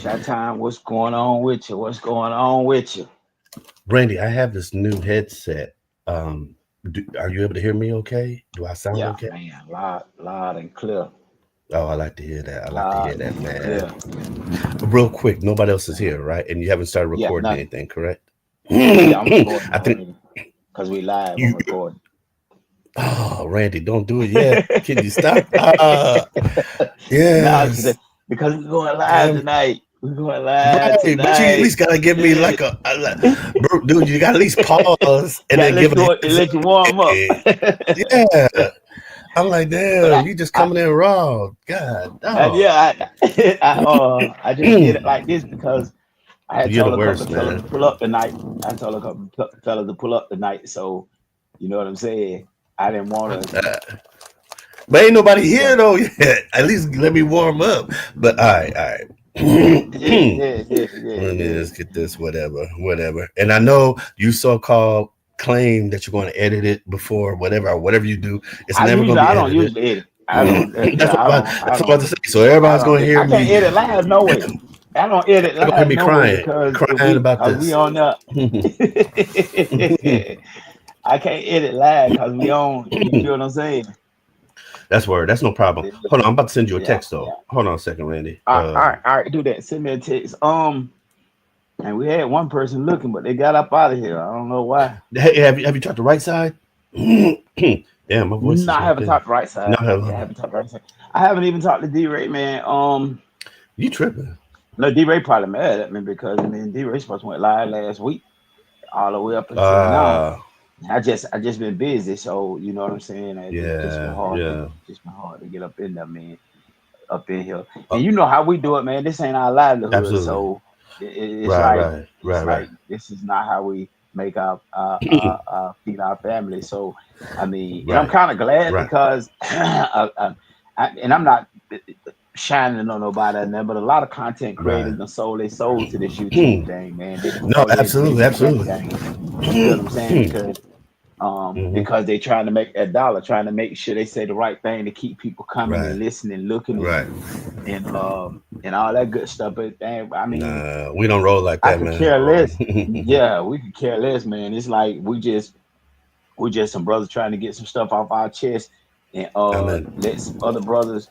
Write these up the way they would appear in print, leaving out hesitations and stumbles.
Shot time, what's going on with you? What's going on with you? Randy, I have this new headset. Are you able to hear me okay? Do I sound Yeah, okay? man, loud and clear. Oh, I like to hear that. I like to hear Loud that, and man. clear. Real quick, nobody else is here, right? And you haven't started Yeah, recording nothing. anything, correct? Yeah, I'm recording I think already. Because we live, I'm you. recording. Oh, Randy, don't do it yet. Can you stop? Nah, Yes. because we're going live Damn. tonight. We're going live Right, but you at tonight. least gotta give me Yeah. like bro, dude. You gotta at least pause and Gotta then give a heads up. let you warm up. Hey, yeah. I'm like, But damn, you just coming in raw. God, dog. yeah, I just did it like this because I had You're the told a couple worst, of fellas to man. pull up tonight. I told a couple of fellas to pull up tonight. So you know what I'm saying. I didn't want to. But ain't nobody here So though yet. At least let me warm up. But all right. yeah, yeah, yeah, yeah, Let me yeah. just get this, whatever. And I know you so called claim that you're going to edit it before whatever you do. It's never going to be I don't edited. usually edit. I don't. That's Yeah, what I I'm about to don't. say. So I everybody's don't. going to hear I can't me. edit live. No way. I don't edit They're going to hear live. me No way crying, because crying about we this. on the. I can't edit live because we on. You feel what I'm saying? That's word. That's no problem. Hold on, I'm about to send you a Yeah, text though. yeah. Hold on a second, Randy. All right. Do that. Send me a text. And we had one person looking, but they got up out of here. I don't know why. Hey, have you talked the right side? Damn, my voice No, is I right haven't there. talked right No, side. Yeah, I haven't talked right side. I haven't even talked to D Ray, man. you tripping? No, D Ray probably mad at me because I mean D Ray supposed to went live last week, all the way up until now. Uh, I just been busy, so you know what I'm saying. It's yeah, yeah, just been hard to get up in there, man, up in here. uh, And you know how we do it, man. This ain't our livelihood, absolutely. so Right, right, right, it's right, like this is not how we make feed our family. So I mean, and I'm right, kind of glad right, because and I'm not shining on nobody and that, but a lot of content right. creators done sold their souls to this YouTube thing, man. They done No, sold they absolutely, done did absolutely. everything. You feel what I'm saying? Hmm. Because they trying to make that dollar, trying to make sure they say the right thing to keep people coming Right, and listening, looking right. and all that good stuff. But dang, I mean, Nah, we don't roll like I that, could man. care less. Yeah, we could care less, man. It's like we just some brothers trying to get some stuff off our chest and Amen. let some other brothers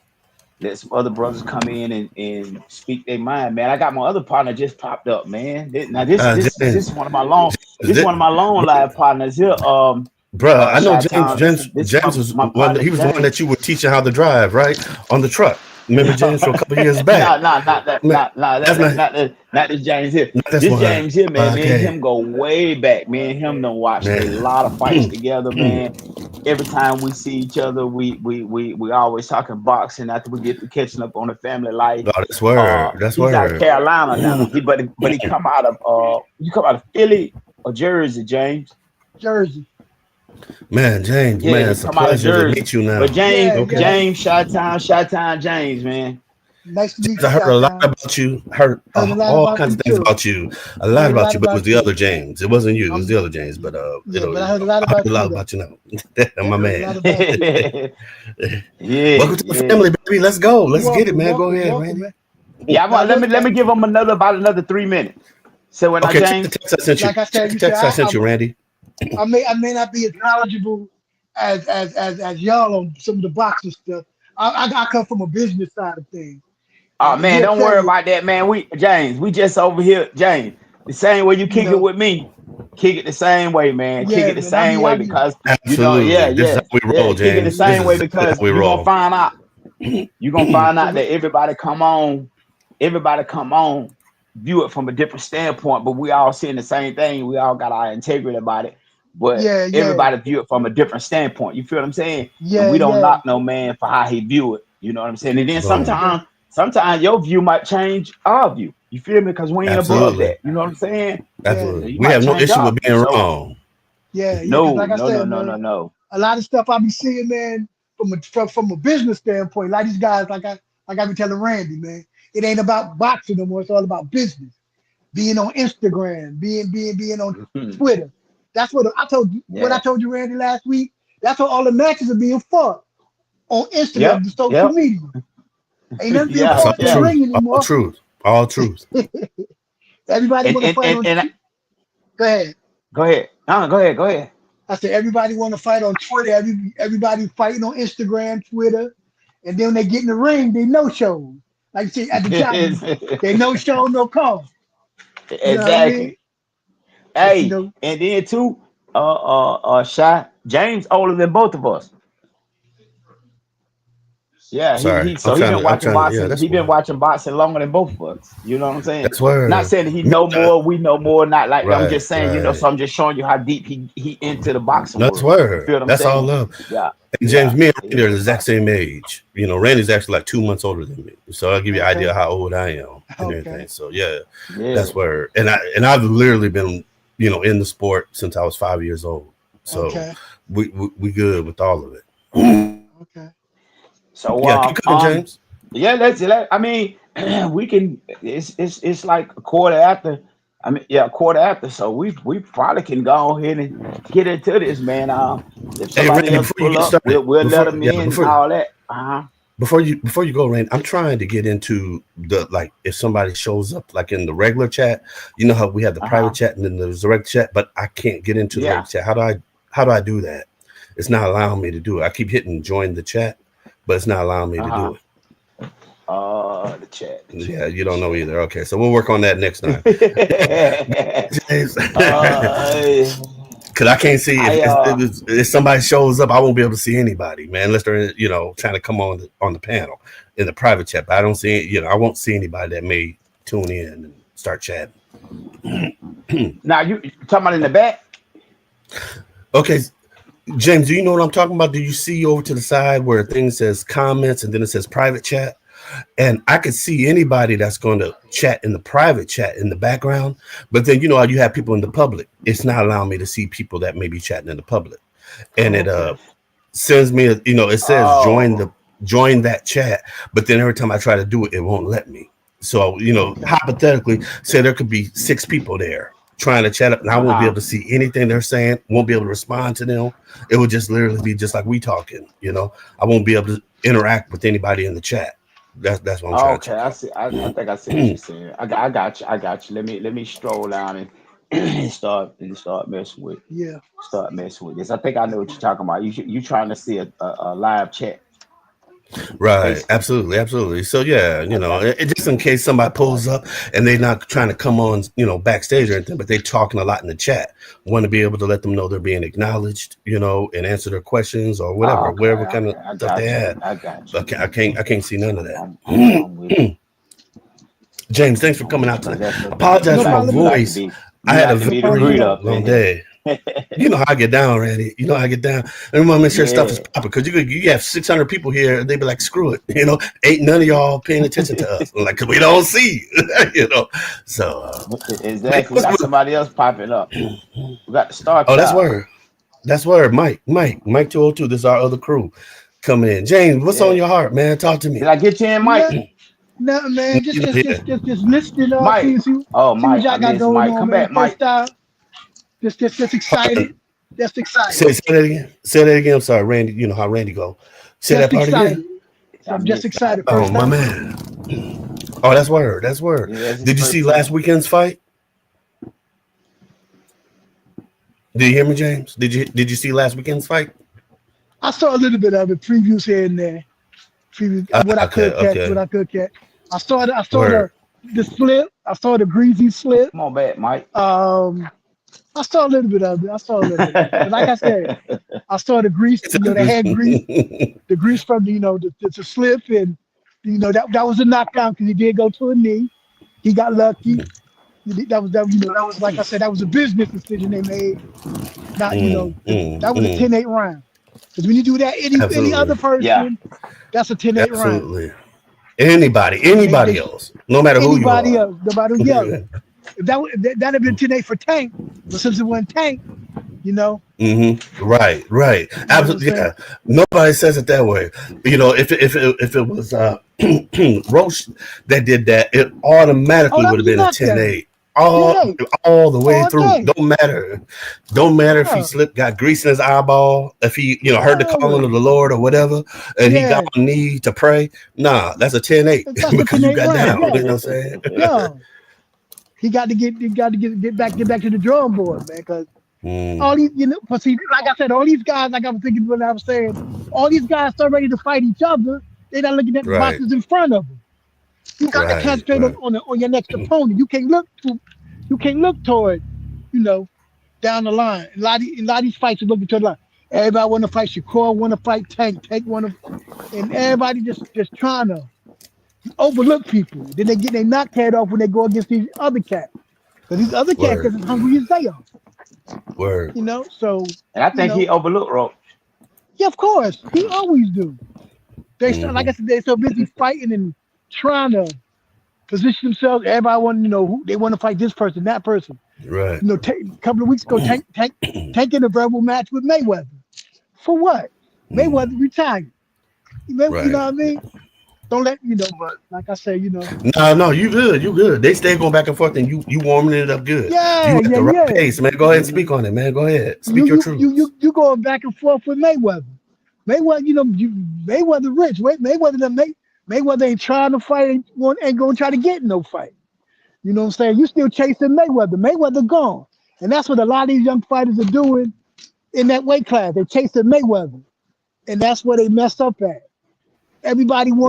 come in and speak their mind, man. I got my other partner just popped up, man. Now this James, is one of my long is that, live partners here. bruh, I know Shot James. Town. James was My one. partner He was the one James. that you were teaching how to drive, right, on the truck. Remember No, James from a couple years back? no, no, not that, Man, that's not not this James here. not this This one. James here, man. Me and Okay, him go way back. Me and him done watched a man. lot of fights together, man. Every time we see each other, we always talking boxing after we get to catching up on the family life. Oh, that's word. That's He's out of word. Carolina now. But he come out of you come out of Philly or Jersey, James. Jersey. Man, James, Yeah, man, he it's a come out of pleasure to Jersey. meet you But now. James, Okay. Yeah. Shot Town James, man. Nice to James, meet I you, heard a Shot lot Town. about you. Heard Heard a lot all about kinds you of things too. about you. A lot Heard a about lot you, but it was about the you. other James. It wasn't you. It was I'm the other James. But yeah, but I heard a lot I heard a about lot you though. about you now. My Heard a man. lot about you. Yeah, Welcome to the yeah. family, baby. Let's go. You're Let's get it, welcome, man. Go welcome, ahead, welcome, Randy. man. Yeah, Now look, let me man. give him another 3 minutes. So when I Okay, check the James, text I sent you. Like I Check said, the you said text I sent you, Randy. I may not be as knowledgeable as y'all on some of the boxing stuff. I come from a business side of things, oh and man, he'll don't tell worry you about that, man. We just over here, James. The same way you you kick it know with me, kick it the same way, man. Kick yeah, it the man. same way I mean because Absolutely. This is how we roll, kick it the James. This same is way exactly how because we roll. you're gonna find out because that everybody come on, view it from a different standpoint, but we all seeing the same thing. We all got our integrity about it, but yeah, yeah, everybody view it from a different standpoint. You feel what I'm saying? And yeah, we don't yeah. knock no man for how he view it. You know what I'm saying? And then Boom. sometimes your view might change our view. You feel me? Because we ain't above Absolutely. that. You know what I'm saying? Yeah, So Absolutely. you We might have no change issue our with view. being So wrong. yeah. Because no, like I no, no, said, no, no, man, no. a lot of stuff I be seeing, man, from a business standpoint. Like these guys, like I be telling Randy, man, it ain't about boxing no more. It's all about business. Being on Instagram, being on Twitter. That's what I told you. What Yeah. I told you, Randy, last week. That's what all the matches are being fought on Yep. Instagram, the social Yep. media. Ain't nothing being That's Yeah. all fought in the Yeah. truth. ring All anymore. truth. All truth. Everybody And want to and fight and, on. and I, Go ahead. go ahead. Go ahead. Go ahead. I said everybody want to fight on Twitter. Everybody fighting on Instagram, Twitter, and then when they get in the ring, they no show. Like you see at the job, they no show, no call. You know what I mean? Exactly. But you Hey, know, and then too, Shy James older than both of us. Yeah, Sorry, so he been I'm watching trying to. Yeah, boxing. that's He been word. watching boxing longer than both of us. You know what I'm saying? That's Not word. saying that he No, know no, more, we know more. Not like that. I'm right, just saying, right. so I'm just showing you how deep he into the boxing No, that's world. You word. feel what I'm That's all saying? love. Yeah, And James, me and he Randy are into the the exact boxing. same age. Randy's actually like 2 months older than me, so I'll give you an idea okay, of how old I am and everything. okay, So yeah, Yeah. that's where. I've literally been in the sport since I was 5 years old. So okay, we good with all of it. okay. So Yeah, keep cooking, James. yeah, I mean, we can. It's like a quarter after. I mean, yeah, a quarter after. So we probably can go ahead and get into this, man. If Hey somebody Randy, else before you pull get up, started, we'll let them in and all that. before you go, Randy, I'm trying to get into the like if somebody shows up like in the regular chat, you know how we have the Uh private huh. chat and then there's the regular chat, but I can't get into the Yeah. regular chat. How do I do that? It's not allowing me to do it. I keep hitting join the chat, but it's not allowing me Uh to huh. do it. The chat. The Yeah, chat. you The don't know chat. either. Okay, so we'll work on that next time. James, uh, because I can't see I if somebody shows up, I won't be able to see anybody, man, unless they're trying to come on the panel in the private chat. But I don't see I won't see anybody that may tune in and start chatting. now you talking about in the back? Okay, James, do you know what I'm talking about? Do you see over to the side where a thing says comments and then it says private chat? And I could see anybody that's going to chat in the private chat in the background. But then, you have people in the public. It's not allowing me to see people that may be chatting in the public. And it Okay. sends me, it says Oh. join that chat. But then every time I try to do it, it won't let me. So, Okay. hypothetically, say there could be 6 people there trying to chat up, and I Uh won't be able huh. to see anything they're saying, won't be able to respond to them. It would just literally be just like we talking. I won't be able to interact with anybody in the chat. That's what I'm trying to Okay, check I out. see. I think I see what you're saying. I got you. I got you. Let me stroll down and and start messing with Yeah. this. I think I know what you're talking about. You trying to see a live chat, Right, basically. absolutely, absolutely. So yeah, I got just in case somebody I got pulls up and they're not trying to come on, backstage or anything, but they talking a lot in the chat. Want to be able to let them know they're being acknowledged, and answer their questions or you. whatever, Okay, whatever kind okay. of I stuff they got you. had. I got But you. I can't see none of I'm with it. that. James, thanks for I'm coming with out you because tonight. that's the thing. Apologize No for my problem at all. voice. I You had a like to No be the problem at greet very all. up long in here. day. You know how I get down, Randy. You know how I get down. And we want to make sure stuff is Yeah. popping because you have 600 people here and they be like, screw it. Ain't none of y'all paying attention to us. I'm like, because we don't see. So, man, Exactly. We got somebody else popping up. We got the Star oh, that's Child. where. That's where Mike 202. This is our other crew coming in. James, what's on Yeah. your heart, man? Talk to Did me. I get you in, Mike? No, no, man. Just, just, Yeah. just, just, just listening. Mike. Oh, See what Mike. I y'all got miss going Mike. on, Come man. back, Mike. First out. Just excited. Just excited. Say that again. Say that again. I'm sorry, Randy. You know how Randy go. Say that Just part again. excited. So I I'm just missed that. excited. Oh, First my out. man. Oh, that's word. That's word. Yeah, that's his Did you see first last time. weekend's fight? Did you hear me, James? Did you see last weekend's fight? I saw a little bit of it. Previews here and there. Previews. What I Okay, could catch. What okay. I could catch. I saw Word. the slip. I saw the greasy slip. Come on back, Mike. Um, I saw a little bit of it. I saw a little bit of it. But like I said, I saw the grease. They had grease. The grease from the slip, and that was a knockdown because he did go to a knee. He got lucky. That was like I said, that was a business decision they made. Not that was a mm. 10-8 round. Because when you do that, any Absolutely. other Yeah. person, that's a 10-8 round. Absolutely. Anybody, They anybody else, no matter who you anybody are. else, nobody else. If that'd have been 10-8 for Tank, but since it wasn't Tank, you know, Right, right. you know what I'm Absolutely. saying? Yeah. Nobody says it that way. If it was Roach that did that, it Oh, automatically that would have was a been a knockdown. 10-8. all Yeah, all the way all through. day. Don't matter if he Yeah, slipped, got grease in his eyeball, if he heard the calling yeah, of the Lord or whatever, and he got yeah. on knee to pray. Nah, that's a 10-8 That's the because you 10-8 got right. down. You Yeah, know what I'm saying? yeah. He got to get back to the drawing board, man. Because Mm, all these, but see, like I said, all these guys, like I was thinking when I was saying, all these guys are ready to fight each other. They're not looking at the right, boxes in front of them. You got to right, concentrate right. on your next opponent. You can't look toward, you know, down the line. A lot of these fights are looking to the line. Everybody want to fight Shakur, want to fight Tank, Tank want to, and everybody just trying to overlook people. Then they get their knockhead off when they go against these other cats. Because these other cats Word, just as hungry as they are. word. So, And I you think he know, overlooked Roach. yeah, of course, he always do. Like I Hmm. said, they're so busy fighting and trying to position themselves. Everybody want, who they want to fight this person, that person. Right. A couple of weeks ago, Tank in a verbal match with Mayweather. For what? Mm, Mayweather retired. You know right. what I mean? Don't let but like I say, No, no, you good, you good. They stay going back and forth, and you warming it up good. yeah, You at yeah, the right yeah. pace, man. Go ahead and speak Hmm. on it, man. Go ahead, You speak your you you truths. you you going back and forth with Mayweather. Mayweather, Mayweather rich. Mayweather Mayweather ain't trying to fight, ain't gonna try to get no fight. You know what I'm saying? You still chasing Mayweather. Mayweather gone. And that's what a lot of these young fighters are doing in that weight class. They're chasing Mayweather. And that's where they messed up at.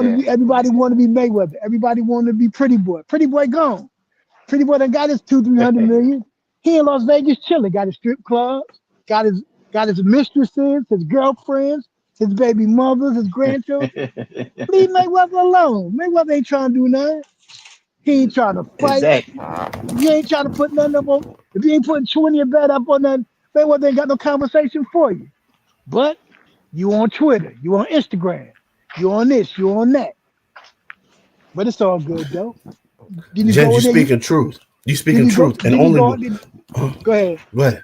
Yeah. Everybody want to be Mayweather. Everybody want to be Pretty Boy. Pretty Boy gone. Pretty Boy done got his 200-300 million. He in Las Vegas chilling. Got his strip clubs. Got his got his mistresses, his girlfriends, his baby mothers, his grandchildren. Leave Mayweather alone. Mayweather ain't trying to do nothing. He ain't trying to fight. Exactly. He ain't trying to put nothing up on. If he ain't putting 20 or bet up on nothing, Mayweather ain't got no conversation for you. But you on Twitter, you on Instagram, you on this, you on that. But it's all good though. Then you James, go you in there. speaking truth. You Then speaking you go. truth, and Then you only go. Then, go ahead. what?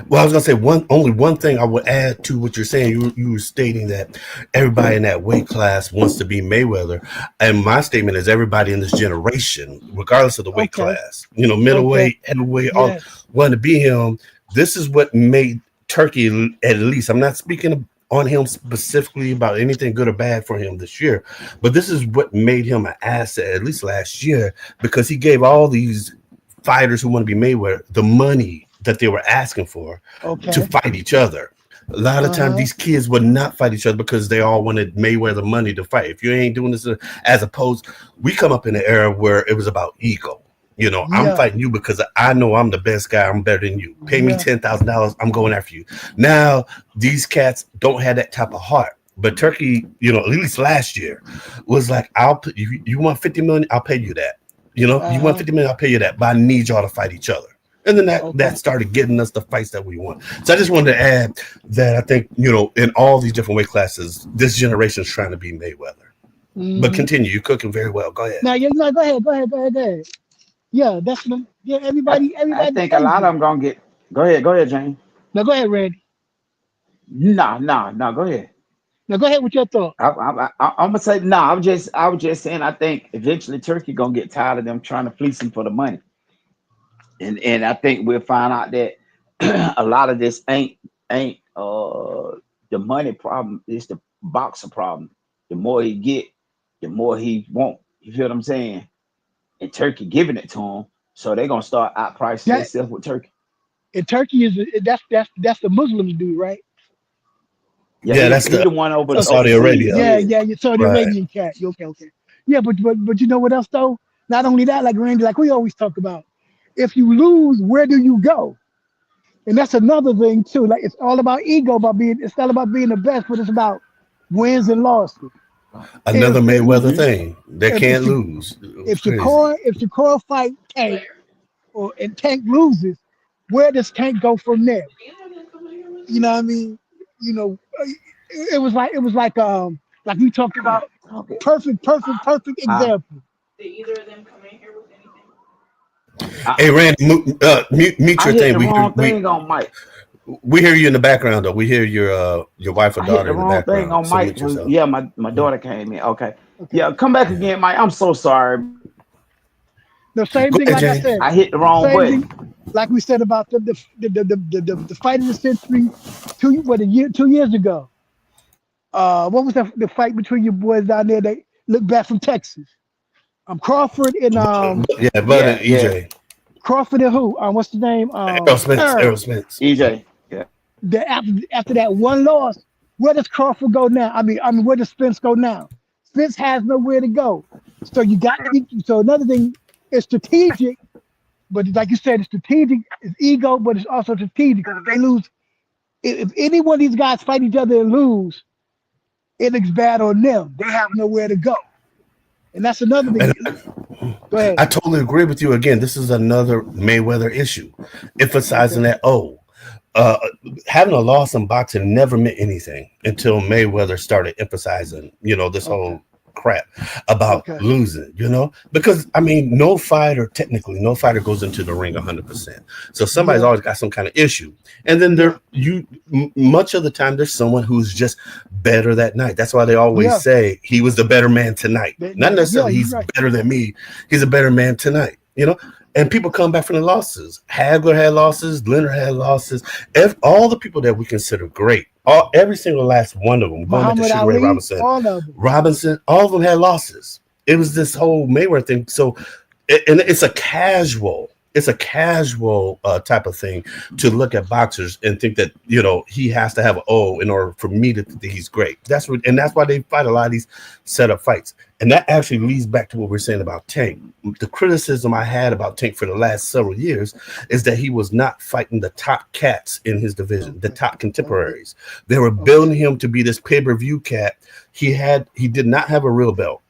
Well, I was gonna say only one thing I would add to what you're saying. You were stating that everybody in that weight class wants to be Mayweather, and my statement is everybody in this generation, regardless of the weight Okay. class, Okay. middleweight, heavyweight, all Yes. want to be him. This is what made Turkey, at least. I'm not speaking on him specifically about anything good or bad for him this year, but this is what made him an asset, at least last year, because he gave all these fighters who want to be Mayweather the money that they were asking for to Okay. fight each other. A lot of Uh times huh. these kids would not fight each other because they all wanted Mayweather money to fight. If you ain't doing this, as opposed, we come up in an era where it was about ego. I'm Yeah. fighting you because I know I'm the best guy. I'm better than you. Pay me Yeah. $10,000. I'm going after you. Now these cats don't have that type of heart. But Turkey, at least last year, was like, I'll put you. You want 50 million? I'll pay you that. Uh You want huh. 50 million? I'll pay you that. But I need y'all to fight each other. And then that Okay. started getting us the fights that we want. So I just wanted to add that I think, in all these different weight classes, this generation is trying to be Mayweather. But Mm-hmm. continue. You're cooking very well. Go ahead. Now, yeah, no, go ahead. Go ahead. Go ahead. Go ahead. Yeah, yeah. I, I Everybody the think a same lot of thing. them gonna get. Go ahead. Go ahead, James. Now, go ahead, Randy. No, no, no. Go ahead. Now, go ahead with your thought. I'm gonna say no. I was just saying. I think eventually Turkey gonna get tired of them trying to fleece him for the money, and I think we'll find out that a lot of this ain't the money problem. It's the boxer problem. The more he get, the more he want. You feel what I'm saying? And Turkey giving it to him, so they're gonna start outpricing That themselves with Turkey. in Turkey that's the Muslims do, right? Yeah, Yeah, he the one over Okay. Saudi overseas. Arabia. Yeah, Yeah. yeah. You Saudi Right. Arabian cat. Okay, okay. Yeah, but you know what else though? Not only that, like Randy, like we always talk about, if you lose, where do you go? And that's another thing too. Like it's all about ego, about being. It's not about being the best, but it's about wins and losses. Another If Mayweather Hmm. thing. They if can't if lose. It was if crazy. Shakur fight Tank and Tank loses, where does Tank go from there? You know what I mean? You know, it was like we talked about. Okay. Perfect Huh? example. I, Hey, Randy, mute I your hit thing. the We hear wrong thing on Mike. we hear you in the background though. We hear your wife or I hit daughter the in the wrong thing background. on Mike Submit when yourself. my Yeah. daughter came in. Okay. Okay. Yeah, come back Yeah. again, Mike. I'm so sorry, man. The same Go thing, ahead, like I James. said, I hit the wrong same button. thing, like we said about the fight of the century, 2 years ago. What was the fight between your boys down there? They look back from Texas. Crawford and Yeah, Bud and Yeah, yeah. EJ. Crawford and who? What's the name? Errol Spence. Errol Earl. Spence. EJ. Yeah. After that one loss, where does Crawford go now? I mean, where does Spence go now? Spence has nowhere to go. So you got so another thing is strategic, but like you said, it's strategic, it's ego, but it's also strategic because if they lose, if any one of these guys fight each other and lose, it looks bad on them. They have nowhere to go, and that's another thing. And Go ahead. I totally agree with you. Again, this is another Mayweather issue, emphasizing Okay. that uh, having a loss in boxing never meant anything until Mayweather started emphasizing, this Okay. whole crap about Okay. losing, because I mean, technically, no fighter goes into the ring 100%. So somebody's Yeah. always got some kind of issue, and then Yeah. much of the time there's someone who's just better that night. That's why they always Yeah. say he was the better man tonight. Not Yeah. necessarily You're he's right. better than me. He's a better man tonight. And people come back from the losses. Hagler had losses. Leonard had losses. All the people that we consider great, every single last one of them, going back to Muhammad Sugar Ray Ali, Robinson, all of them. all of them had losses. It was this whole Mayweather thing. So, and it's a casual type of thing to look at boxers and think that he has to have an O in order for me to think that he's great. That's why they fight a lot of these setup fights. And that actually leads back to what we're saying about Tank. The criticism I had about Tank for the last several years is that he was not fighting the top cats in his division, the Okay. top Okay. contemporaries. They were Okay. building him to be this pay-per-view cat. He did not have a real belt.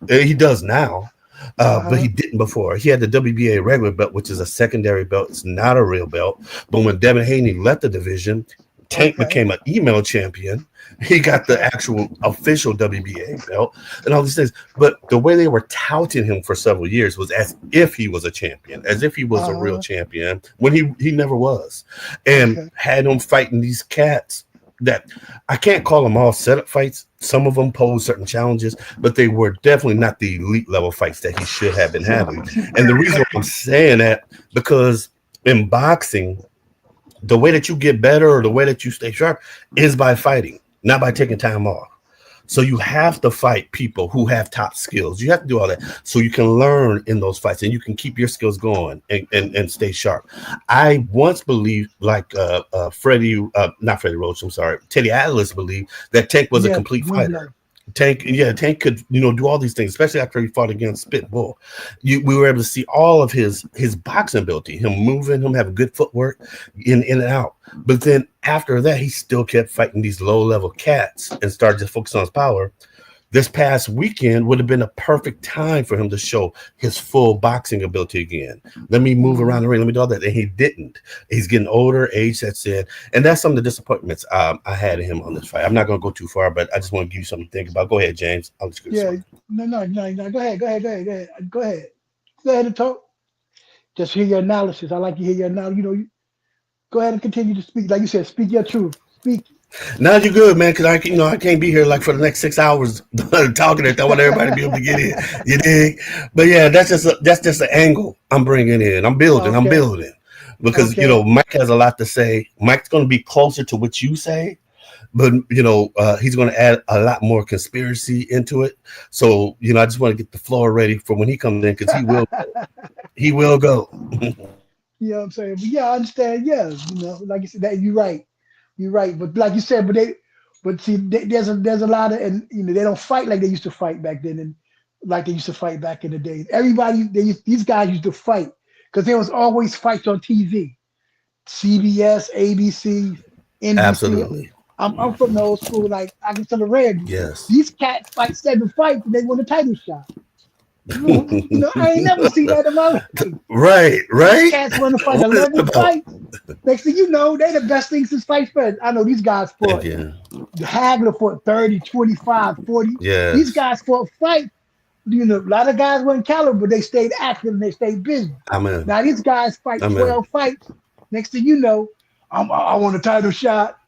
He does now, but he Uh-huh. didn't before. He had the WBA regular belt, which is a secondary belt. It's not a real belt. But when Devin Haney left the division, Tank Okay. became an email champion. He got the Okay. actual official WBA belt and all these things. But the way they were touting him for several years was as if he was a champion, as if he was a real Uh-huh. champion, when he never was. And Okay. had him fighting these cats that I can't call them all setup fights. Some of them pose certain challenges, but they were definitely not the elite level fights that he should have been See, having. see, And the reason okay. I'm saying that, because in boxing, the way that you get better or the way that you stay sharp is by fighting, not by taking time off. So you have to fight people who have top skills. You have to do all that so you can learn in those fights and you can keep your skills going and stay sharp. I once believed, like not Freddie Roach, I'm sorry, Teddy Atlas believed that Tank was a Yes, complete fighter. Winslow. Tank could, do all these things, especially after he fought against Pitbull. We were able to see all of his boxing ability, him moving, him having good footwork in and out. But then after that, he still kept fighting these low level cats and started to focus on his power. This past weekend would have been a perfect time for him to show his full boxing ability again. Let me move Hmm. around the ring. Let me do all that. And he didn't. He's getting older, age sets in. And that's some of the disappointments I had in him on this fight. I'm not going to go too far, but I just want to give you something to think about. Go ahead, James. I'll just give you Yeah. something. No, no, no, no. Go ahead. Go ahead. Go ahead. Go ahead. Go ahead. Go ahead and talk. Just hear your analysis. I like to hear your analysis. Go ahead and continue to speak. Like you said, speak your truth. Speak. Now you're good, man, because I can't be here like for the next 6 hours talking it. I want everybody to be able to get in. You dig? But yeah, that's just an angle I'm bringing in. I'm Okay. building because Okay. Mike has a lot to say. Mike's going to be closer to what you say, but he's going to add a lot more conspiracy into it. So I just want to get the floor ready for when he comes in because he will go. You know what I'm saying? But yeah, I understand. Yeah, like you said, that you're right. You're right. But like you said, but see, there's a lot of, and they don't fight like they used to fight back then, and like they used to fight back in the day. Everybody, these guys used to fight because there was always fights on TV, CBS, ABC, NBC. Absolutely. I'm from the old school. Like I can tell the Randy, Yes. these cats fight 7 fights and they won a title shot. I ain't never seen that in my life. Right. These Right. cats want to fight What is it 11 about? fights. Next thing you know, they the best thing since sliced bread. I know these guys fought. Yeah. Hagler fought 30, 25, 40. These Yes. guys fought fight. A lot of guys weren't caliber, but they stayed active and they stayed busy. Amen. Now these guys fight Amen. 12 fights. Next thing you know, I want a title shot.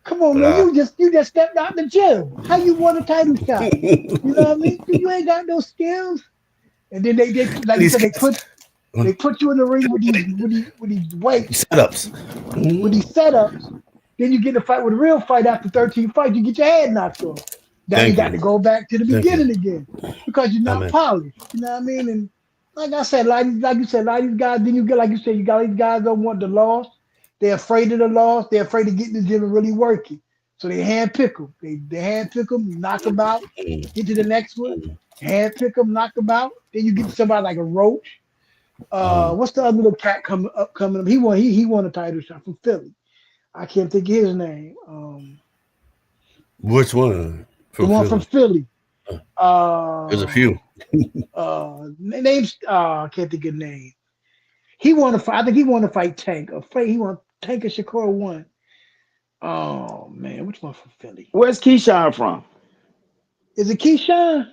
Come on, man. Ah. You just stepped out the gym. How you want a title shot? You know what I mean? You ain't got no skills. And then they like you These said, they cats, put They put you in the ring with these weights, Setups. with Mhm. these setups. Then you get to fight with a real fight after 13 fights. You get your head knocked off. Now you Thank got you. to go back to the Thank you. beginning again because you're not Amen. polished. You know what I mean? And like I said, like you said, a lot of these guys. Then you get like you said, you got these guys don't want the loss. They're afraid of the loss. They're afraid to get in the gym and really work it. So they hand pick them. They hand pick them, knock them out, Mm, get to the next one. mm, Hand pick them, knock them out. Then you get to somebody like a Roach. mm. What's the other little cat coming up? He won a title shot from Philly. I can't think of his name. Which one The from one from Philly? Philly. Uh, There's a Uh, few. names. I can't think of his name. He won a fight. I think he won a fight. Tank. Afraid he won. Tank and Shakur won. Oh man, which one from Philly? Where's Keyshawn from? Is it Keyshawn?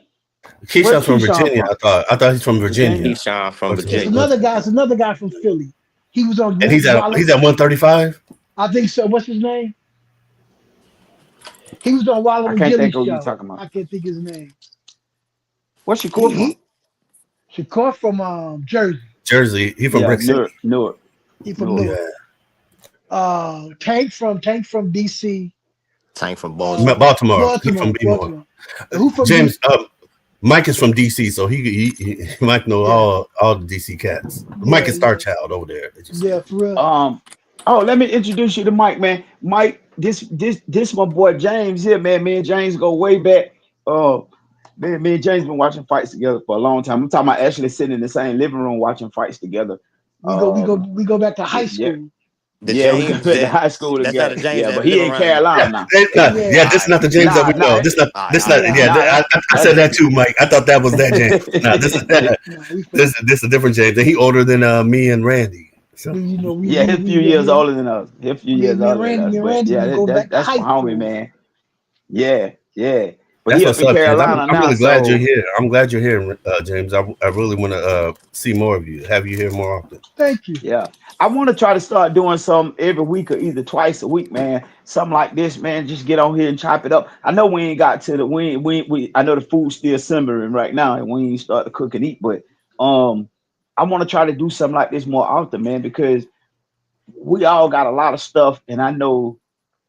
Keyshawn's Where's from Keyshawn Virginia. from? I thought he's from Virginia. Virginia. Keyshawn from What's, It's Virginia. what's, another guy. It's another guy from Philly. He was on and he's at 135. I think so. What's his name? He was on Wallow I and can't think Gilly's of who you show. talking about. I can't think his name. Where's Shakur He from? he Shakur from Jersey. Jersey. He from Yeah, Brick City. Newark. He from Newark. Newark. Yeah. Tank from DC. Tank from Baltimore. Baltimore. He from Baltimore. Baltimore. Baltimore. And who from James. DC? Mike is from DC, so he Mike know Yeah. all the DC cats. Mike Yeah. is Star Yeah. Child over there. They just Yeah. For real. Oh, let me introduce you to Mike, man. Mike, this my boy James here, man. Me and James go way back. Uh, me and James been watching fights together for a long time. I'm talking about actually sitting in the same living room watching fights together. We go. We go. Um, We go back to high yeah, school. The yeah, we got James to that high school that's not together. the James Yeah, that but live he in around you. yeah, Carolina now. Yeah. yeah, this is not the James that we know. Nah, This not Nah. yeah. nah. I said that too, Mike. I thought that was that James. No, this is No. We from. this is a different James, and he older than me and Randy. So We, you know. We. Yeah, We. he's a We. few Yeah. years older than us. He's a few Yeah. years older than us. Me and But Randy. yeah, We go back to that's high my homie, school. man. Yeah, yeah. But that's he up what's in up, James. I'm, Carolina I'm now, really glad you're so here. I'm glad you're here, James. I really want to see more of you. Have you here more often. Thank you. yeah. I want to try to start doing some every week or either twice a week, man. Something like this, man. Just get on here and chop it up. I know we ain't got to the we I know the food's still simmering right now and we ain't start to cook and eat, but um I want to try to do something like this more often, man, because we all got a lot of stuff and I know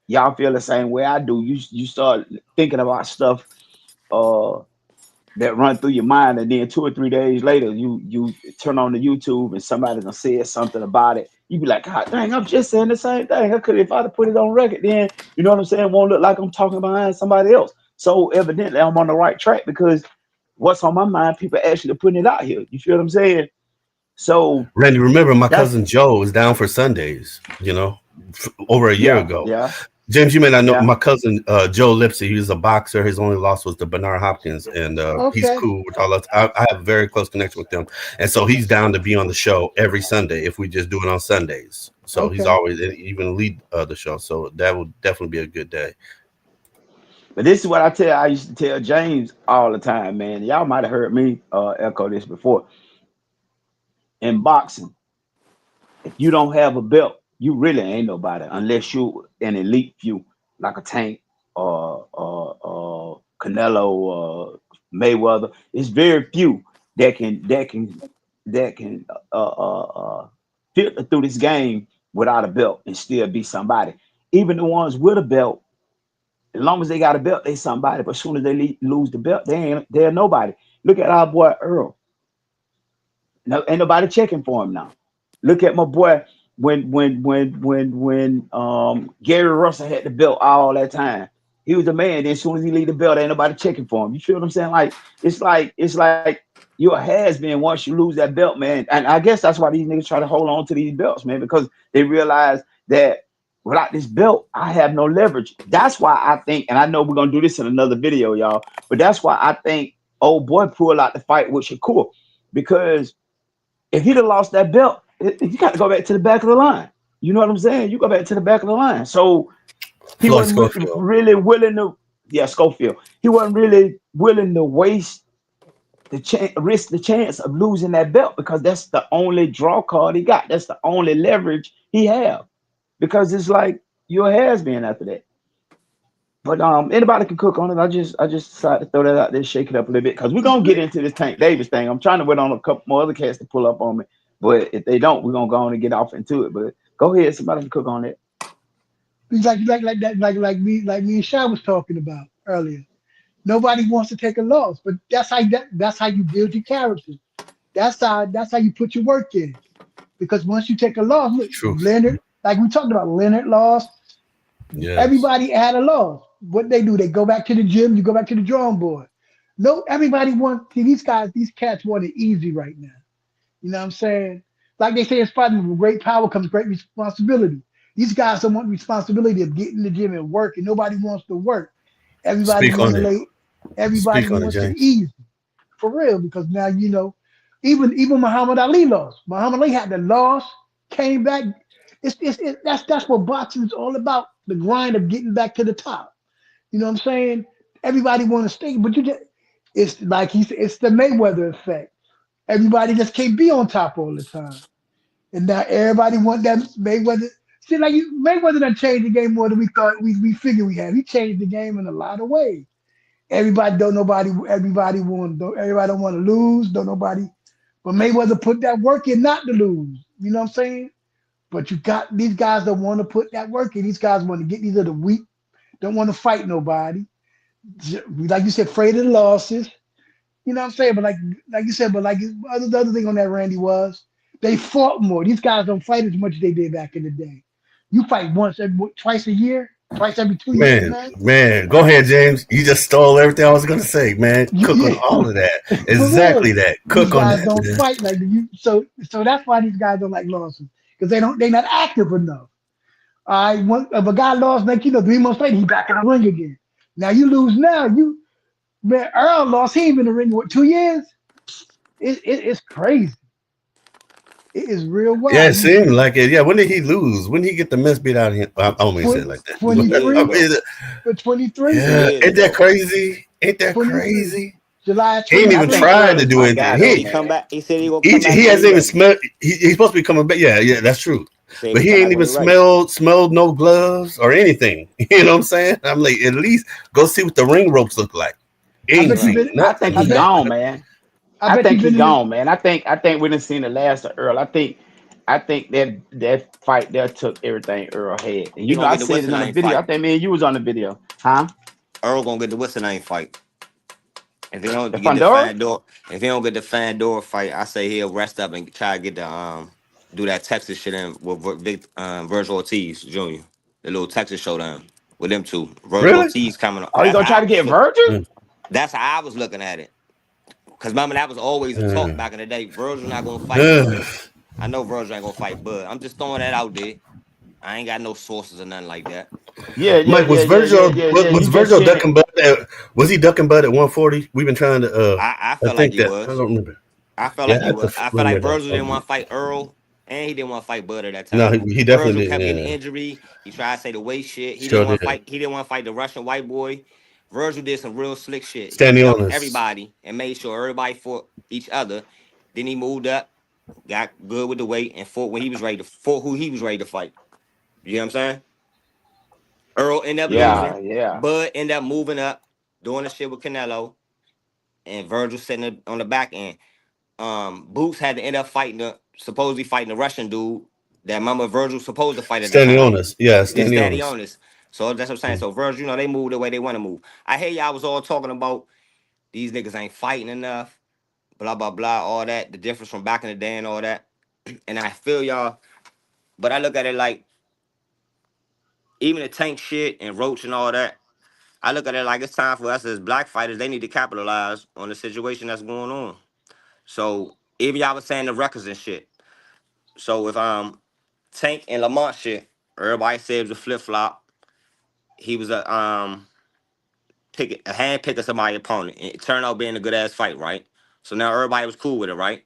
y'all feel the same way I do. You start thinking about stuff uh that run through your mind, and then 2 or 3 days later, you turn on the YouTube and somebody done said something about it. You be like, God dang, I'm just saying the same thing. I could if I'd have put it on record, then you know what I'm saying, won't look like I'm talking behind somebody else. So evidently I'm on the right track because what's on my mind, people actually putting it out here. You feel what I'm saying? So Randy, remember my that's cousin Joe is down for Sundays. Over a year yeah, ago. yeah, James, you may not know yeah. my cousin Joe Lipsy. He was a boxer. His only loss was to Bernard Hopkins, and he's Okay. cool with all us. I have a very close connection with him, and so he's down to be on the show every Sunday if we just do it on Sundays. So he's Okay. always even lead the show. So that would definitely be a good day. But this is what I used to tell James all the time, man. Y'all might have heard me echo this before. In boxing, if you don't have a belt, you really ain't nobody unless you an elite few like a Tank or Canelo Mayweather. It's very few that can filter through this game without a belt and still be somebody. Even the ones with a belt, as long as they got a belt, they somebody. But as soon as they lose the belt, they're nobody. Look at our boy Earl. No, ain't nobody checking for him now. Look at my boy when Gary Russell had the belt all that time. He was the man. Then as soon as he leave the belt, ain't nobody checking for him. You feel what I'm saying? It's like you're a has been once you lose that belt, man. And I guess that's why these niggas try to hold on to these belts, man, because they realize that without this belt, I have no leverage. That's why I think, and I know we're gonna do this in another video, y'all, but that's why I think old boy pulled out the fight with Shakur because if he'd have lost that belt, you got to go back to the back of the line. You know what I'm saying? You go back to the back of the line. So he Floyd wasn't Schofield. really willing to, yeah, Schofield. He wasn't really willing to waste risk the chance of losing that belt because that's the only draw card he got. That's the only leverage he have. Because it's like you're a has been after that. But anybody can cook on it. I just decided to throw that out there, shake it up a little bit because we're gonna get into this Tank Davis thing. I'm trying to wait on a couple more other cats to pull up on me. But if they don't, we're gonna go on and get off into it. But go ahead, somebody can cook on it. It's like that, like me and Shy was talking about earlier. Nobody wants to take a loss, but that's how you build your character. That's how you put your work in. Because once you take a loss, look, Truth. Leonard, like we talked about, Leonard lost. Yes. Everybody had a loss. What they do, they go back to the gym. You go back to the drawing board. No, everybody wants these guys. These cats want it easy right now. You know what I'm saying? Like they say in Spider-Man, with great power comes great responsibility. These guys don't want the responsibility of getting in the gym and work, and nobody wants to work. Everybody Speak want on to it. lay. Everybody Speak on it, wants it James. easy for real because now even Muhammad Ali lost. Muhammad Ali had the loss, came back. That's what boxing is all about. The grind of getting back to the top. You know what I'm saying? Everybody want to stay, but it's like he said, it's the Mayweather effect. Everybody just can't be on top all the time. And now everybody want that Mayweather. See, like Mayweather done changed the game more than we thought we figured we had. He changed the game in a lot of ways. Everybody don't want to lose, don't nobody but Mayweather put that work in not to lose. You know what I'm saying? But you got these guys don't want to put that work in. These guys want to get these are the weak, don't want to fight nobody. Like you said, afraid of the losses. You know what I'm saying? But like you said, but like the other thing on that Randy was they fought more. These guys don't fight as much as they did back in the day. You fight twice a year, twice every 2 years, Man, man. man, go ahead, James. You just stole everything I was gonna say, man. Cook on Yeah, all of that. for real. Exactly that. These Cook on guys that, don't man. fight like you. So that's why these guys don't like losses because they're not active enough. If a guy lost, like 3 months later, he back in the ring again. Now you lose now. Man, Earl lost. He ain't been in the ring what 2 years. It's crazy. It is real Yeah, it wild. seemed like it. Yeah, when did he lose? When did he get the mess beat out of him? I don't mean to say it 20, like that. Some But, years I 23 ago. mean, for 23, Some yeah, years ain't that ago. crazy? Ain't that 23, crazy? July He ain't I even 23. think tried to Earl is do my anything. guy He though, he come man. back. He said he gonna come back He when he hasn't even ready. smelled. He's supposed to be coming back. Yeah, yeah, that's true. He said he But gonna he come ain't back when even he ready. smelled no gloves or anything. You know what I'm saying? I'm like, at least go see what the ring ropes look like. He I ain't bet you Right. seen been. I think I he nothing. bet. gone, man. I I bet you think he been in the. gone, man. I think we didn't seen the last of Earl. I think that fight there took everything Earl had. And He gonna I get the said what's it the on the name video. I fight. think me and you was on the video, huh? Earl gonna get the what's the name fight. If he don't The get the Fundora? fan door, if he don't get the fan door fight, I say he'll rest up and try to get the do that Texas shit in with Virgil Ortiz Jr. The little Texas showdown with them two. Virgil Really? Ortiz coming up. Oh, you That's gonna how try I to was get look. Virgil? Mm, That's how I was looking at it. Cause remember that was always a talk mm, back in the day. Virgil not gonna fight. mm. I know Virgil ain't gonna fight, but I'm just throwing that out there. I ain't got no sources or nothing like that. Yeah, yeah, Mike, yeah, yeah, yeah, yeah, yeah. Was You just Virgil seen it. ducking butt was he ducking butt at 140? We've been trying to I I felt like think he that I was. don't remember. I felt Yeah, like I he have to was. I felt like remember that. Virgil didn't want to fight Earl, and he didn't want to fight Bud at that No, time. he Virgil definitely kept getting did. Yeah. injury. He tried to say the weight shit. He didn't Sure want to did. fight. He didn't want to fight the Russian white boy. Virgil did some real slick shit. He Standing on jumped us. everybody and made sure everybody fought each other. Then he moved up, got good with the weight, and fought when he was ready to fought who he was ready to fight. You know what I'm saying? Earl ended up Mm. Yeah, losing. yeah. Bud ended up moving up, doing the shit with Canelo, and Virgil sitting on the back end. Boots had to end up fighting supposedly fighting the Russian dude that Mama Virgil supposed to fight at the Standing time. on us. Yeah, This standing on daddy us. on this. So that's what I'm saying. Mm. So Virgil, they move the way they want to move. I hear y'all was all talking about these niggas ain't fighting enough, blah blah blah, all that. The difference from back in the day and all that. And I feel y'all, but I look at it like even the tank shit and roach and all that. I look at it like it's time for us as black fighters. They need to capitalize on the situation that's going on. So even y'all was saying the records and shit. So if Tank and Lamont shit, everybody said it was a flip flop. He was a hand pick of somebody's opponent. It turned out being a good ass fight, right? So now everybody was cool with it, right?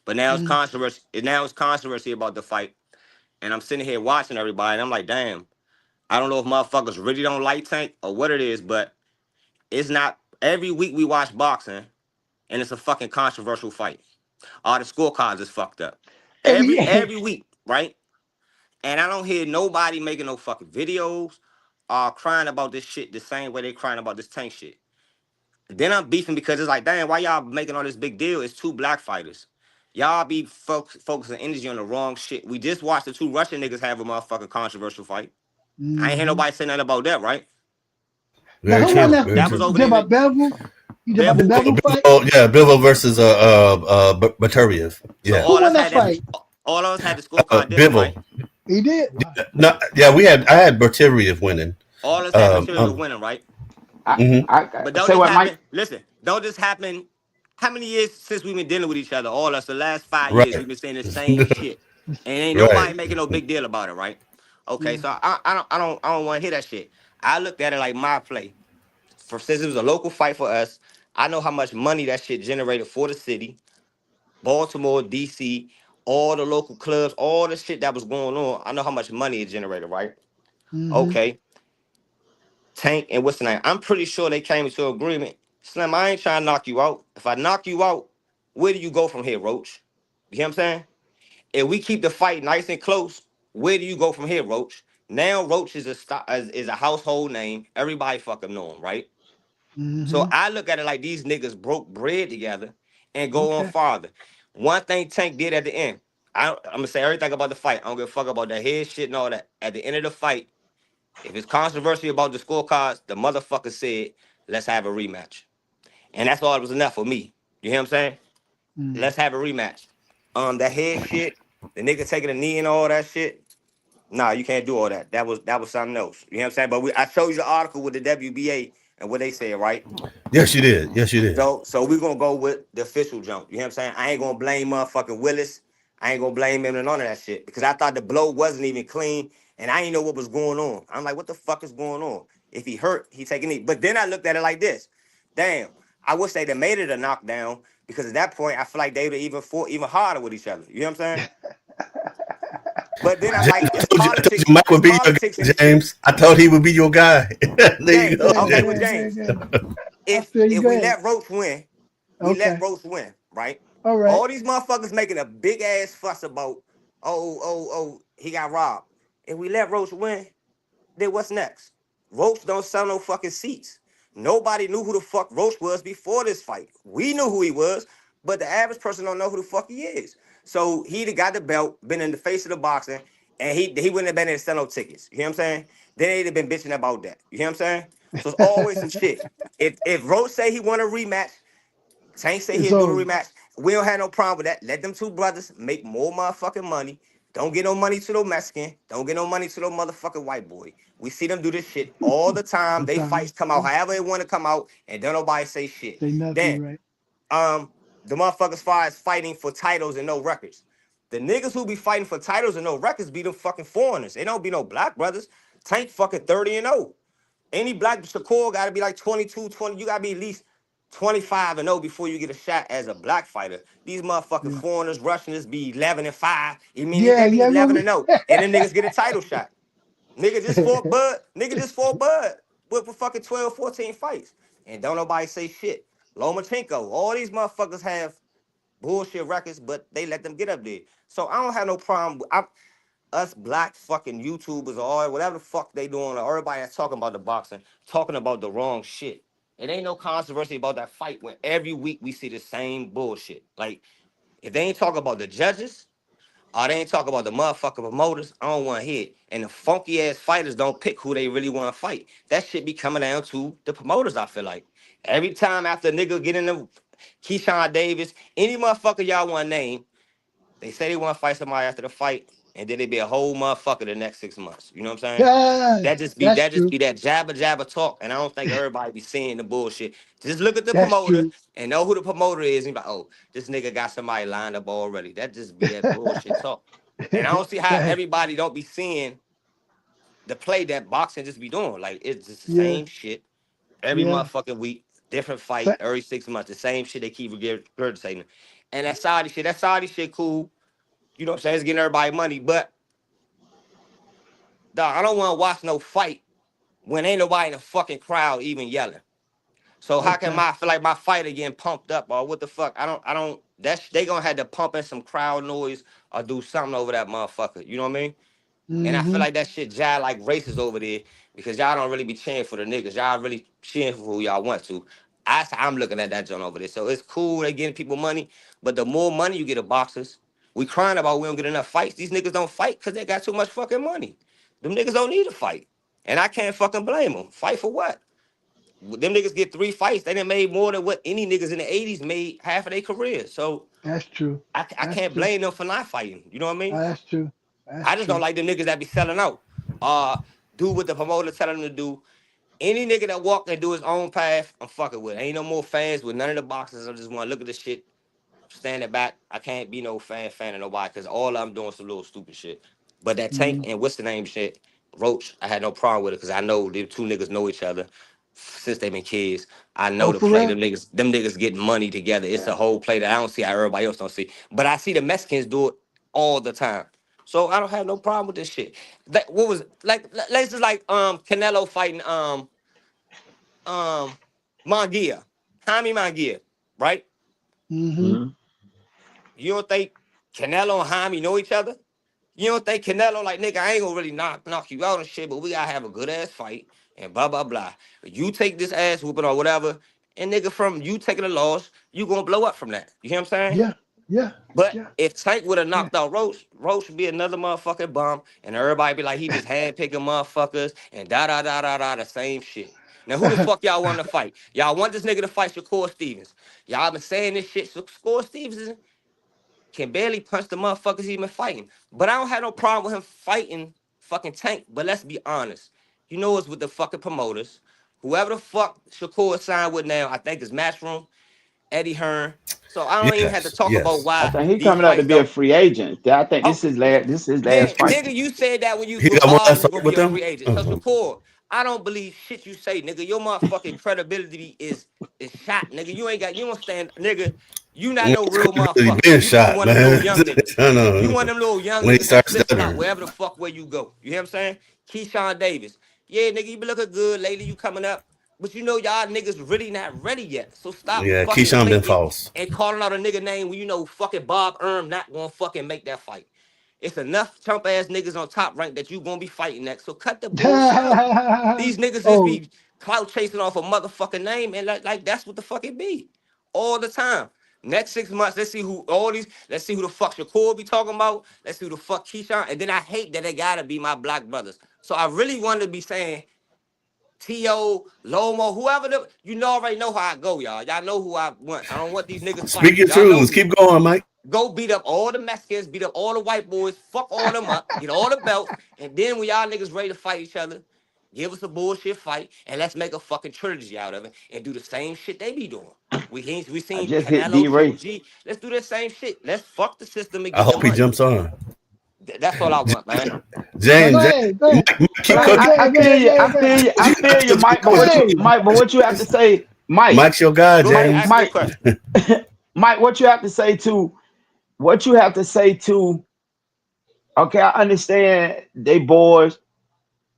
But now it's Mhm. controversy. Now it's controversy about the fight, and I'm sitting here watching everybody, and I'm like, damn. I don't know if motherfuckers really don't like Tank or what it is, but it's not. Every week we watch boxing, and it's a fucking controversial fight. All the scorecards is fucked up. Every Every week, right? And I don't hear nobody making no fucking videos or crying about this shit the same way they crying about this Tank shit. Then I'm beefing because it's like, damn, why y'all making all this big deal? It's two black fighters. Y'all be focusing energy on the wrong shit. We just watched the two Russian niggas have a motherfucking controversial fight. I ain't hear Hmm. nobody say nothing about that, right? Now, Very who won true. that Very fight? That was true. You over talking there. about Bevel? You talking about the Bevel. Bevel fight? Yeah, Bilbo versus Baturiev. So Yeah, Who all won us that had that. fight? All of us had the scorecard different, Bivol. right? He did. Wow. No, yeah, we had. I had Baturiev winning. All of us had Um, material um, winning, right? I mhm. But I don't say just what Mike. happen. Listen, don't just happen. How many years since we've been dealing with each other? All us, the last 5 years, we've Right, been saying the same shit, and ain't right. nobody making no big deal about it, right? Okay, Yeah. so I don't want to hear that shit. I looked at it like my play. For since it was a local fight for us, I know how much money that shit generated for the city, Baltimore, DC, all the local clubs, all the shit that was going on. I know how much money it generated, right? Hmm. Okay, Tank and what's the name? I'm pretty sure they came into agreement. Slim, I ain't trying to knock you out. If I knock you out, where do you go from here, Roach? You hear what I'm saying? If we keep the fight nice and close, where do you go from here, Roach? Now Roach is is a household name. Everybody fucking know him, right? So Hmm. I look at it like these niggas broke bread together and go on Okay. farther. One thing Tank did at the end, I'm gonna say everything about the fight. I don't give a fuck about the head shit and all that. At the end of the fight, if it's controversy about the scorecards, the motherfucker said, let's have a rematch. And that's all it was enough for me. You hear what I'm saying? Mm. Let's have a rematch. That head shit, the nigga taking a knee and all that shit. Nah, you can't do all that. That was something else. You know what I'm saying? But I showed you the article with the WBA and what they said, right? Yes, you did. Yes, you did. So we're gonna go with the official jump. You know what I'm saying? I ain't gonna blame motherfucking Willis. I ain't gonna blame him and none of that shit. Because I thought the blow wasn't even clean and I didn't know what was going on. I'm like, what the fuck is going on? If he hurt, he taking it. But then I looked at it like this. Damn, I wish they'd have made it a knockdown because at that point I feel like they would have even fought even harder with each other. You know what I'm saying? But then I'm like, James, I told it's you Mike would be your politics in guy, this shit. James. I told he would be your guy. There you James, go, Yeah, okay, James. with yeah, yeah, James. yeah. I if feel you. if Go we ahead. let Roach win, we let Okay. Roach win, right? All right. All these motherfuckers making a big ass fuss about, he got robbed. If we let Roach win, then what's next? Roach don't sell no fucking seats. Nobody knew who the fuck Roach was before this fight. We knew who he was, but the average person don't know who the fuck he is. So he'd have got the belt, been in the face of the boxing, and he wouldn't have been able to sell no tickets. You hear what I'm saying? Then they'd have been bitching about that. You hear what I'm saying? So it's always some shit. If Roach say he want a rematch, Tank say It's he'll do the over. rematch. We don't have no problem with that. Let them two brothers make more motherfucking money. Don't get no money to no Mexican. Don't get no money to no motherfucking white boy. We see them do this shit all the time. The They time. fights come out Yeah. however they want to come out, and don't nobody say shit. Say nothing. Then, Right. the motherfuckers far as fighting for titles and no records. The niggas who be fighting for titles and no records be them fucking foreigners. They don't be no black brothers. Tank fucking 30 and 0. Any black Shakur got to be like 22, 20. You got to be at least 25 and 0 before you get a shot as a black fighter. These motherfucking Yeah. foreigners, Russians be 11 and 5. I mean, Yeah. they be Yeah. I 11 remember. and 0. And then niggas get a title shot. Nigga just fought Bud. Nigga just fought Bud with fucking 12, 14 fights. And don't nobody say shit. Lomachenko, all these motherfuckers have bullshit records, but they let them get up there. So I don't have no problem. Us black fucking YouTubers or whatever the fuck they doing, or everybody that's talking about the boxing, talking about the wrong shit. It ain't no controversy about that fight when every week we see the same bullshit. Like, if they ain't talking about the judges, or they ain't talking about the motherfucking promoters, I don't want to hear it. And the funky ass fighters don't pick who they really want to fight. That shit be coming down to the promoters, I feel like. Every time after a nigga get in the Keyshawn Davis, any motherfucker y'all want to name, they say they want to fight somebody after the fight, and then they be a whole motherfucker the next 6 months. You know what I'm saying? Yeah. That just be That's that just true. be that jabba talk, and I don't think everybody be seeing the bullshit. Just look at the That's promoter true. and know who the promoter is, and be like, oh, this nigga got somebody lined up already. That just be that bullshit talk. And I don't see how That. everybody don't be seeing the play that boxing just be doing. Like, it's just the Yeah. same shit every Yeah. motherfucking week, different fight Sa- every 6 months. The same shit they keep regurgitating. And that Saudi shit cool. You know what I'm saying? It's getting everybody money, but dog, I don't want to watch no fight when ain't nobody in the fucking crowd even yelling. So how can Okay. my feel like my fighter getting pumped up or what the fuck? I don't that's they gonna have to pump in some crowd noise or do something over that motherfucker. You know what I mean? And I feel Mm-hmm. like that shit jive like races over there because y'all don't really be cheering for the niggas. Y'all really cheering for who y'all want to. I'm looking at that joint over there. So it's cool they getting people money, but the more money you get of boxers, we crying about we don't get enough fights. These niggas don't fight because they got too much fucking money. Them niggas don't need to fight, and I can't fucking blame them. Fight for what? Them niggas get 3 fights. They done made more than what any niggas in the '80s made half of their career. So That's true. I That's can't true. blame them for not fighting. You know what I mean? That's true. That's I just don't true. like them niggas that be selling out. Do what the promoter telling them to do. Any nigga that walk and do his own path, I'm fucking with. Ain't no more fans with none of the boxes. I just want to look at this shit, standing back. I can't be no fan of nobody because all I'm doing some little stupid shit. But that Tank Mm. and what's the name shit, Roach, I had no problem with it because I know the two niggas know each other since they been kids. I know Oh, the for play. real? Them niggas getting money together. It's a whole play that I don't see how everybody else don't see. But I see the Mexicans do it all the time. So I don't have no problem with this shit. What was like? Let's just like Canelo fighting um Mangia, Jaime Mangia, right? Mm-hmm. Mhm. You don't think Canelo and Jaime know each other? You don't think Canelo like nigga, I ain't gonna really knock you out and shit, but we gotta have a good ass fight and blah blah blah. You take this ass whooping or whatever, and nigga from you taking a loss, you gonna blow up from that. You hear what I'm saying? Yeah. Yeah. But Yeah. if Tank would have Yeah. knocked out Roach, Roach would be another motherfucking bum, and everybody be like he was handpicking motherfuckers and da the same shit. Now who the fuck y'all want to fight? Y'all want this nigga to fight Shakur Stevens? Y'all been saying this shit. So Shakur Stevens can barely punch the motherfuckers he been fighting. But I don't have no problem with him fighting fucking Tank. But let's be honest. You know it's with the fucking promoters. Whoever the fuck Shakur signed with now, I think is Matchroom, Eddie Hearn. So I don't even have to Yes, talk about yes. I why think he these coming up to fights be a don't. free agent. I think Oh, this is last then fight. nigga, you said that when you He was got one Bars last was fight gonna be with a them. free agent. So Uh-huh. Shakur, I don't believe shit you say, nigga. Your motherfucking credibility is shot, nigga. You don't stand, nigga. You not Man, no his real credibility motherfucker. been You just shot, one of them little man. young niggas. I You know. one of them little young When he niggas that starts flip flop stuttering. wherever the fuck where you go. You hear what I'm saying? Keyshawn Davis. Yeah, nigga, you been looking good lately. You coming up. But you know y'all niggas really not ready yet. So stop Yeah, fucking Keyshawn been faking false. and calling out a nigga name when you know fucking Bob Erm not gonna fucking make that fight. It's enough chump ass niggas on top rank that you gonna be fighting next. So cut the bullshit out. These niggas just Oh, be clout chasing off a motherfucking name, and like that's what the fuck it be. All the time. Next 6 months, let's see who all these, let's see who the fuck Shakur be talking about. Let's see who the fuck Keyshawn. And then I hate that they gotta be my black brothers. So I really wanted to be saying T.O., Lomo, whoever the, you know already know how I go, y'all. Y'all know who I want. I don't want these niggas Speak fighting. your Y'all know truths. me. Keep going, Mike. Go beat up all the Mexicans, beat up all the white boys, fuck all them up, get all the belts, and then when y'all niggas ready to fight each other, give us a bullshit fight, and let's make a fucking trilogy out of it and do the same shit they be doing. We I seen just hit Canelo, D Triple Ray. G. Let's do the same shit. Let's fuck the system and I get the hope he money. jumps on. That's all I want, man. now go James, ahead. Go ahead. Mike, Go keep But ahead. cooking. Go ahead. Go ahead. Go ahead. Go ahead. I feel you, Mike. But what you, Hey. Mike? But what you have to say, Mike? Mike's your guy, Go ahead, James. ask me a Mike, question. Mike. What you have to say to what you have to say to? Okay, I understand they boys.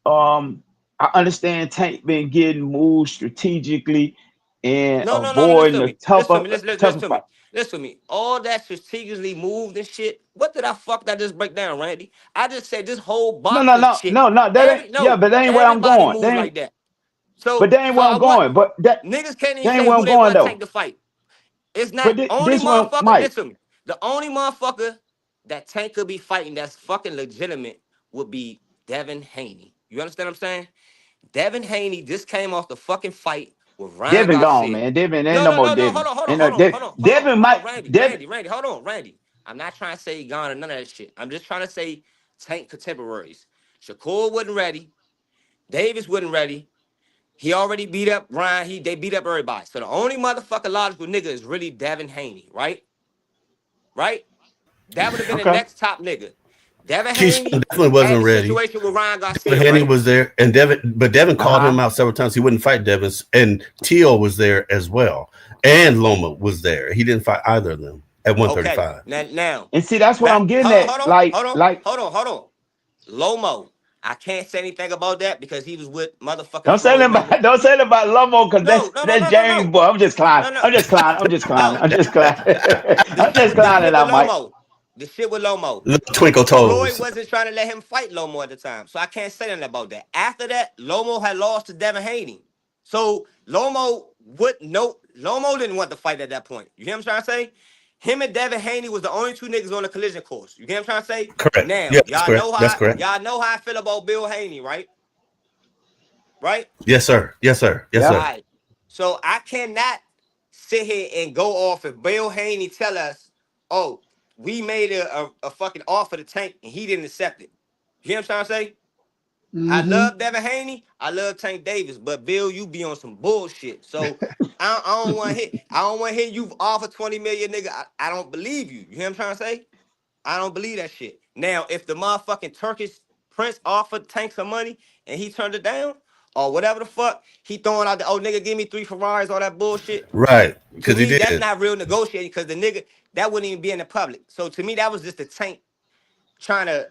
Um, I understand Tank been getting moved strategically and No, listen avoiding to the me. Listen to me. Listen tougher to fight. me. Listen to me. All that strategically moved and shit. What did I fuck that just break down, Randy? I just said this whole No, no, boxing no, shit. no, no. That ain't. Yeah, but that ain't where I'm Everybody going. moves like that. But that ain't So where I I'm want going. But niggas can't even that ain't say where who I'm they going want to though. take the fight. It's not But only this one, motherfucker. Mike. Listen to me. The only motherfucker that Tank could be fighting that's fucking legitimate would be Devin Haney. You understand what I'm saying? Devin Haney just came off the fucking fight with Ryan Devin gone, Garcia. man. Devin ain't No, no no, more no, no. Devin. Ain't no Hold on, De- Devin hold on, might Randy, Devin. Hold on, Randy. I'm not trying to say he gone or none of that shit. I'm just trying to say Tank contemporaries. Shakur wasn't ready. Davis wasn't ready. He already beat up Ryan. They beat up everybody. So the only motherfucking logical nigga is really Devin Haney, right? Right? That would have been the Okay. next top nigga. Devin Keyshawn Haney definitely had wasn't the ready. situation with Ryan Devin Garcia, Haney right? was there, and Devin Uh called him huh. out several times. He wouldn't fight Devin, and Tio was there as well, and Loma was there. He didn't fight either of them at Okay. 135. Now, And see, that's what I'm back. getting at. Hold on. Lomo. I can't say anything about that because he was with motherfucking Don't say Floyd nothing Mayweather. about don't say nothing about Lomo because No, that's James boy. I'm just clying. no, no, I'm just clowning. I'm just clowning. no. I'm just clowning. I'm just The clowning shit now, with Mike. Lomo. The shit with Lomo. Little twinkle Floyd toes. wasn't trying to let him fight Lomo at the time, so I can't say nothing about that. After that, Lomo had lost to Devin Haney. So Lomo what no Lomo didn't want to fight at that point. You hear what I'm trying to say? Him and Devin Haney was the only two niggas on the collision course. You hear what I'm trying to say? Correct. Now, Yeah, that's correct. That's correct. y'all know how I feel about Bill Haney, right? Right? Yes, sir. Yes, sir. Yes, Yeah. All sir. right. So I cannot sit here and go off if Bill Haney tell us, oh, we made a fucking offer to Tank and he didn't accept it. You hear what I'm trying to say? I Mm-hmm. love Devin Haney. I love Tank Davis, but Bill, you be on some bullshit. So I don't want to hit. I don't want to hit you offer 20 million, nigga. I don't believe you. You hear what I'm trying to say? I don't believe that shit. Now, if the motherfucking Turkish prince offered Tank some money and he turned it down, or whatever the fuck, he throwing out the oh nigga, give me 3 Ferraris, all that bullshit. Right. To Because he me, that's did. not real negotiating because the nigga that wouldn't even be in the public. So to me, that was just the Tank trying to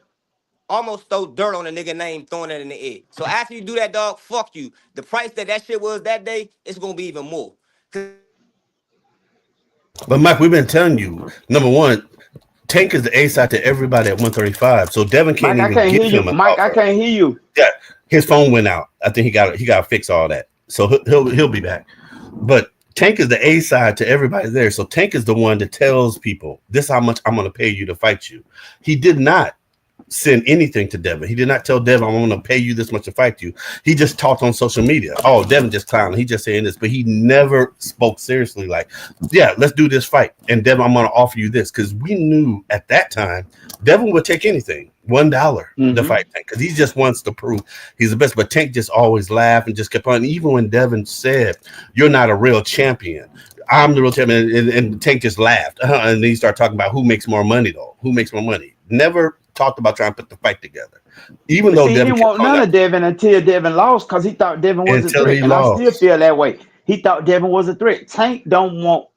almost throw dirt on a nigga name, throwing it in the air. So after you do that, dog, fuck you. The price that shit was that day, it's gonna be even more. But Mike, we've been telling you, number one, Tank is the A side to everybody at 135. So Devin can't Mike, I even can't give hear you. him an Mike, I offer. can't hear you. Yeah, his phone went out. I think he got to fix all that. So he'll be back. But Tank is the A side to everybody there. So Tank is the one that tells people this is how much I'm going to pay you to fight you. He did not send anything to Devin. He did not tell Devin, I'm going to pay you this much to fight you. He just talked on social media. Oh, Devin just clowning. He just saying this, but he never spoke seriously like, yeah, let's do this fight. And Devin, I'm going to offer you this because we knew at that time Devin would take anything. $1 to fight Tank because he just wants to prove he's the best. But Tank just always laughed and just kept on. Even when Devin said, "You're not a real champion," I'm the real champion, and Tank just laughed. And then he started talking about who makes more money though. Who makes more money? Never talked about trying to put the fight together. Even But though see, he Devin didn't kept want calling none out of Devin until Devin lost because he thought Devin was a until threat. he And I still lost. feel that way. He thought Devin was a threat. Tank don't want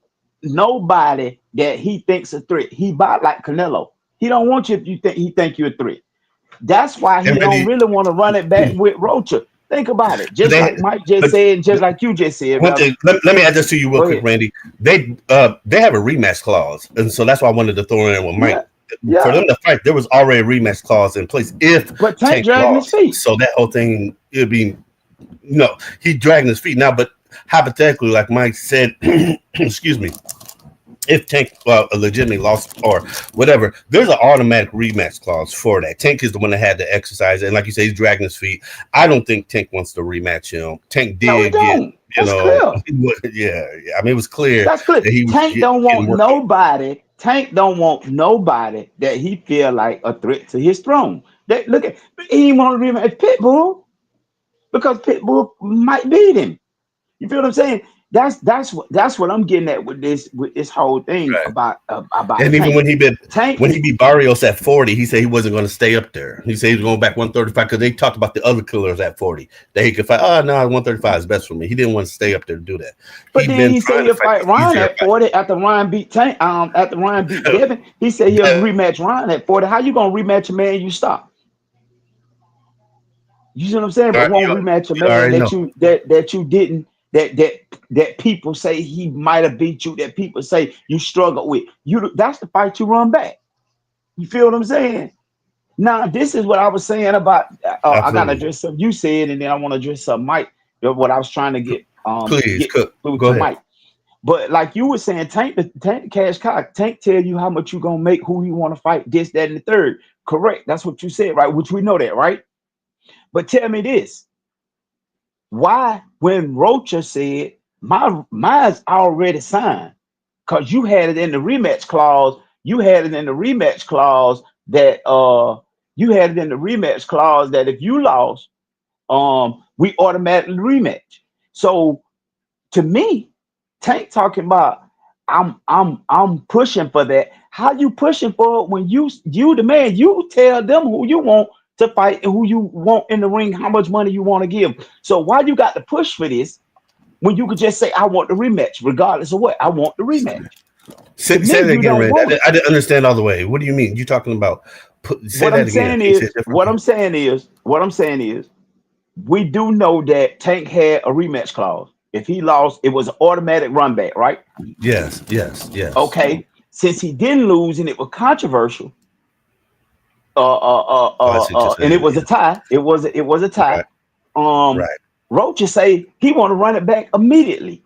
nobody that he thinks a threat. He bought like Canelo. He don't want you if he think you're a threat. That's why And he don't really, really want to run it back with Rocha. Think about it. Just they like Mike just but said, and just like you just said, one rather. thing, let me add this to you real Go quick, ahead. Randy. They have a rematch clause, and so that's why I wanted to throw in with Mike. Yeah, For yeah. them to fight, there was already a rematch clause in place if But Tank Tank dragging his lost. feet. So that whole thing it'd be no, he dragging his feet now. But hypothetically, like Mike said, excuse me, if Tank legitimately lost or whatever, there's an automatic rematch clause for that. Tank is the one that had to exercise it, and like you say, he's dragging his feet. I don't think Tank wants to rematch him. Tank No, he did get, don't. That's clear. yeah. I mean, it was clear That's clear. that he was Tank don't getting want worked on. nobody. Tank don't want nobody that he feel like a threat to his throne. That look at he didn't want to rematch Pitbull because Pitbull might beat him. You feel what I'm saying? That's what I'm getting at with this whole thing Right. about And even Tank. Tank, when he beat Barrios at 40, he said he wasn't going to stay up there. He said he was going back 135 because they talked about the other killers at 40 that he could fight. Oh no, 135 is best for me. He didn't want to stay up there to do that. but He'd then been he said trying to he'll fight fight the Ryan easier at 40 after Ryan beat Tank. After Ryan beat fight. Devin, he said he'll rematch Ryan at 40. How you gonna rematch a man you stop? You see what I'm saying? But won't rematch a You man already know. that you didn't that people say he might have beat you, that people say you struggle with. That's the fight you run back. You feel what I'm saying? Now, this is what I was saying about I gotta Absolutely. address something you said, and then I want to address something Mike, what I was trying to Please, get cook. through Go to ahead. Mike. But like you were saying, Tank the cash cow. Tank tell you how much you gonna make, who you want to fight, this, that, and the third. Correct. That's what you said, right? Which we know that, right? But tell me this: why, when Rocha said mine's already signed, because you had it in the rematch clause, you had it in the rematch clause that you had it in the rematch clause that if you lost, we automatically rematch. So to me, Tank talking about I'm pushing for that. How you pushing for it when you the man? You tell them who you want to fight and who you want in the ring, how much money you want to give. So why you got to push for this when you could just say I want the rematch, regardless of what I want the rematch? To Say me, that you again, don't Randy. want it. I didn't understand all the way. What do you mean? You talking about? Say What that I'm again. saying Can you say is, it differently? we do know that Tank had a rematch clause. If he lost, it was an automatic run back, right? Yes, yes, yes. Okay. Since he didn't lose and it was controversial, Oh, I see what you're and it saying. was a Yeah. tie. It was a tie. Right, Um, right. Roach say he want to run it back immediately.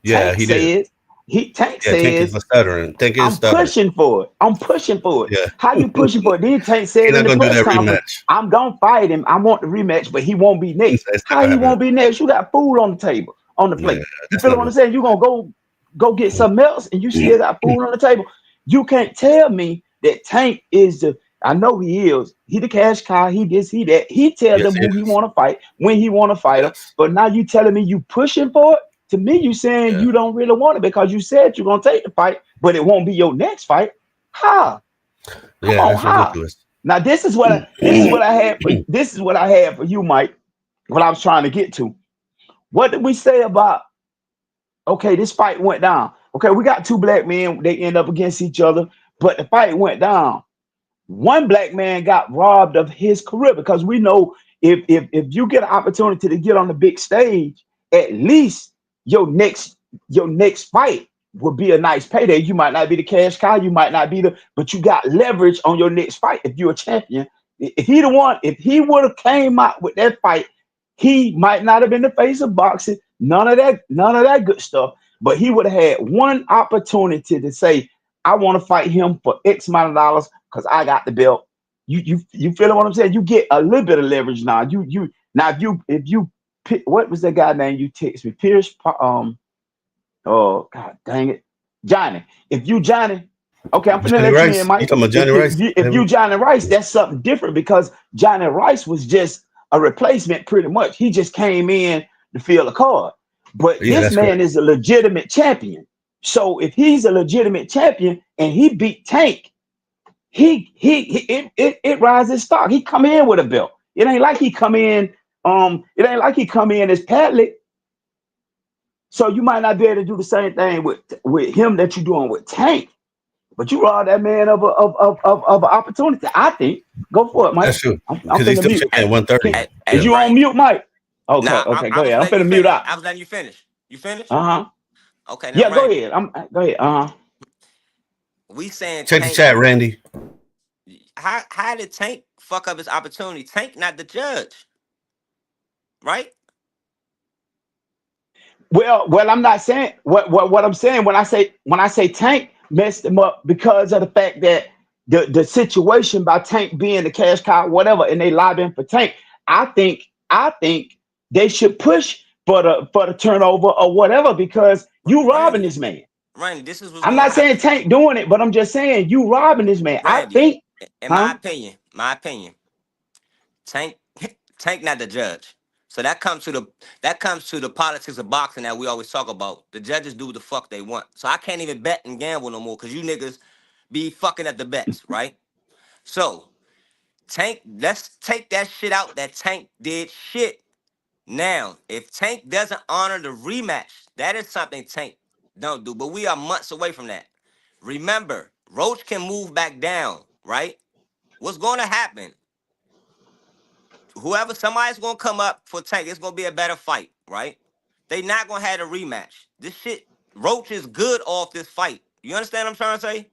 Yeah, Tank he did. says, Tank Yeah, Tank is says, a stuttering. Tank is I'm stuttering. pushing for it. I'm pushing for it. Yeah. How you pushing for it? Then Tank He's said in not the gonna do press that conference, rematch. I'm gonna fight him. I want the rematch, but he won't be next. It's not How gonna he happen. won't be next? You got food on the table, on the Yeah, plate. You that's feel not what I'm gonna. saying? You gonna go get something else, and you still got food on the table. You can't tell me that Tank is the. I know he is. He the cash cow. He this. He that. He tell Yes, them he who he is. want to fight when he want to fight them. Yes. But now you telling me you pushing for it. To me, you saying Yeah. you don't really want it because you said you're gonna take the fight, but it won't be your next fight. How? Come Yeah, on, that's how? ridiculous. Now this is what I had for this is what I had for you, Mike. What I was trying to get to. What did we say about okay, this fight went down. Okay, we got two black men, they end up against each other, but the fight went down. One black man got robbed of his career because we know if you get an opportunity to get on the big stage, at least your next your next fight would be a nice payday. You might not be the cash cow, you might not be the, but you got leverage on your next fight if you're a champion. If he the one, if he would have came out with that fight, he might not have been the face of boxing. None of that good stuff. But he would have had one opportunity to say, I want to fight him for X amount of dollars because I got the belt. You feel what I'm saying? You get a little bit of leverage now. You now if you pick, what was that guy name you text me? Pierce oh god dang it. Johnny. If you Johnny, okay, I'm finna Johnny let you in, Rice. You Mike. talking about If Johnny if Rice? you if you Johnny Rice, that's something different because Johnny Rice was just a replacement pretty much. He just came in to fill a card. But Yeah, this that's correct. man is a legitimate champion. So if he's a legitimate champion and he beat Tank, it rises stock. He come in with a belt. It ain't like he come in as Padlet. So you might not be able to do the same thing with him that you're doing with Tank, but you robbed that man of an opportunity. I think. Go for it, Mike. That's true. I'm Because he's finna still mute. champion at 130. Is Yeah. you on Brian. mute, Mike? Okay, Nah, okay, I go was ahead. I'm letting you finna mute finish. out. I was letting you finish. You finished? Uh-huh. Okay, now Yeah, go Randy, ahead. Go ahead. Uh-huh. we saying Check the Tank. chat, Randy. How did Tank fuck up his opportunity? Tank not the judge, right? Well, I'm not saying what I'm saying when I say Tank messed him up because of the fact that the situation by Tank being the cash cow, whatever, and they lobbying for Tank. I think they should push for the turnover or whatever because you robbing Randy, this man. Randy, this is what's I'm gonna not saying happen. Tank doing it, but I'm just saying you robbing this man. I Randy, think, in huh? my opinion, Tank Tank not the judge. So that comes to the politics of boxing that we always talk about. The judges do what the fuck they want. So I can't even bet and gamble no more because you niggas be fucking at the bets, right? So Tank, let's take that shit out that Tank did shit. Now, if Tank doesn't honor the rematch, that is something Tank don't do. But we are months away from that. Remember, Roach can move back down, right? What's going to happen? Whoever somebody's going to come up for Tank, it's going to be a better fight, right? They not going to have a rematch. This shit, Roach is good off this fight. You understand what I'm trying to say?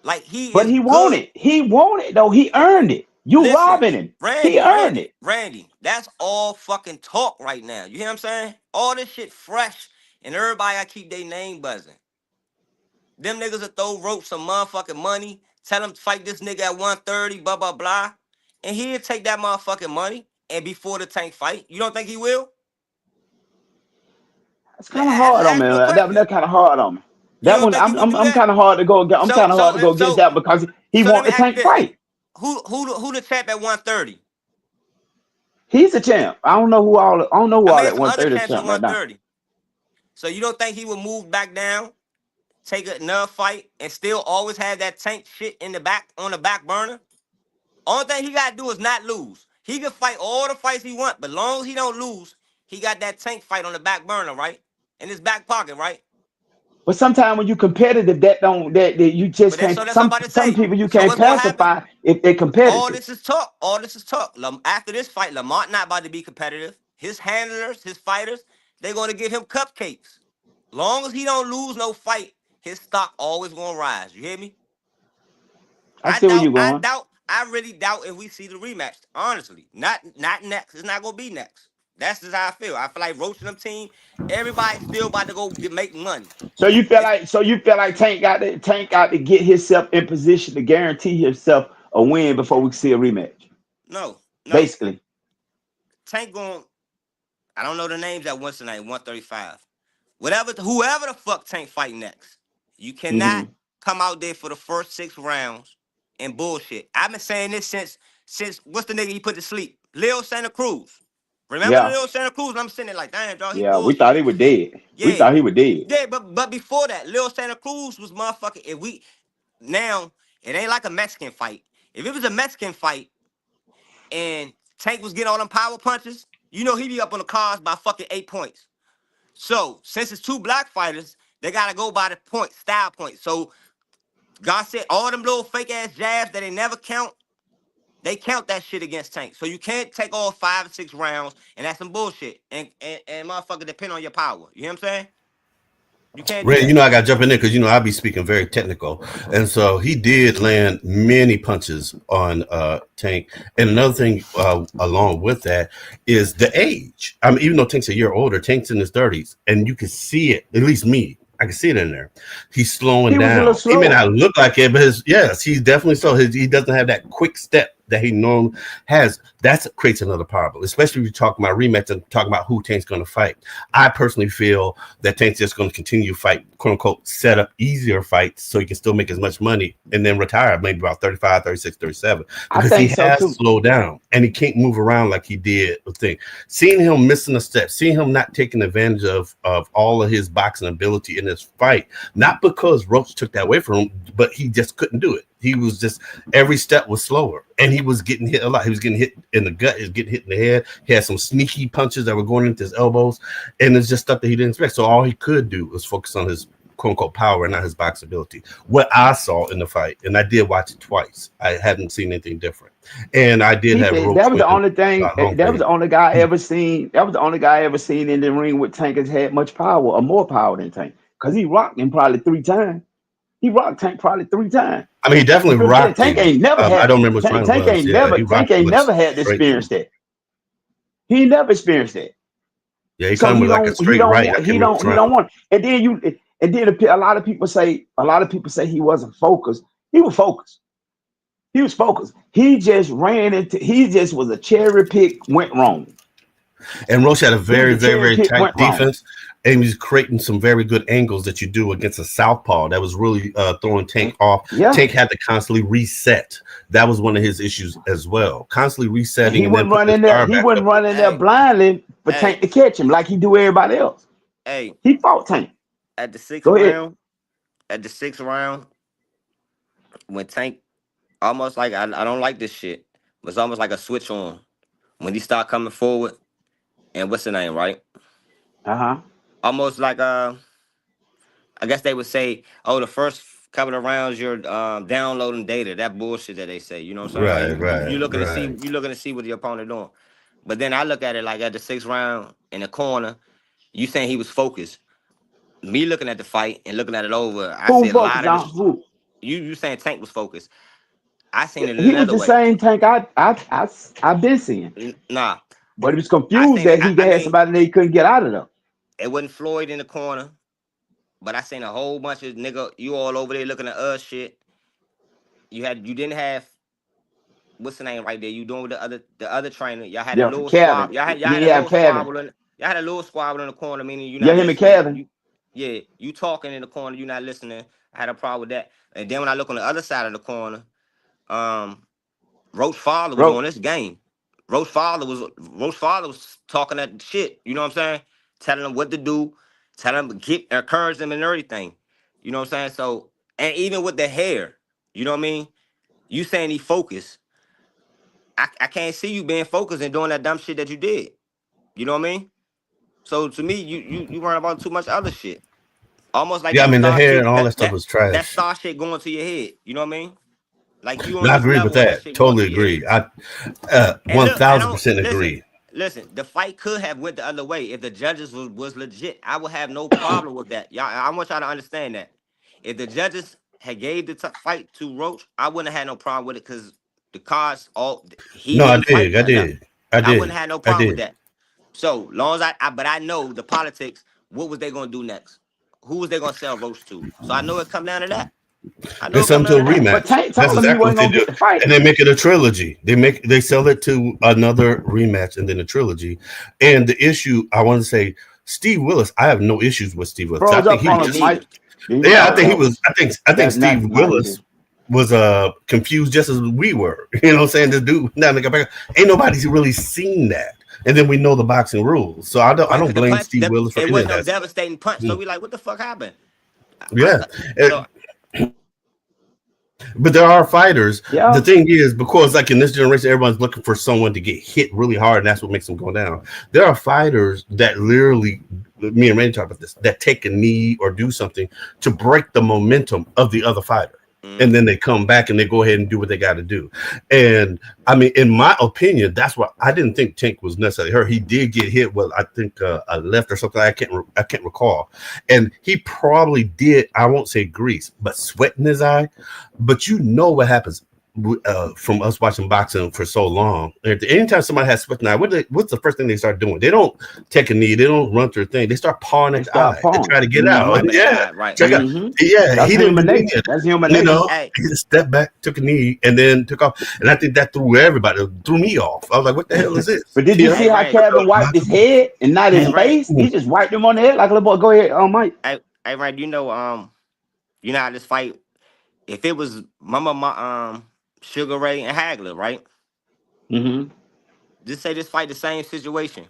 Like he But is he won good. it. He won it though. He earned it. You Listen, robbing him. He Randy, earned Randy, it. Randy, that's all fucking talk right now. You hear what I'm saying? All this shit fresh, and everybody I keep their name buzzing. Them niggas will throw Roach some motherfucking money, tell him to fight this nigga at 130, blah, blah, blah. And he'll take that motherfucking money and before the Tank fight. You don't think he will? It's kind of hard on Ask me. him a That question. kind of hard on me. You That don't one, think he I'm would I'm do I'm that? kind of hard to go. I'm So kind of hard so to go against so that because he so let want me the ask you Tank this. fight. Who the champ at 130? He's a champ. I don't know who I all mean that some other 130 champs at champ right now. 130. So you don't think he would move back down, take another fight, and still always have that Tank shit in the back on the back burner? Only thing he gotta do is not lose. He can fight all the fights he want, but long as he don't lose, he got that Tank fight on the back burner, right? In his back pocket, right? But sometimes when you competitive, that you just But that's can't. so that's what I'm Some about to some say. people you So can't what's gonna happen? pacify if they're All competitive. this is talk. All this is talk. After this fight, Lamont not about to be competitive. His handlers, his fighters, they're gonna give him cupcakes. Long as he don't lose no fight, his stock always gonna rise. You hear me? I see where you're going. I really doubt if we see the rematch. Honestly, not next. It's not gonna be next. That's just how I feel. I feel like Roach and them team, everybody still about to go make money. So you feel It's like Tank got to get himself in position to guarantee himself a win before we see a rematch. no, no. Basically. Tank going. I don't know the names at once tonight. 135. Whatever, whoever the fuck Tank fight next, you cannot Hmm. come out there for the first 6 rounds and bullshit. I've been saying this since what's the nigga he put to sleep? Leo Santa Cruz. Remember Yeah. Leo Santa Cruz? And I'm sitting there like, damn, dog, he Yeah. We thought bullshit. he was dead. We Yeah, thought he was dead. yeah, but before that, Leo Santa Cruz was motherfucking. If we now it ain't like a Mexican fight. If it was a Mexican fight and Tank was getting all them power punches, you know he'd be up on the cars by fucking 8 points. So since it's two black fighters, they gotta go by the point, style point. So God said all them little fake ass jabs that they never count, they count that shit against Tank. So you can't take all 5 or 6 rounds, and that's some bullshit. And motherfucker depend on your power. You hear what I'm saying? You can't do Ray, that. I got to jump in there because I be speaking very technical, and so he did land many punches on Tank. And another thing, along with that, is the age. I mean, even though Tank's a year older, Tank's in his 30s, and you can see it. At least me, I can see it in there. He's slowing He was a little down. He may slower. not look like it, but yes, he's definitely so. He doesn't have that quick step that he normally has. That creates another problem, especially if you're talking about rematch and talking about who Tank's going to fight. I personally feel that Tank's just going to continue to fight, quote unquote, set up easier fights so he can still make as much money and then retire maybe about 35, 36, 37 I because he think so has too. slowed down and he can't move around like he did with thing. Seeing him missing a step, seeing him not taking advantage of all of his boxing ability in this fight, not because Roach took that away from him, but he just couldn't do it. He was just every step was slower, and he was getting hit a lot. He was getting hit in the gut, he was getting hit in the head. He had some sneaky punches that were going into his elbows, and it's just stuff that he didn't expect. So all he could do was focus on his quote unquote power and not his box ability. What I saw in the fight, and I did watch it twice. I hadn't seen anything different, and I did have Roach That was win the only thing. home That was field. the only guy I ever seen. That was the only guy I ever seen in the ring with Tank has had much power or more power than Tank. Cause he rocked him probably 3 times. He rocked Tank probably 3 times. I mean, he You definitely feel me? rocked Tank him. ain't never I had don't remember which round it was. Yeah, he Tank rocked him ain't like never had to straight experience through. that. He ain't never experienced that. Yeah, he So come with like a he straight don't right. I want can't remember which he round. don't want. And then a lot of people say he wasn't focused. He was focused. He was focused. He just was a cherry pick went wrong. And Roche had a He was very, a very, cherry very pick tight went wrong. defense, and he was creating some very good angles that you do against a southpaw. That was really throwing Tank off. Yeah. Tank had to constantly reset. That was one of his issues as well. Constantly And resetting and then putting his guard he back wouldn't up. run in there Hey, blindly for Tank hey, to catch him like he do everybody else. hey. He fought Tank. At the sixth Go ahead. round, at the sixth round, when Tank almost like I don't like this shit. It was almost like a switch on when he started coming forward. And what's the name, right? Uh-huh. Almost like I guess they would say, oh, the first couple of rounds you're downloading data. That bullshit that they say. You know what I'm saying? Like Right, right, right. you looking to see what the opponent doing. But then I look at it like at the sixth round in the corner, you saying he was focused. Me looking at the fight and looking at it over, I Who said a lot focused of on the who? you saying Tank was focused. I seen it He was another the way. same Tank I've been seeing. Nah, But he was I confused seen it. that he I had mean, somebody that he couldn't get out of them. it wasn't Floyd in the corner, but I seen a whole bunch of nigga. You all over there looking at us shit. You didn't have what's the name right there? You doing with the other trainer? Y'all had a Yeah, little Kevin. squab. Y'all had a Yeah, little Kevin. squabble. Y'all had a little squabble in the corner, meaning you're Yeah, not him and listening. Kevin. Yeah, you talking in the corner, you're not listening. I had a problem with that. And then when I look on the other side of the corner, um, Roach father was Bro, on this game. Roach father was talking that shit. You know what I'm saying? Telling them what to do, telling them get encourage them and everything. You know what I'm saying? So and even with the hair, you know what I mean? You saying he focused. I can't see you being focused and doing that dumb shit that you did. You know what I mean? So to me, you worrying about too much other shit. Almost like Yeah, I that mean the star hair and shit, all that stuff was that trash. star shit going to your head. You know what I mean? Like you And on I this agree with level and that that. shit going Totally to your head. agree. I And one look, I thousand don't percent listen. agree. Listen, the fight could have went the other way if the judges was legit. I would have no problem with that. Y'all, I want y'all to understand that. If the judges had gave the fight to Roach, I wouldn't have had no problem with it because the cards all he No, I didn't fight did. I enough. did. I I wouldn't did. have no I problem with did. that. So long as but I know the politics. What was they gonna do next? Who was they gonna sell roast to? So I know it come down to that. I know They it sell come them to down a to that. But rematch. Tank That's told him he exactly what wasn't they gonna do. get the fight. And they make it a trilogy. They sell it to another rematch and then a trilogy. And the issue I want to say, Steve Willis, I have no issues with Steve Willis. I Froze think up he was on Me us, just Mike. neither. Do you yeah, I know? think he was I think That Steve not Willis you. was confused just as we were. You know what I'm saying? This dude now they got back. Ain't nobody's really seen that. And then we know the boxing rules. So I Right, don't because the blame punch, Steve Willis for it any of wasn't no that. devastating punch. So Mm. we like, what the fuck happened? Yeah. So But there are fighters. The Yeah. thing is, because like in this generation, everyone's looking for someone to get hit really hard, and that's what makes them go down. There are fighters that literally, me and Randy talk about this, that take a knee or do something to break the momentum of the other fighter. And mm, then they come back and they go ahead and do what they got to do. And I mean, in my opinion, that's what I didn't think Tank was necessarily hurt. He did get hit with, I think, a left or something. I can't recall. And he probably did. I won't say grease, but sweat in his eye. But you know what happens from us watching boxing for so long. Anytime somebody has sweat in the eye, what's the first thing they start doing? They don't take a knee. They don't run through a thing. They start pawing They at the start eye to pouring. try to get out. wiping that Yeah, eye, right? check out. Mm-hmm. Yeah, That's he didn't human do any nature. of That's that. human You nature. know, Hey, he just stepped back, took a knee, and then took off. And I think that threw everybody, threw me off. I was like, "What the hell is this?" But did you You see hey, know, how Randy. Kevin wiped his head and not his Hey, Mm, Randy. face? mm. He just wiped him on the head like a little boy. Go ahead, Mike. Randy. You know how this fight. If it was Sugar Ray and Hagler, right? Mm-hmm. Just say this fight the same situation.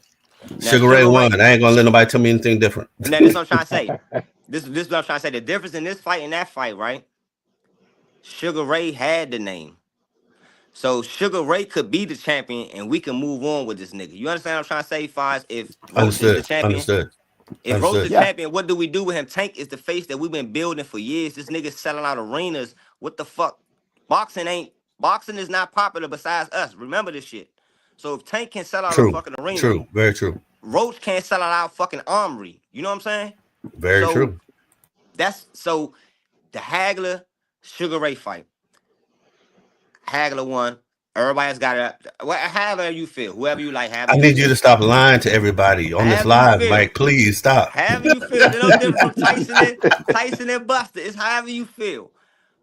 Now Sugar Ray Sugar Ray. won. I ain't gonna let nobody tell me anything different. Now this what I'm trying to say. This is what I'm trying to say. The difference in this fight and that fight, right? Sugar Ray had the name. So Sugar Ray could be the champion and we can move on with this nigga. You understand what I'm trying to say, Foz? If Roach is the Understood. champion, Understood. if Roach the Understood. Yeah. champion, what do we do with him? Tank is the face that we've been building for years. This nigga selling out arenas. What the fuck? Boxing is not popular besides us. Remember this shit. So if Tank can sell out a True. fucking arena, True. Very true. Roach can't sell out our fucking armory. You know what I'm saying? Very So true. that's so the Hagler Sugar Ray fight. Hagler won. Everybody's got it. However you feel, whoever you like, however I you need you feel, to stop lying to everybody on this however you live, feel, Mike. Please stop. however you feel. There's no different from Tyson and Buster. It's however you feel.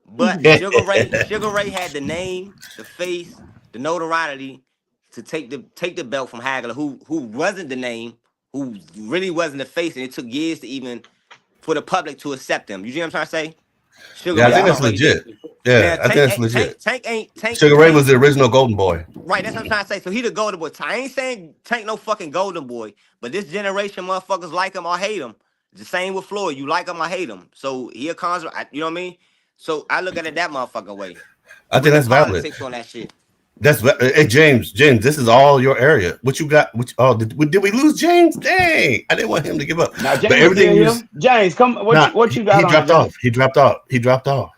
But Sugar Ray had the name, the face, the notoriety to take the belt from Hagler, who wasn't the name, who really wasn't the face, and it took years to even for the public to accept him. You see what I'm trying to say? Sugar Yeah, I Ray think Yeah. that's already did. legit. Now Yeah, I think that's legit. Tank Sugar Ray Tank was the original Golden Boy. Right, that's what I'm trying to say. So he the golden boy. I ain't saying Tank no fucking golden boy, but this generation motherfuckers like him or hate him. The same with Floyd. You like him or hate him. So he a you know what I mean? So I look at it that motherfucking way. I With think the that's valid. politics on that shit. Hey James, this is all your area. What you got? Did we lose James? Dang, I didn't want him to give up. Now But James still everything you here. James, come. not What you he got on it, dropped James? off. He dropped off. He dropped off.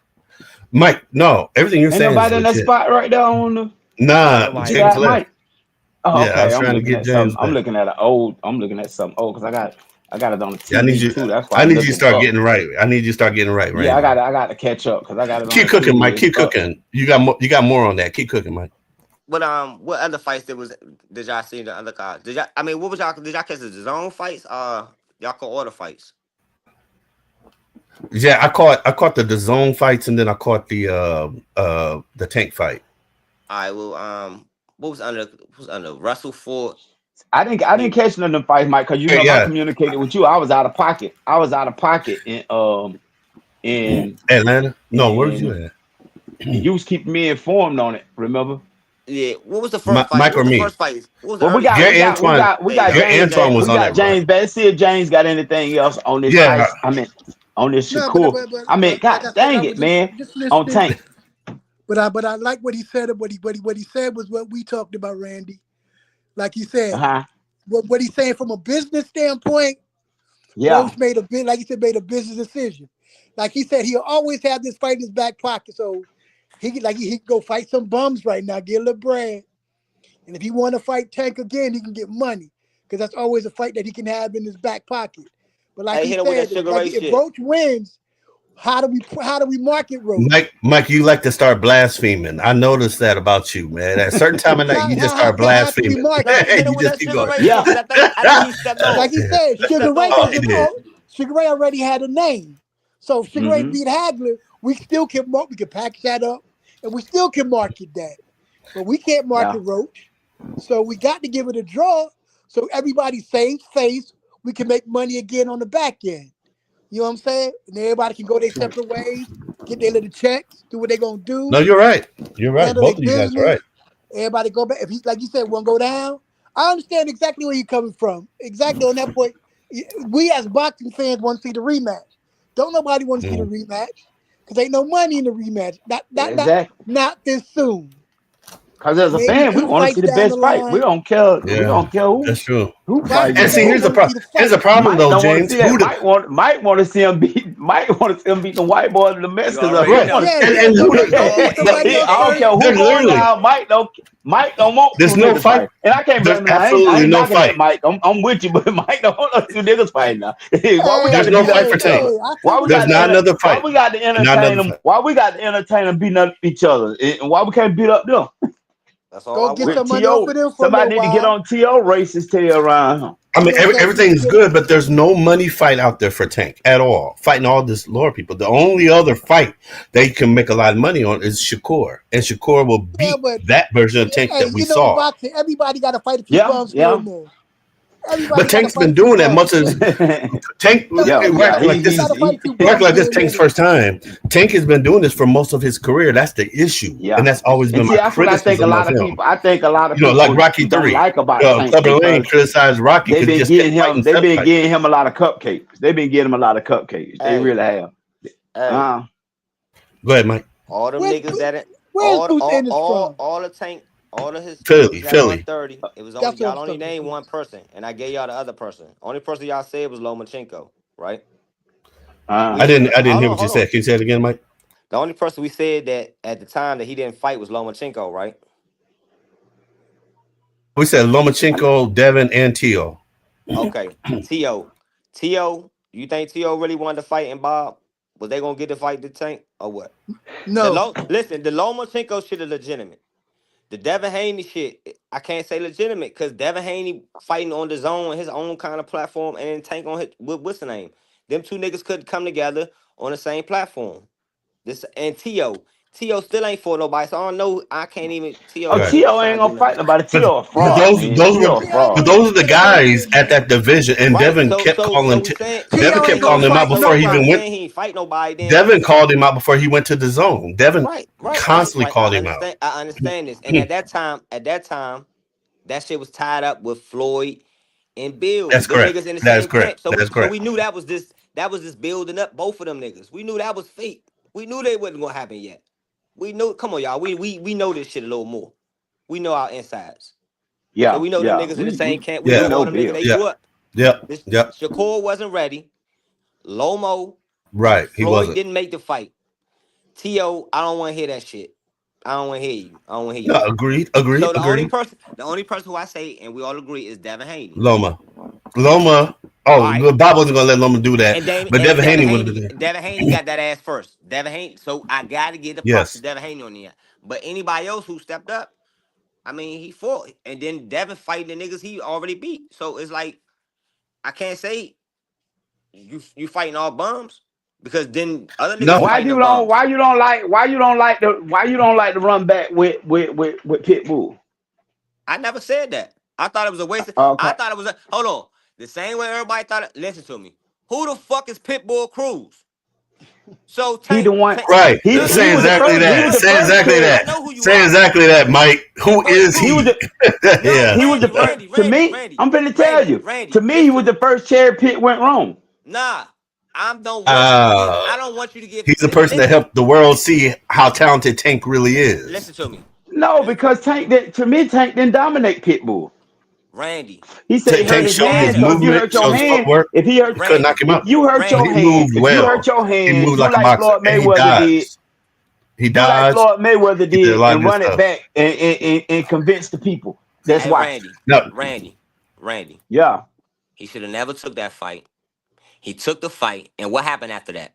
Mike, no, everything you're Ain't saying is nobody in that legit. spot right there on the. Ain't Nah, You nobody James got there. left. Mike. Oh, Yeah, I okay. was I'm trying to looking get at James something. I'm back. looking at an old. I'm looking at something old because I got it on the Yeah, TV too. That's why I I'm need you to looking start up. getting right. I need you to start getting right, Yeah, Randy. I got to catch up because I got it on Keep the cooking, Mike. TV. It's Keep up. cooking. You got more on that. Keep cooking, Mike. But what other fights did y'all see in the other cards? What was y'all did y'all catch the zone fights? Y'all call order fights. Yeah, I caught the zone fights and then I caught the tank fight. All right, well, what was under Russell Ford? I didn't catch none of them fights, Mike, because you Hey, remember I yeah, communicated with you. I was out of pocket. I was out of pocket in Atlanta. No, where was you and at? you was keeping me informed on it. Remember? Yeah, what was the first fight? Mike What or was the me? first fight? What was the Well, early fight? we There you got go. Gary James Antoine back. was We on got that run. James back. Let's see if James got anything else on this Yeah, Tyson. I mean, on this No, Shakur. I mean, like God I said, I dang was it, man. just On listening. Tank. But I like what he said. What he said was what we talked about, Randy. Like he Uh said, huh. what he's saying from a business standpoint, Yeah. Roach made a bit, like he said, made a business decision. Like he said, he'll always have this fight in his back pocket. So he could go fight some bums right now, get a little bread. And if he want to fight Tank again, he can get money. Because that's always a fight that he can have in his back pocket. But like Hey, he hit him with that said, Sugar Ray if shit. Roach wins, how do we market roach? Mike, you like to start blaspheming. I noticed that about you, man. At a certain time of night, you just start How can we blaspheming. market No, it? hit him You with just that keep Sugar going. Ray shit Yeah. because I think he stepped Like off. he said, He Sugar stepped Ray off. Oh, was he did. Sugar Ray already had a name. So if Sugar Ray Hmm. beat Hagler, we still can we can package that up and we still can market that. But we can't Yeah. market Roach. So we got to give it a draw so everybody saves face. We can make money again on the back end. You know what I'm saying? And everybody can go their separate ways, get their little checks, do what they're gonna No, do, you're right. You're right. handle their Both of you guys are business. right. Everybody go back. If he, like you said, want to go down, I understand exactly where you're coming from. Exactly on that point. We as boxing fans want to see the rematch. Don't nobody want to see the Mm. rematch because ain't no money in the rematch. Exactly. Not this soon. Because as a Maybe fan, we two want to see fights the down the best fight. We line. don't care. We Yeah, don't care that's true. who fight Boxing And who. see, fans here's the want to see problem. the Here's the fight. problem, Mike though, don't want to see James. that. Who the Mike want to see him beat. Mike want to see him beat the white boys and the You Mexicans up. already He right? want know. to Yeah, see. yeah. And who Go You the get already but somebody know. else I don't first. care who there's going literally down. Mike don't want two there's no niggas fight. fight, and I can't There's blame him. I absolutely ain't no knocking at fight. Mike. I'm with you, but Mike don't want two niggas fighting now. Why we got There's to no beat up fight for each Tank. other? I feel Why we what you're There's got not saying. another Why fight. we got to Not entertain another them? fight. Why we got to entertain them beating up each other? And why we can't beat up them? That's all Go I get want. With some money off To of them for a little somebody need to get while. on To racist tail around him. I You mean, know what I'm saying? everything's good, but there's no money fight out there for Tank at all. Fighting all this lore people. The only other fight they can make a lot of money on is Shakur, and Shakur will Yeah, beat but that version of Tank hey, that we you know, in saw. boxing, everybody got to fight a few Yeah, bums here yeah, and there. But Everybody got to Tank's fight been a few doing that much bums. as Tank. yeah, You We're yeah. know, acting like you this got is to fight a few we're acting bums like here this and there. Tank's first time. Tank has been doing this for most of his career. That's the issue, and Yeah. that's always And been see, my that's what I think a criticism of lot of him. people. I think a lot of You know, like people Rocky don't Three. like about Tank Clubber Lang because criticized Rocky because he just kept fighting they've step been fight. getting him a lot of cupcakes. They've been getting him a lot of cupcakes. They Hey, really have. hey, Uh, Go ahead, Mike. all them Where's niggas that it, where's Boots Ennis from? all the Tank, all of his Philly, niggas that on Philly. 30. It was only That's what y'all I'm only talking named about. one person, and I gave y'all the other person. Only person y'all said was Lomachenko, right? We uh, I said, didn't hear what you hold said. on. Can you say it again, Mike? The only person we said that at the time that he didn't fight was Lomachenko, right? We said Lomachenko, Devin, and Tio. Okay. T.O. T.O., you think T.O. really wanted to fight in Bob? Was they gonna get the fight to Tank or what? No, Listen, the Lomachenko shit is legitimate. The Devin Haney shit, I can't say legitimate because Devin Haney fighting on the zone, his own kind of platform, and then Tank on his what's the name? Them two niggas couldn't come together on the same platform. This and T.O. still ain't for nobody, so I don't know. I can't even T.O. oh, Right. ain't even T.O. ain't trying to gonna do fight nothing. nobody. But T.O. a but fraud, man. T.O. a but fraud. those are the T.O. ain't gonna guys fight at that nobody. division, and Right. Devin kept So calling. we saying Devin T.O. kept ain't so gonna calling him out fight before he if we even nobody. went. saying he ain't fight nobody, then Devin called him out before he went to the zone. Devin constantly right. I called him out. understand. I understand this. And at that time, that shit was tied up with Floyd and Bill. That's Them correct. niggas in the That is same correct. camp. So That is we correct. knew that was this building up both of them niggas. We knew that was fake. We knew they wasn't gonna happen yet. We knew. Come on, y'all. We know this shit a little more. We know our insides. So Yeah, we know them yeah. niggas in the same camp. We We Yeah, know all know them niggas. Bill. They yeah, grew up. yep, This yep. Shakur wasn't ready. Lomo, Right. He Floyd wasn't. didn't make the fight. T.O., I don't want to hear that shit. I don't want to hear you. I don't want to hear No, you. agreed, So agreed, agreed. the only person who I say, and we all agree, is Devin Haney. Loma. Loma. All right. Oh, Bob wasn't gonna let Loma do that, but And Devin Haney would have been there. Devin Haney got that ass first. Devin Haney. So I gotta give the props to Yes. Devin Haney on the end. But anybody else who stepped up, I mean, he fought. And then Devin fighting the niggas he already beat. So it's like I can't say you fighting all bums because then other niggas No. fighting the bums. Why you don't like to run back with Pitbull? I never said that. I thought it was a waste. I Okay. thought it was a hold on. The same way everybody thought it. Listen to me. Who the fuck is Pitbull Cruz? So He the one. Tank Right. He Say was the exactly first. He that. was the Say first exactly chair. I that. know who you Say are. exactly that, Mike. Who Fuck is He was he? Cruz. the No, Yeah. he was the first. To me, I'm finna tell you. To me, he Listen to was the me. first chair Pit went wrong. Nah, I don't want you to give. Uh I don't want you to give. he's the person that Listen, helped the world see how talented Tank really is. listen to me. No, This because Tank did. To me, Tank didn't dominate Pitbull. Randy. He said he hurt Tank his showed his hand. So if you movement, hurt your showed his hand, footwork. You couldn't knock Randy. him if out. you hurt But your he Randy. hand, moved if you well. hurt your He hand, moved do like a like boxer. Floyd And he Mayweather did. dodged. He Do like dodged. Floyd Mayweather He did a did lot of and good run it stuff. back and convince the people. That's Hey, why. No, Randy. Yeah. He should have never took that fight. He took the fight, and what happened after that?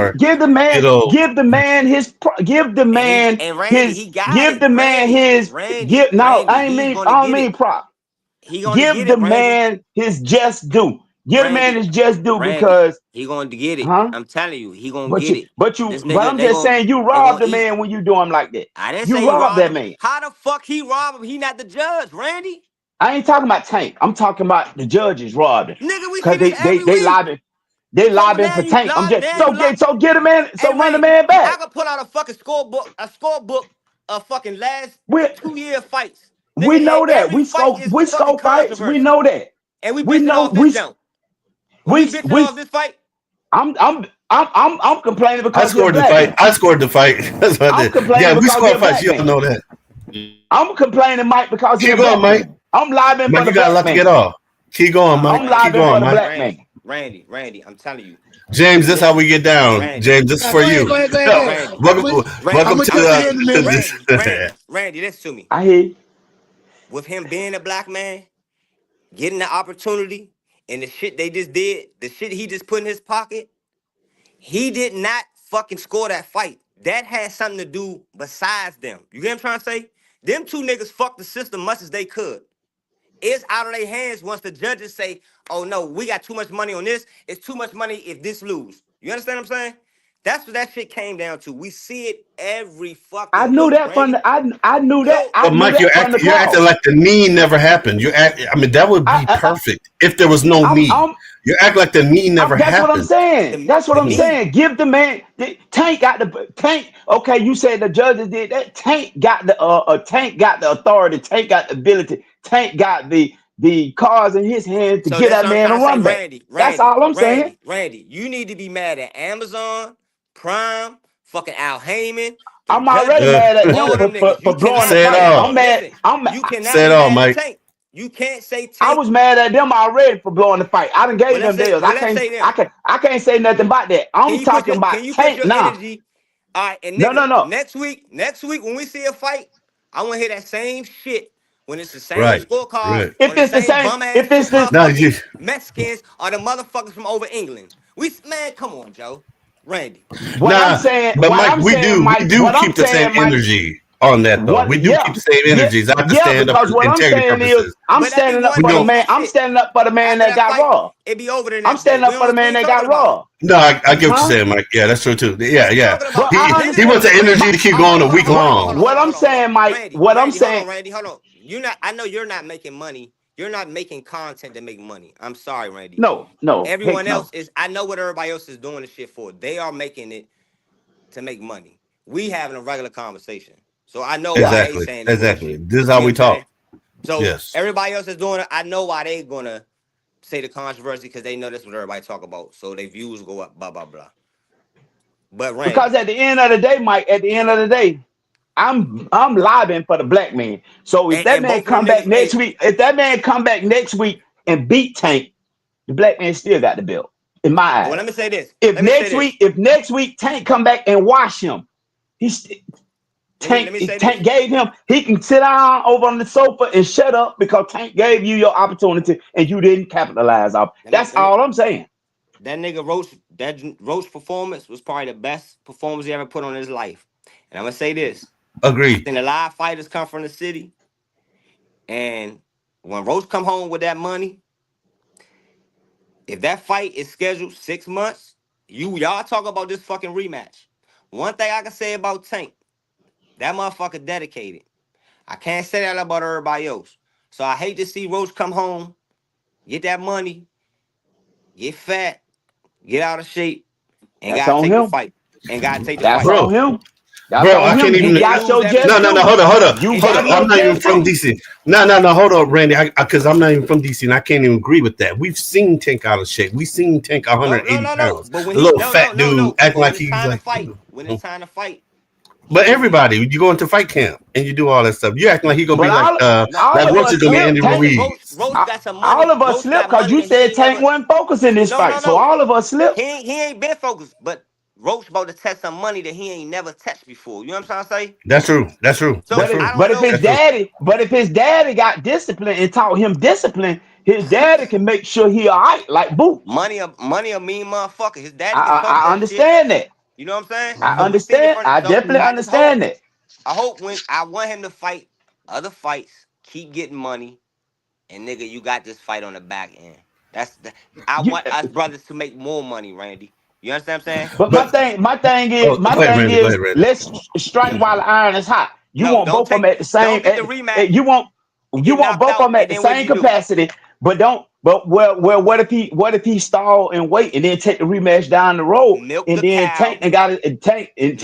more, you know. give the man his give the man And Randy, his he got give it. the man his Randy, give no Randy, he's I gonna don't get mean it. prop. He gonna Give get the it, Randy. man his just due. Get a man Randy, his just due Randy, because, he gonna get it. huh? I'm telling you, he gonna But get you, it. but This you, but nigga, I'm just saying, you they robbed gonna the eat. man when you do him like that. I didn't say You he robbed robbed that him. man. How the fuck he robbed him? He not the judge, Randy. I ain't talking about Tank. I'm talking about the judges robbed him Nigga, we see because this every they week. lobbying. They So lobbying now for you Tank. I'm lie, just now you lie. so get a man, Hey so run the Randy, man I back. could pull out a fucking scorebook of fucking last We 2 year fights. we Nigga, and know that every fight is we fucking score fights. We controversy. know that. And we We bitching know off this jump. When we bitching we off this fight, I'm complaining I because he a scored the black fight. man. I scored the fight. That's what I I'm did. Yeah, complaining we because he score a fights. black You all man. know that. I'm complaining, Mike, because he Keep a going, black Mike. man. I'm lobbying for Mike, the you got a black lot to get man. off. Keep going, I'm Mike. Keep lobbying going, for the Mike. black man. Randy, I'm telling you. James, this is how Listen, we get down. Randy, James, this is Now for go ahead, you. go ahead, go ahead, go ahead. Randy, welcome, I'm welcome Randy. gonna to I'm jump in telling here in a you, to minute. this. Randy, listen to me. I hear you. With him being a black man, getting the opportunity, and the shit they just did, the shit he just put in his pocket, he did not fucking score that fight. That had something to do besides them. You get what I'm trying to say? Them two niggas fucked the system much as they could. It's out of their hands once the judges say, oh no, we got too much money on this. It's too much money if this lose. You understand what I'm saying? That's what that shit came down to. We see it every I fucking knew week, that from Randy. the So I But knew Mike, that from the you're acting call. like the knee never happened. I mean, that would be I perfect if there was no I'm knee. You act like the knee never that's what I'm happened. saying. That's what the I'm knee. saying. Give the man Tank got the Tank. Okay, you said the judges did that. Tank got the Tank got the authority. Tank got the ability. Tank got the cards in his hands to So get that's that what I'm man a trying to say, run back. Randy, That's Randy, all I'm saying. Randy, Randy. You need to be mad at Amazon, Prime, fucking Al Heyman, them I'm already judges, Uh, mad at them all them niggas. for You blowing the cannot say it be fight. mad. all. I'm mad. Listen, you cannot Say it be all, mad at Mike. Tank. You can't say I Tank. was mad at them already for blowing the fight. I done Well, gave let's them say, deals. well, let's say them. I can't say nothing about that. I'm talking Can about you put Tank your now. energy? All right, and No, no, nigga, no. next week when we see a fight, I want to hear that same shit. When it's the same Right. scorecards Right. or If the it's the same same, bum ass if it's this, Now you. Mexicans or the motherfuckers from over England. Man, come on, Joe, Randy. Nah, but what Mike, I'm saying, we Mike, do what I'm keep the same saying, Mike, energy on that though. what, We do keep yeah, the same yeah, energies. I have to yeah, stand up because for what I'm integrity saying is, purposes. I'm But that be standing up one We for the don't. game. man. That I'm shit. standing up for the man After that that got fight, robbed. it be over the I'm next day. standing up for the We man ain't that talking got about it. robbed. No, I get what you're Huh? saying, Mike. Yeah, that's true too. We Yeah, ain't yeah. talking But about it. I He Niggas, wants the understand. energy to keep going a week long. What I'm hold on. saying, Mike, what I'm Randy, hold on, saying, Randy, hold on. You're not. I know you're not making money. You're not making content to make money. I'm sorry, Randy. no, no, Everyone heck else no. is. I know what everybody else is doing the shit for. They are making it to make money. We having a regular conversation, so I know Yeah. why they Exactly. saying the Exactly. bullshit. This is You how see what we I'm saying? talk. So Yes. everybody else is doing it. I know why they gonna say the controversy because they know that's what everybody talk about. So their views go up. Blah blah blah. But Because Randy, at the end of the day, Mike, at the end of the day, I'm lobbying for the black man. So if that and man both of them come back niggas. next Hey, week, if that man come back next week and beat Tank, the black man still got the belt in my well, eyes. let me say this. If Let me say next this. week, if next week Tank come back and wash him, he's Let Tank. me say Tank this. gave him. He can sit down over on the sofa and shut up because Tank gave you your opportunity and you didn't capitalize off. Let me That's let me. all I'm saying. That nigga Roach. That Roach performance was probably the best performance he ever put on his life. And I'm gonna say this. I Agreed. think a lot of fighters come from the city, and when Roach come home with that money, if that fight is scheduled 6 months, y'all talk about this fucking rematch. One thing I can say about Tank, that motherfucker dedicated. I can't say that about everybody else. So I hate to see Roach come home, get that money, get fat, get out of shape, and That's gotta on take the him. fight. And gotta take the That's fight. on Bro, him. That's bro, on I can't him. You even. And got lose your every just No, due. hold up, You and hold up. got lose I'm your not even just from due. DC. No, hold up, Randy. Because I'm not even from DC, and I can't even agree with that. We've seen Tank out of shape. We've seen Tank no, 180 no, no, no. pounds, But when a he little no, no, fat no, dude no. acting But when like it's he's time to like. fight, when it's time to fight, But he be everybody, you go into fight camp and you do all that stuff. You acting like he gonna But be no, all like of Roach us is gonna be slip. Andy Tank. Ruiz. Roach got some All money. of us Roach slip got because money you that he said ain't Tank never. wasn't focused in this No, no, fight. So no. all of us slip. He ain't been focused, but Roach about to test some money that he ain't never touched before. You know what I'm trying to say? That's true. That's true. So That's I true. don't know. That's true. If his daddy got discipline and taught him discipline, his daddy can make sure he all right, like Boots. Money a mean motherfucker. His daddy can talk I that shit. understand that. You know what I'm saying? I So we seen it understand. from. I So definitely I just hope. understand that. I hope when I want him to fight other fights, keep getting money, and nigga, you got this fight on the back end. That's the, I You, want us brothers to make more money, Randy. You understand what I'm saying? but But my go ahead, thing Randy. Go is, ahead, Randy. let's strike while the iron is hot. You No, want both of them at the same. don't get the rematch and You get want knocked both of out, them at and the then what do same you do? capacity, but don't. But what if he stall and wait and then take the rematch down the road Milk and the then cow, Tank and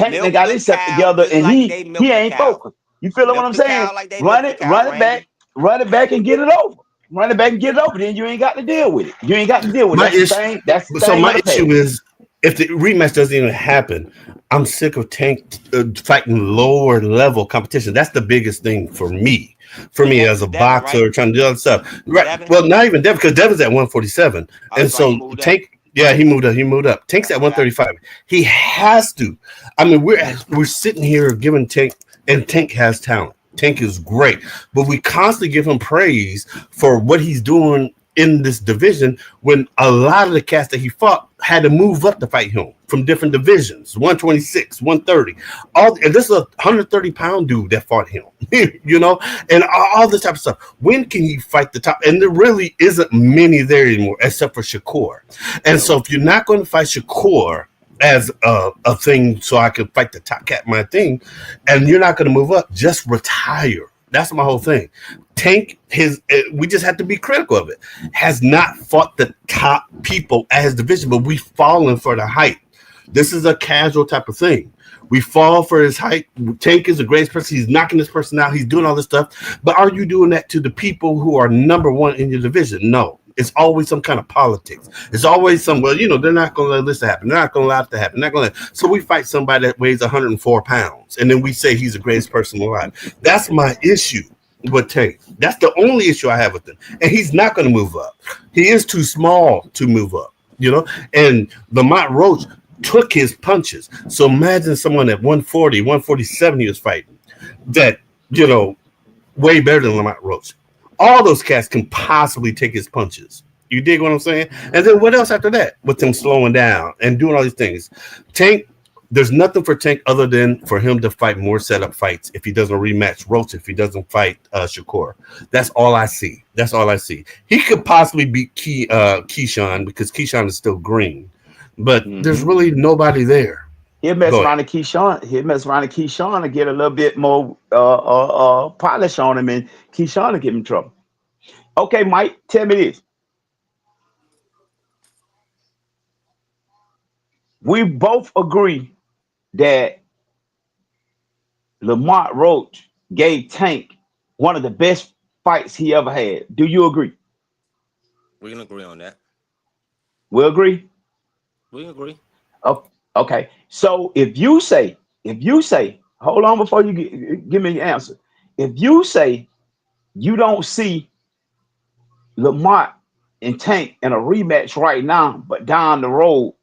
milk got the himself cow, together just and like he they he milk the ain't cow. focused. You feel what Milk I'm the saying? cow like they milk the cow, Randy. Run it back and get it over. Run it back and get it over. Then you ain't got to deal with it. You ain't got to deal with it. My That's the issue. thing. That's the So thing of my the issue past. is if the rematch doesn't even happen, I'm sick of Tank fighting lower level competition. That's the biggest thing for me. For me as a Devin, right? boxer, trying to do other stuff. Right. Devin. Well, not even Devin, because Devin's at 147, Oh, and that's right. He so moved up. Tank. Yeah, he moved up. He moved up. Tank's I at forgot. 135. He has to. I mean, we're sitting here giving Tank, and Tank has talent. Tank is great, but we constantly give him praise for what he's doing in this division when a lot of the cats that he fought had to move up to fight him from different divisions 126, 130. And this is a 130-pound dude that fought him, and all this type of stuff. When can he fight the top? And there really isn't many there anymore except for Shakur. And so No. if you're not going to fight Shakur as a thing so I can fight the top cat, my thing, and you're not going to move up, just retire. That's my whole thing. Tank, we just have to be critical of it. Has not fought the top people at his division, but we've fallen for the hype. This is a casual type of thing. We fall for his height. Tank is a great person. He's knocking this person out. He's doing all this stuff. But are you doing that to the people who are number one in your division? No. It's always some kind of politics. It's always some, well, they're not going to let this happen. They're not going to allow it to happen. They're not going to. So we fight somebody that weighs 104 pounds, and then we say he's the greatest person alive. That's my issue with Tank. That's the only issue I have with him. And he's not going to move up. He is too small to move up, And Lamont Roach took his punches. So imagine someone at 140, 147 he was fighting that, way better than Lamont Roach. All those cats can possibly take his punches. You dig what I'm saying? And then what else after that? With them slowing down and doing all these things. Tank, there's nothing for Tank other than for him to fight more setup fights if he doesn't rematch Roach, if he doesn't fight Shakur. That's all I see. That's all I see. He could possibly beat Keyshawn because Keyshawn is still green, but there's Hmm. really nobody there. He'll mess Go ahead. around and Keyshawn. He'll mess around and Keyshawn and get a little bit more polish on him, and Keyshawn will give him trouble. Okay, Mike, tell me this. We both agree that Lamont Roach gave Tank one of the best fights he ever had. Do you agree? We can agree on that. We agree. We can agree. Oh, okay. So if you say, hold on before you give me your answer. If you say you don't see Lamont and Tank in a rematch right now, but down the road,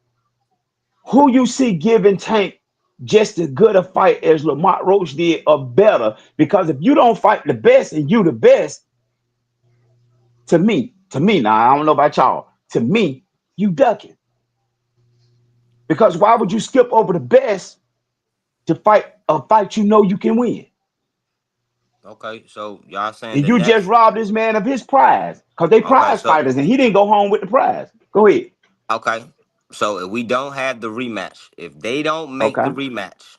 who you see giving Tank just as good a fight as Lamont Roach did or better? Because if you don't fight the best and you the best, to me now, I don't know about y'all. To me, you ducking. Because why would you skip over the best to fight a fight you know you can win? Okay, so y'all saying And the you just next. robbed this man of his prize because they Okay, prize so fighters and he didn't go home with the prize. Go ahead. okay, so if we don't have the rematch, if they don't make the Okay. rematch,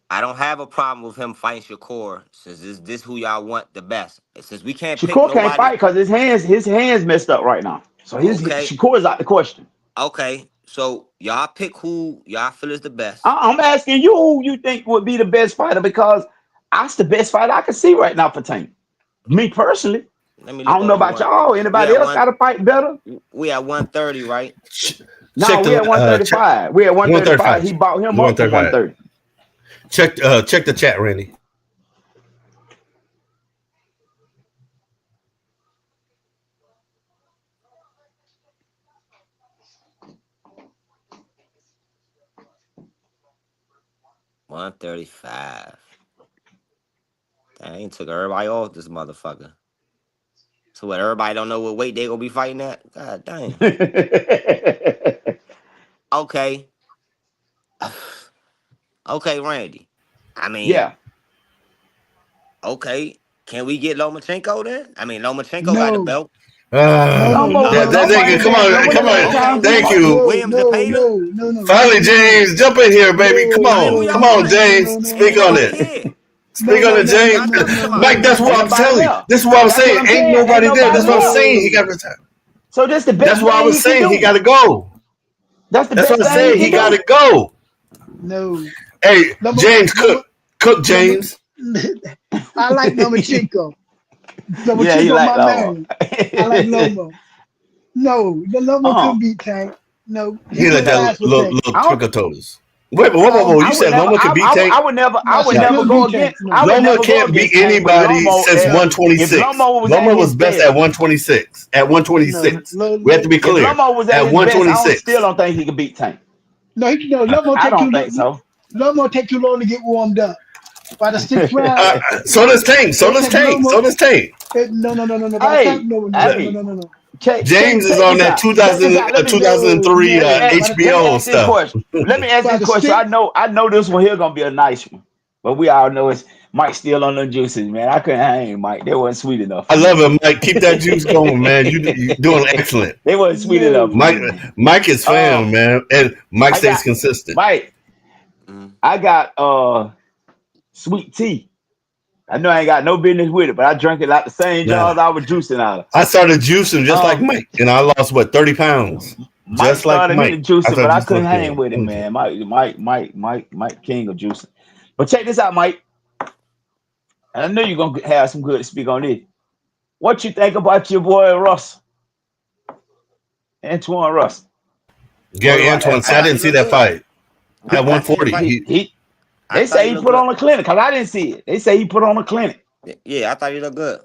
I don't have a problem with him fighting Shakur since this who y'all want the best. Since we can't pick Shakur can't nobody. fight because his hands messed up right now. So his Okay, Shakur is out the question. okay, so y'all pick who y'all feel is the best. I'm asking you who you think would be the best fighter because that's the best fighter I can see right now for Tank. Me personally. Let me I look don't know over about one. y'all. We Anybody at else one. got to fight better? We at 130, right? No, Check we the at check 135. We at 135. 135. He bought him up from 135. 130. Check the chat, Randy. 135. Dang, took everybody off this motherfucker. So what? Everybody don't know what weight they gonna be fighting at. God dang. Okay, okay, Randy. I mean, Yeah. okay. Can we get Lomachenko then? I mean, Lomachenko got the No, belt. No, no, no, That, no, that no, Lomo nigga, ain't no, come been on, doing come it no, that on. Okay. time. Thank Oh, you. no, Williams the no, pater. no, no, no, no, Finally, no, no, James, jump in here, no, baby. Come I mean, no, who on, y'all come no, on, no, want? no, James. no, no, Speak Ain't on no. nobody it. here. Speak No, on no, it, no, no, James. Y'all no, talking to no, somebody. Mike, no, that's no, what Ain't I'm no. nobody telling you. there. This is what I was That's what saying. I'm Ain't saying. Ain't nobody there. nobody That's what I'm there. saying. He No, got to retire. So that's the That's best why I thing was he can saying he got do. to go. That's the That's what best I thing he said. He can got to do. go. no. Hey, Number, James, number, cook, number. James. I like number Chico. Number Yeah, he Chico, like my Lomo. man. I like Lomo. No, the Lomo uh, couldn't beat Tank. No, he He let couldn't that Tank. pass with Tank. little I don't. twinkle toes. Wait, but whoa, whoa, I, whoa! I You would said never. Loma could beat Tank? I no, would she never couldn't go beat Tank. against. I No, would Loma never go can't beat against Tank. But anybody Lomo, since no, if 126. Lomo was at Loma his was best at best, 126. At no. 126. We have to be if clear. Lomo was at At his best, I don't still 126. don't think he could beat Tank. No, Lomo I take don't too think long. so. Lomo take too long to get warmed up. By the sixth round, So does Tank. So it does take Tank. So Lomo. does Tank. No, no, no, no, no. By the time, Hey, no, no, no, no, hey, no, no, no. James is check on this that out. Check this 2000, out. Let me No, 2003 let me no. ask, By the let me HBO ask this stuff. question. Let me ask by this the question. sixth, I know this one here gonna be a nice one, but we all know it's Mike still on the juices, man. I couldn't hang Mike. They wasn't sweet enough I for me. love it, Mike. Keep that juice going, man. You doing excellent. They wasn't sweet enough for no. Mike me, man. Mike is Uh, fam, man. And Mike I stays got consistent. Mike. Mm. I got sweet tea. I know I ain't got no business with it, but I drank it like the same Nah. jars I was juicing out of. I started juicing just like Um, Mike, and I lost what 30 pounds, Mike just like started me to Mike. I juicing, but started I juicing couldn't like hang him. with him, man. Mike King of juicing. But check this out, Mike. And I know you're gonna have some good to speak on this. What you think about your boy Russ, Antoine Russ? What Gary about Antoine that said, I I thought fight? he didn't see looked that good. fight at I seen the 140. fight. I They thought say he he looked put good. on a clinic because I didn't see it. They say he put on a clinic. Yeah, I thought he looked good.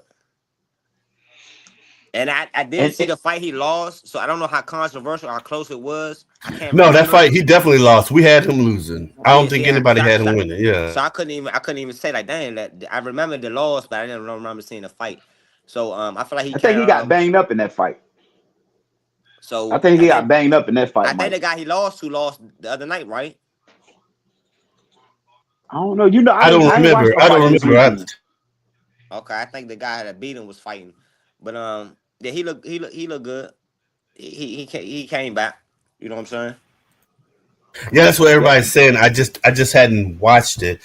And I did And see the fight he lost, so I don't know how controversial, how close it was. I can't No, that remember. fight he definitely lost. We had him losing. I don't Yeah, think see, anybody had him winning. Yeah. so I couldn't even say like, dang, that I remember the loss, but I didn't remember seeing the fight. So I feel like he I think kind he got of banged up in that fight. I so think I he got think banged up in that fight, I think Mike. the guy he lost to lost the other night, right? I don't know. You know, I don't I ain't watched remember. no I don't fights this remember. weekend. Okay, I think the guy that beat him was fighting, but yeah, he looked good. He came back. You know what I'm saying? Yeah, that's what Yeah. everybody's saying. I just hadn't watched it.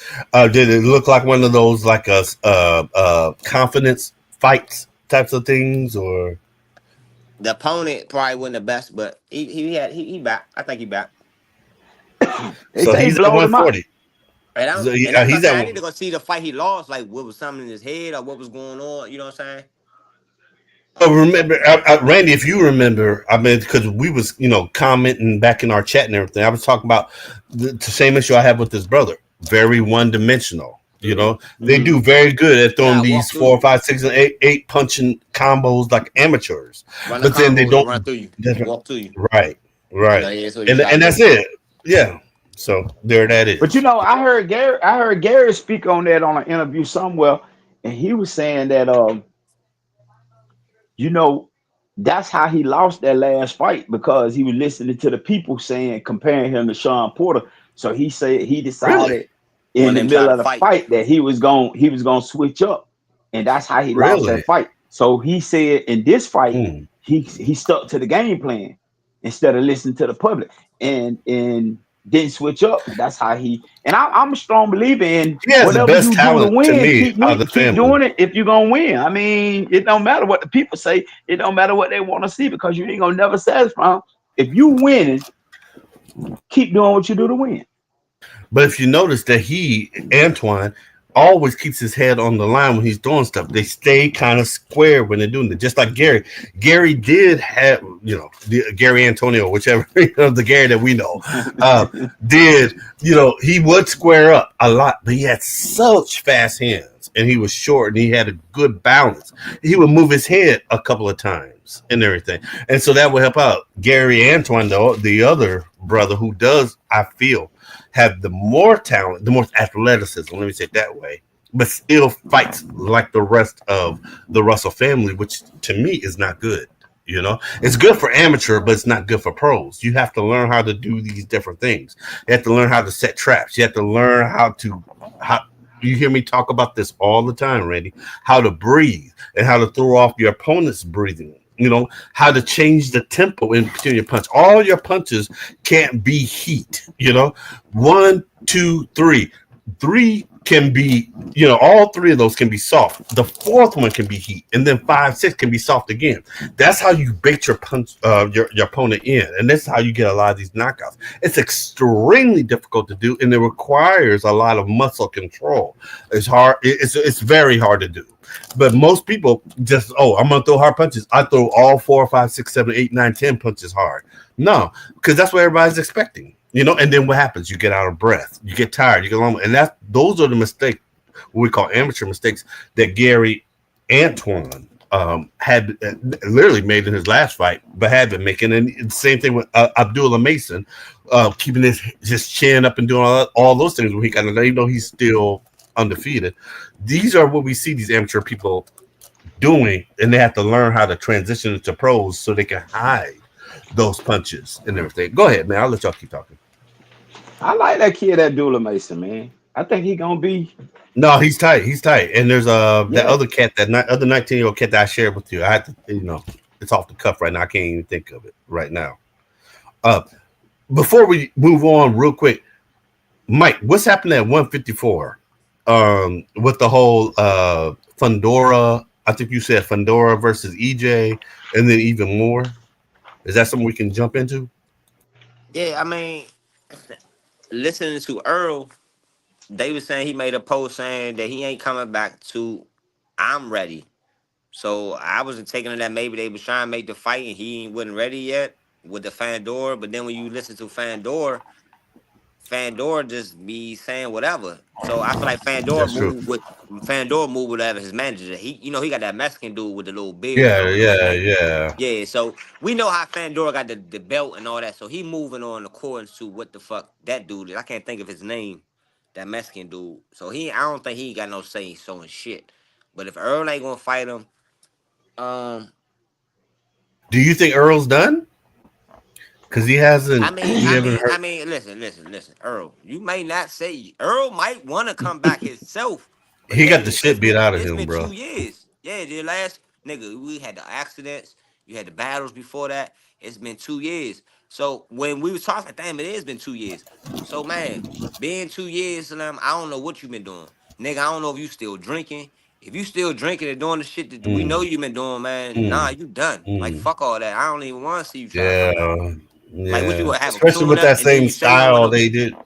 Did it look like one of those like a confidence fights types of things, or The opponent probably wasn't the best, but he back. I think he back. They so say he he's at blowed him out. 140. So And that's what I he's said. at. I need to go see the fight he lost. Like what was something in his head or what was going on. You know what I'm saying? Oh, remember, Randy, if you remember, I mean, because we was, commenting back in our chat and everything. I was talking about the same issue I have with this brother. Very one dimensional. Mm-hmm. They Mm. do very good at He throwing gotta walk these through four, you, five, six, and eight punching combos like amateurs, run the but then they combos and run don't. through you, walk through you. Right, right, Yeah, that's what you and gotta that's do. it. Yeah. So there, that But is. I heard Gary speak on that on an interview somewhere, and he was saying that you know, that's how he lost that last fight because he was listening to the people saying comparing him to Sean Porter. So he said he Really, decided in One the of them tried middle to of the fight. fight that he was gonna switch up, and that's how he lost really. that fight. So he said in this fight Hmm. he stuck to the game plan instead of listening to the public and didn't switch up. And that's how he. And I'm a strong believer in He has the whatever best you do to talent to win, me out of the keep family. doing it if you're gonna win. I mean, it don't matter what the people say. It don't matter what they want to see because you ain't gonna never satisfy 'em. If you winning, keep doing what you do to win. But if you notice that Antoine, always keeps his head on the line when he's doing stuff. They stay kind of square when they're doing it. Just like Gary. Gary did have, Gary Antonio, whichever, the Gary that we know, uh, did, he would square up a lot, but he had such fast hands and he was short and he had a good balance. He would move his head a couple of times and everything. And so that would help out. Gary Antoine, though, the other brother who does, I feel, have the more talent, the more athleticism, let me say it that way, but still fights like the rest of the Russell family, which to me is not good. It's good for amateur, but it's not good for pros. You have to learn how to do these different things. You have to learn how to set traps. You have to learn how you hear me talk about this all the time, Randy, how to breathe and how to throw off your opponent's breathing. how to change the tempo in between your punch. All your punches can't be heat. One, two, three. Three can be, all three of those can be soft. The fourth one can be heat, and then five, six can be soft again. That's how you bait your punch, your opponent in, and that's how you get a lot of these knockouts. It's extremely difficult to do, and it requires a lot of muscle control. It's hard. It's very hard to do. But most people just, I'm gonna throw hard punches. I throw all 4, 5, 6, 7, 8, 9, 10 punches hard. No, because that's what everybody's expecting. And then what happens? You get out of breath, you get tired, you get long, and those are the mistakes, what we call amateur mistakes, that Gary Antoine had literally made in his last fight, but had been making. And the same thing with Abdullah Mason, keeping his chin up and doing all those things when he kind of, even though he's still undefeated. These are what we see these amateur people doing, and they have to learn how to transition into pros so they can hide those punches and everything. Go ahead, man. I'll let y'all keep talking. I like that kid, that Dula Mason, man. I think he gonna be. No, he's tight. He's tight. And there's that Yeah. other cat, other 19-year-old cat that I shared with you. I had to, it's off the cuff right now. I can't even think of it right now. Before we move on, real quick, Mike, what's happened at 154? With the whole Fundora. I think you said Fundora versus EJ, and then even more. Is that something we can jump into? Yeah, I mean, listening to Earl, they was saying he made a post saying that he ain't coming back to I'm ready. So I wasn't taking it that maybe they was trying to make the fight and he wasn't ready yet with the Fandor. But then when you listen to Fandor just be saying whatever. So I feel like That's true. Fandor move whatever his manager. He got that Mexican dude with the little beard. I Yeah, don't know his yeah, name. yeah. Yeah, so we know how Fandor got the belt and all that. So he moving on according to what the fuck that dude is. I can't think of his name. That Mexican dude. So I don't think he got no say so and shit. But if Earl ain't gonna fight him, um, Do you think Earl's done? Because he I hasn't. mean, We I haven't mean, heard. I mean, listen, Earl. You may not say Earl might want to come back himself, but He got the nigga, shit beat out of it's him, been bro. 2 years. Yeah, the last nigga, we had the accidents, you had the battles before that. It's been 2 years. So when we was talking, damn, it has been 2 years. So man, being 2 years, Slim, I don't know what you been doing, nigga. I don't know if you still drinking. If you still drinking and doing the shit that we know Mm, you been doing, man, nah, mm, you done. Like mm. fuck all that. I don't even want to see you try to come back. Yeah, Like what you yeah. would have a Especially tune with up that and then same you say you want style to. they did.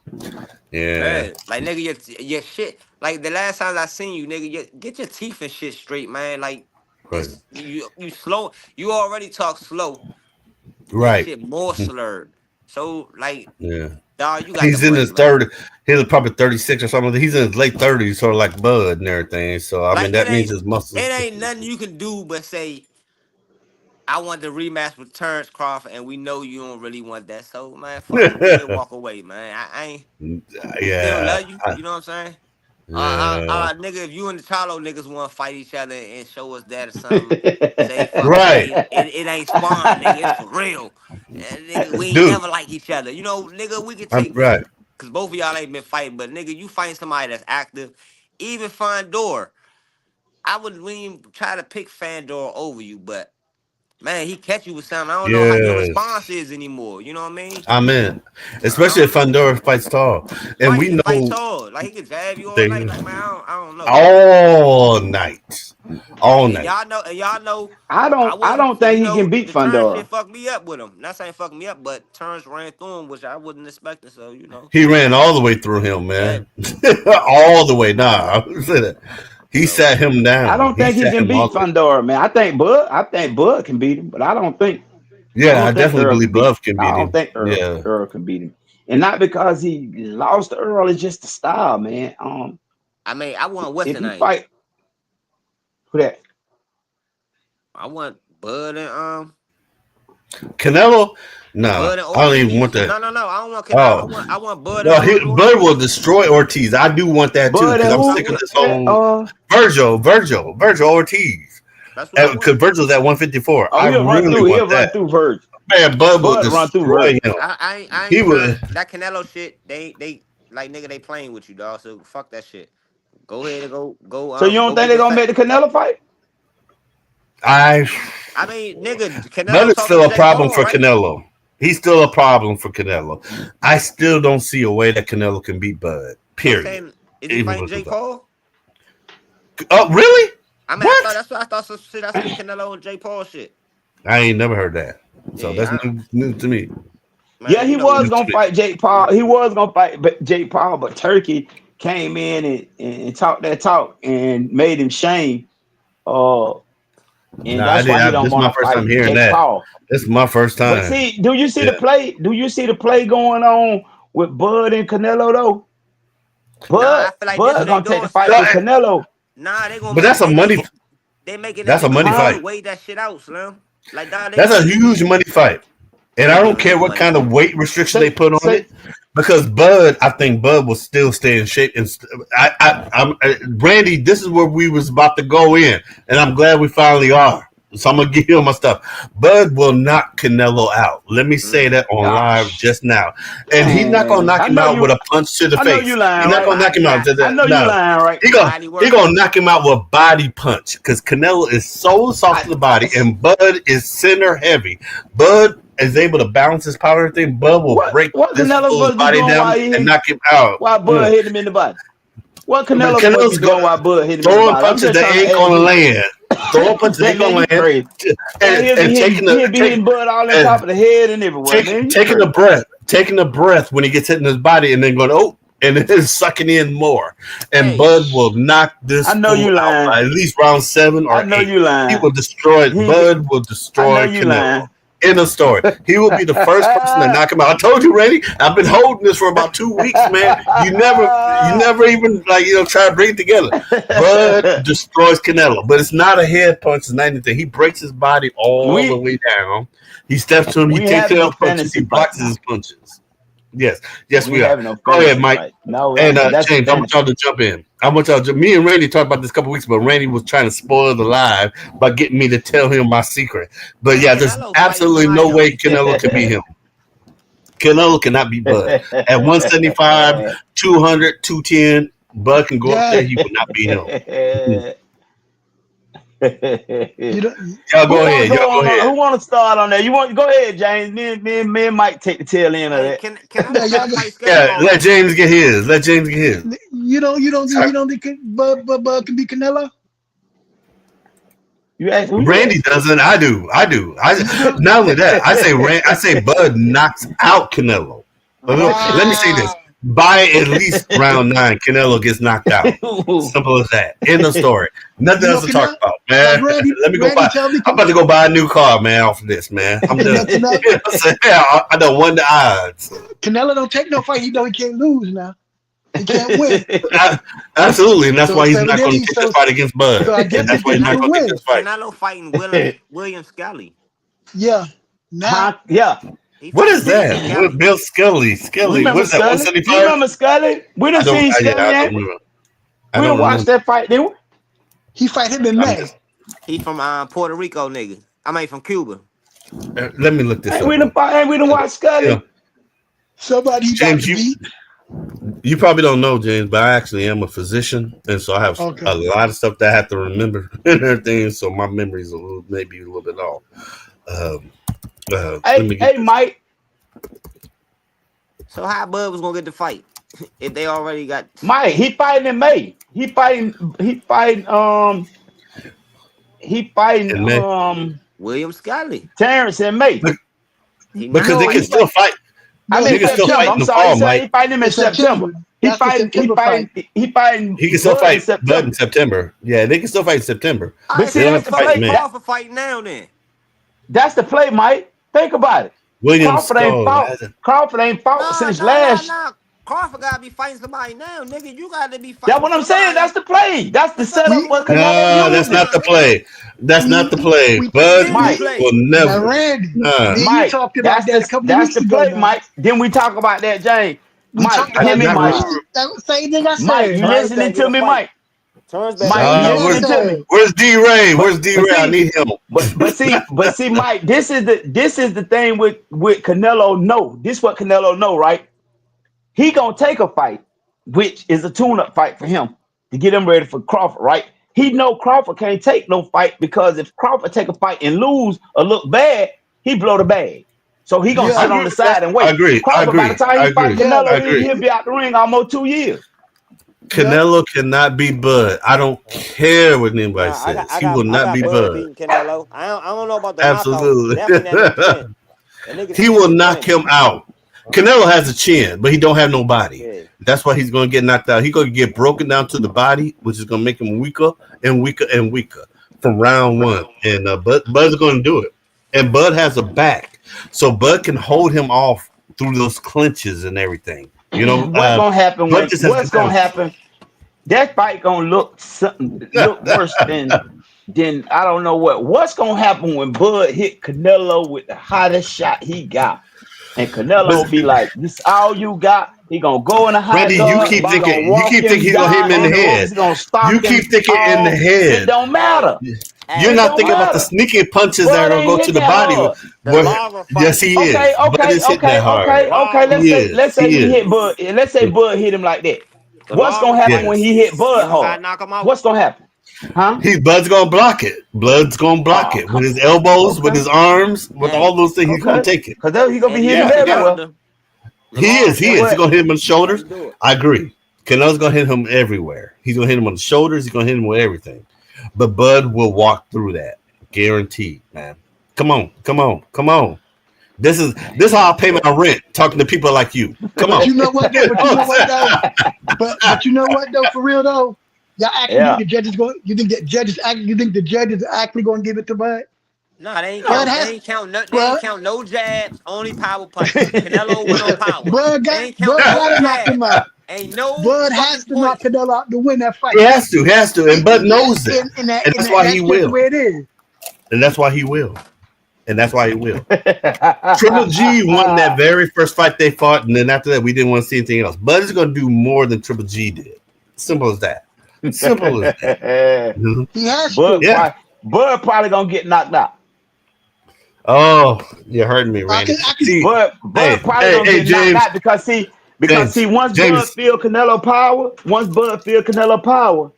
Yeah. Yeah, like nigga, your shit. Like the last time I seen you, nigga, get your teeth and shit straight, man. Like Right. this, you slow. You already talk slow. Your Right. shit more slurred. So like, Yeah. dog, you got the He's in break, his man. third. He's probably 36 or something. He's in his late 30s, sort of like Bud and everything. So I mean, Like that means his it muscles. ain't nothing you can do but say I want the rematch with Terrence Crawford, and we know you don't really want that. So man, fuck it, go ahead, walk away, man. I ain't. We still Yeah. love you. You know what I'm saying? Yeah. Nigga, if you and the Charlo niggas want to fight each other and show us that or something, say fuck it. Right. It ain't sparring, nigga. It's for real. Nigga, we ain't Dude. never like each other. You know, nigga, we could I'm take right. because both of y'all ain't been fighting, but nigga, you fighting somebody that's active. Even Fandor, I wouldn't even try to pick Fandor over you, but man, he catch you with something. I don't know how your response Yes. is anymore. You know what I mean? I'm in. I Especially if don't know. Fundora fights tall. And Right, he we can fight know tall. Like he can jab you all night. they Like man, I don't know. all night. All And night. y'all know, I I wasn't, don't think he can beat the turn shit Fundora. fucked me up with him. Not saying fuck me up, but turns ran through him, which I wasn't expecting. So He ran all the way through him, yeah. man. All the way. Nah, I said it. He So sat him I down. don't He think he sat can him all beat the way. Fundora, man. I think Bud can beat him, but I Yeah, I don't think definitely Earl believe can beat. Love can I beat don't him. think Yeah. Earl can beat him, and not because he lost to Earl. It's just the style, man. I mean, I want what's If the he name? fight who that, I want Bud and Canelo? Nah, I don't even want Ortiz. that. No. I don't want Canelo. Oh. I want Bud and No, Bud will Ortiz. destroy Ortiz. I do want that too, Bud because and I'm That's what I who? sick of want. this whole Uh, Virgil Ortiz. That's what I want. Because Virgil's at 154. oh, I he'll run really through. want He'll run that. through Virgil. Man, Bud will Bud run through destroy Virgil. him. I ain't He trying would. that Canelo shit. They like nigga. They playing with you, dog. So fuck that shit. Go ahead and So you don't go think get they're the gonna fat. make the Canelo fight? I I mean, nigga, Bud Canelo is talking still to a Jake problem Paul, for right? Canelo. He's still a problem for Canelo. I still don't see a way that Canelo can beat Bud. Period. Okay, is he Even fighting with the Jake fight. Paul? Oh, really? I mean, I thought What? that's what I thought some shit. I seen Canelo and Jake Paul shit. I ain't never heard that. So that's Yeah, new to me. Yeah, man, he you know was what? New to gonna me. fight Jake Paul. He was gonna fight Jake Paul, but Turkey came in and talked that talk and made him shame. Uh, and Nah, I that's did. why he don't This is my want to first time fight hearing Jake that. Paul. This is my first But time. see, do you see Yeah. the play? Do you see the play going on with Bud and Canelo though? Nah, Bud, I feel like this Bud what they gonna take the doing, fight No, Slim. with Canelo, Nah, they gonna but that's make a money. they making that That's a nigga money huh? fight. Bud wait that shit out, Slim. Like nah, they That's a giving him huge money fight. And I they don't giving care him what money. kind of weight restriction they Say, put on say, it, because Bud, I think Bud will still stay in shape. And Randy, this is where we was about to go in, and I'm glad we finally are. So I'm gonna give you my stuff. Bud will knock Canelo out. Let me say Mm. that on live gosh, just now, and he's not gonna man, knock him out with a punch to the I know you face. He's lying, not right? gonna knock him out to I the know you no. lying, right? Body He work. gonna knock him out with a body punch because Canelo is so soft to the I body, and Bud is center heavy. Bud is able to balance his power and everything. Bud will break what this Canelo fool's supposed to be body doing down while and he knock him out. while Bud hit him in the body? What But Canelo supposed to be Canelo's doing gonna while Bud hit him in the throwing body? I'm punches just that trying to ain't ask gonna you. land. Throwing punches that That ain't gonna man, you land. crazy. Boy, And taking he'll be hitting Bud all in top and of the head and everywhere, man. You taking a crazy. breath, taking a breath when he gets hit in his body, and then going oh, and then sucking in more. And Hey, Bud will knock this I know fool you out lying. by at least round 7 I or know 8. you He lying. will destroy. He, Bud will I know destroy you Canelo. lying. In a story, he will be the first person to knock him out. I told you, Randy. I've been holding this for about 2 weeks, man. You never even try to bring it together. Bud destroys Canelo, but it's not a head punch. It's not anything. He breaks his body all the we way down. He steps to him. He we ain't takes having no out punches. fantasy He fight blocks now. his punches. Yes, yes, We we ain't are. having no Go ahead, fantasy Mike. fight. No, we And ain't. That's a James, I want fantasy. y'all to jump in. I want y'all. Me and Randy talked about this a couple weeks, but Randy was trying to spoil the live by getting me to tell him my secret. But man, yeah, there's Canelo fighting absolutely somebody no way though. Canelo can beat him. Canelo cannot beat Bud at 175, 200, 210. Bud can go up there. Yeah, He will not beat him. you know, Y'all Who go want to ahead. Y'all go go on? ahead. Who want to start on that? You want go ahead, James. Me and Mike take the tail end of Hey, that. yeah, Canelo got y'all, a fight scheduled Yeah, let already. James get his. Let James get his. you don't think Bud can be Canelo? You ask who you Randy ask? doesn't. I do. I do. You do? Not only that. I say Bud knocks out Canelo. Let me say this. Wow. By at least round 9, Canelo gets knocked out. Simple as that. End of story. Nothing You know else to talk Canelo? about, Like man. Let me go Randy buy. tell me, I'm about to go buy a new car, man. Off of this, man. I'm you know done. Canelo, I done won the odds. Canelo don't take no fight. He know he can't lose now. He can't win. I, absolutely, and that's So why he's so not going evidently, to take this fight against Bud, so I and guess he that's why think he's he not can going to take win. this fight. Canelo fighting William Scally. Yeah. Now Huh? Yeah. He What fighting is William that? Scally. Bill Scully. Scully. What Remember is that? Scully? You 175? remember Scully? We done seen I Scully, don't ain't we? remember. I We don't done watched remember. that fight, didn't we? he fight him in I'm May. just. He from Puerto Rico, nigga. I mean from Cuba. Let me look this Ain't up we done real quick. fight? Ain't we done watch Yeah, Scully? Somebody he about James, to beat. you probably don't know, James, but I actually am a physician, and so I have a Okay. lot of stuff that I have to remember and everything. So my memory's maybe a little bit off. Um, let me get Hey, this. Mike. So how Bud was gonna get the fight if they already got Mike, he fighting in May. He fighting And man, William Scally? Terrence in May. Be- He not because they No, can he still fight. fight. I No, mean They can still September. fight September. in I'm the sorry. fall, Mike. He fighting him in It's September. September. He That's the fighting. He September fight. fighting. He fighting He can still Bud in fight Bud in September. September. Yeah, they can still fight in September. all But right, They see, so don't that's have let to the fight in play. fucking May. That Crawford fight now then. that's the play, Mike. Think about it. William Crawford ain't Skull. fought. Crawford ain't fought Nah, since nah, nah, last. nah. Crawford gotta be fighting somebody now, nigga. You gotta be That's fighting what I'm saying. That's somebody. the play. That's the What the setup. We What nigga? Canelo No, that's using. not Nah, the nigga. play. That's not the play. It Bud is the we Mike. will play. now never. Randy. Nah, Me and you Mike, talked about that a couple of that's weeks the ago play, now. Mike. Then we talk about that, James. We Mike, talked I hear about did me, that not Mike. last remember. week. That was the same thing I Mike, said. you Turns listening back, get to a me, fight. Mike? Turns back, get Mike, a you Same fight. thing I Where's listening to me? said. D Ray? But Where's D but Ray? I see, need him. but see, Mike. This is the thing with Canelo. No, this what Canelo know, right? He gonna take a fight, which is a tune-up fight for him to get him ready for Crawford, right? he know Crawford can't take no fight because if Crawford take a fight and lose or look bad, he blow the bag. So he gonna I Yeah, sit agree on the with that. side and I wait. agree. I Crawford, by the agree. time I he fight agree. yeah, I Canelo, agree. he'll be out the ring almost 2 years. yeah. Canelo cannot be Bud. I don't care what anybody Nah, says. He will I not got be Bud Bud. beating Canelo. I don't know about the knockout. Absolutely. Definitely that nigga chin. That nigga He chin will is knock plenty. him out. Canelo has a chin, but he don't have no body. Yeah. That's why he's going to get knocked out. He's going to get broken down to the body, which is going to make him weaker and weaker and weaker from round one. And Bud's going to do it. And Bud has a back, so Bud can hold him off through those clinches and everything. You know, What's gonna happen Bud when? just has What's good gonna balance. happen? That fight gonna look worse than I don't know what. What's gonna happen when Bud hit Canelo with the hottest shot he got, and Canelo But be like, "This all you got." He gonna go in the hot Randy, guard. He gonna you walk keep thinking him he's gonna hit him down in in the the ropes. head. He gonna You stomp him keep thinking in the all. It head. don't Hey, matter. You're It hey, not don't thinking about the matter. sneaky punches that are Bud gonna ain't go to hit the that body. hard. the Lara Yes, fight. he Okay, is. Bud okay, is hitting okay, that hard. okay, okay. Lara, He Let's is. say He he hit is. Bud. Let's say Bud hit him like that. the What's gonna Lara happen when fight. Yes. he hit You Bud know how I hard? knock him out? What's gonna happen? Huh? Bud's gonna block it. Blood's gonna block Oh, it with his elbows, with okay, his arms, with all Hey, those things. He's gonna okay. take it. Because he gonna hey, be do hitting you him Yeah, see yeah. everywhere. Wilder? The He Lara is. He is. fight. He's What? gonna hit him on the How shoulders. you do it? I agree. Canelo's gonna hit him everywhere. He's gonna hit him on the shoulders. He's gonna hit him with everything. But Bud will walk through that, guaranteed, man. Come on, come on, come on. This how I pay my rent. Talking to people like you. Come But on. you know what though? But you know what though? But you know what though? For real though, y'all actually think Yeah. the judges going? You think that judges act? You think the judges are actually going to give it to Bud? Nah, they ain't Bud count. They has ain't count. No, they ain't Bud. count no jabs. Only power punches. Canelo went on power. They ain't count Bud no got to knock him jabs. out. Ain't no Bud has fucking to knock points. Canelo out to win that He fight. has to. He has to. And Bud knows that. And And that's why he that's just the will. way it is. And that's why he will. And that's why he will. Triple G won that very first fight they fought, and then after that, we didn't want to see anything else. Bud is going to do more than Triple G did. Simple as that. Simple as that. Mhm. He has Bud to. Yeah. probably, Bud probably gonna get knocked out. Oh, you're hurting me, Randy. I can. See, Bud probably hey, gonna get knocked James, out because once Bud James. feel Canelo power,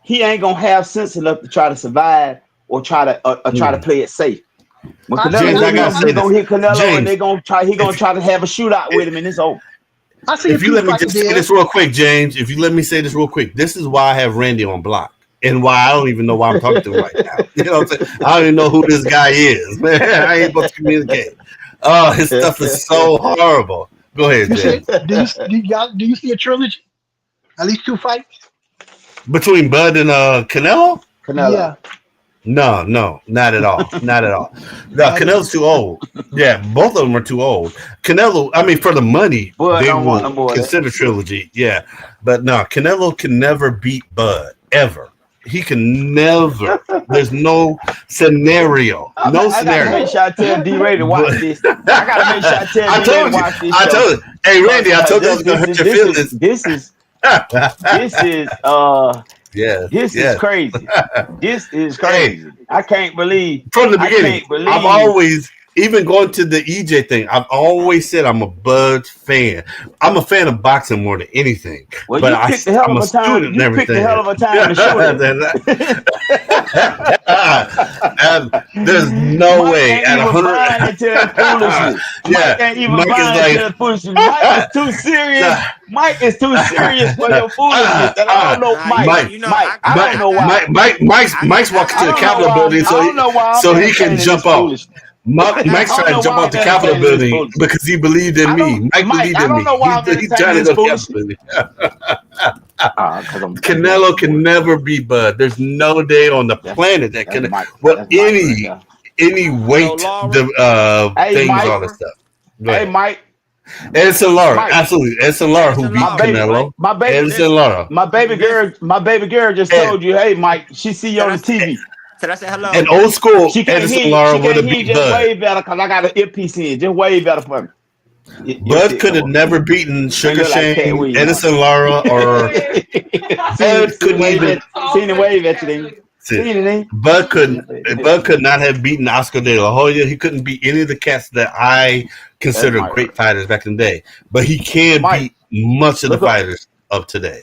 he ain't gonna have sense enough to try to survive or try to Hmm. play it safe. When I see. Canelo James, I I hit see. gotta him, I, say he gonna this. hit Canelo and James, he gonna if try to have a shootout with him and it's over. I see a if you two let me fight just say deal. this real quick, James, if you let me say this real quick, this is why I have Randy on block. And why I don't even know why I'm talking to him right now. You know what I'm saying? I don't even know who this guy is, man. I ain't supposed to communicate. Oh, his stuff is so horrible. Go ahead, You see? James. Do you see a trilogy? At least two fights. Between Bud and Canelo? Canelo. Yeah. No, no, not at all. Not at all. No, At Canelo's least. too old. Yeah, both of them are too old. Canelo, I mean, for the money, Bud they don't want will no more of that. consider trilogy. Yeah, but no, Canelo can never beat Bud ever. He can never. There's no scenario. No I gotta scenario. make sure I tell D Ray to watch But this. I gotta make sure I tell I D Ray to told you. watch this I show. told you. Hey, Cause Randy, I told you I this was gonna this hurt is your this is feelings. this is this is Yes, this is yes. crazy. This is Hey, crazy. I can't believe from the I beginning, can't I've believe always, even going to the EJ thing, I've always said I'm a Bud fan. I'm a fan of boxing more than anything, well but you picked a hell I'm of a a time. student and You picked a hell everything. of a time to show There's that. no Mike way ain't at even 100. buying into that foolishness. Mike Yeah, ain't even Mike is buying into like, that foolishness. Mike is too serious. Mike is too serious for your foolishness. And I don't know, Nah, Mike. Mike, you know, Mike, I don't Mike, know why. Mike's walking I to I the don't got, know Capitol why. building I don't know why I'm so he can entertaining this jump off. foolishness. I Mike's don't trying to know jump why off I'm the Capitol entertaining this building foolishness. because he believed in I me. don't, Mike Mike. believed I in don't me. know why I'm He's entertaining trying to this go to the Capitol foolishness. building. Because I'm doing Canelo some can bullshit. never be Bud. There's no day on the That's planet that that's can. Mike. Well, That's Mike right there. any so weight, Laura, the Hey things, Mike. all that Laura, stuff. Go Hey ahead. Mike. Edson Lara, Mike. absolutely. Edson Lara, who Edison beat My Lara, baby. Canelo. right? My baby. Edson Listen, Lara. listen. My baby girl just And told you, hey Mike, she see you Said on I the said, TV. said I said and hello. old school She can't Edison hear you. Lara She would can't have hear you. beat Just Bud. wave at her because I got an earpiece in. Just wave at her for me. Your Bud shit could come have up. never beaten She Sugar look like Cat Shane, Williams. Edison Lara, or Bud See the couldn't wave even. at seen the wave at you then. See, Seen it, then. Bud could not have beaten Oscar De La Hoya. He couldn't beat any of the cats that I That's consider Mike right great there. fighters back in the day. But he can Mike, beat much of the look up. fighters of today.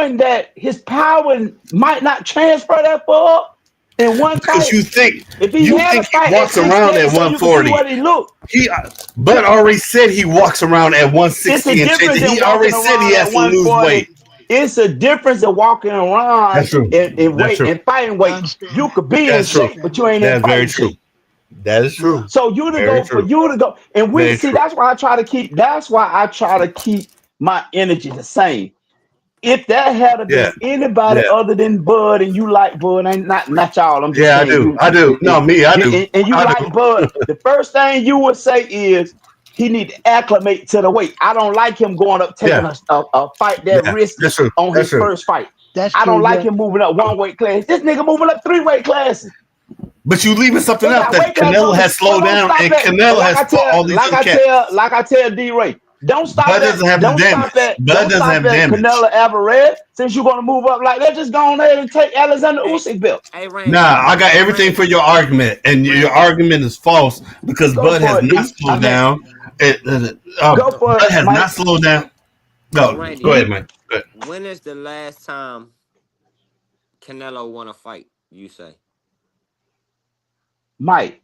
knowing that his power might not transfer that far, in one Because fight. If he you had a think he fight at walks around 68, at so you can see 140. what he looked. He Bud already said he walks around at It's a 160 and change. difference in He already walking said he around has at to lose 140. weight. It's a difference in walking around That's true. in That's weight true. and fighting I weight. understand You that. could be in That's I true. shape, but understand you that. ain't in That's very fighting true. shape. That is Yeah. true. So you to Very go for true. you to go, and we Very see true. that's why I try to keep. That's why I try to keep my energy the same. If that had Yeah. been anybody Yeah. other than Bud, and you like Bud, ain't not y'all. I'm just Yeah, I saying do. you, I do. No, me, I do. and you I like do. Bud. The first thing you would say is he need to acclimate to the weight. I don't like him going up taking Yeah. a fight that Yeah. risky That's true. on That's his true. first fight. That's I true. don't like Yeah. him moving up one weight class. This nigga moving up 3 weight classes. But you leaving something They out got that weight classes Canelo on has this. So slowed don't down stop and at. But Canelo has fought all these other cats. like I tell D Ray, Bud doesn't have the damage. Bud don't doesn't stop have at damage. Canelo Alvarez. Since you're gonna move up like that, just go on ahead and take Alexander Hey, Usyk belt. hey, Randy. Nah, I got Hey, everything for Randy. your argument, and your Randy. argument is false because Go Bud has for it, not D. I slowed mean, down. go So, for Bud it, has not Mike. slowed down. so No, go Randy, ahead, Mhm. Mike. Go ahead. when is the last time Canelo won a fight? You say. Mike.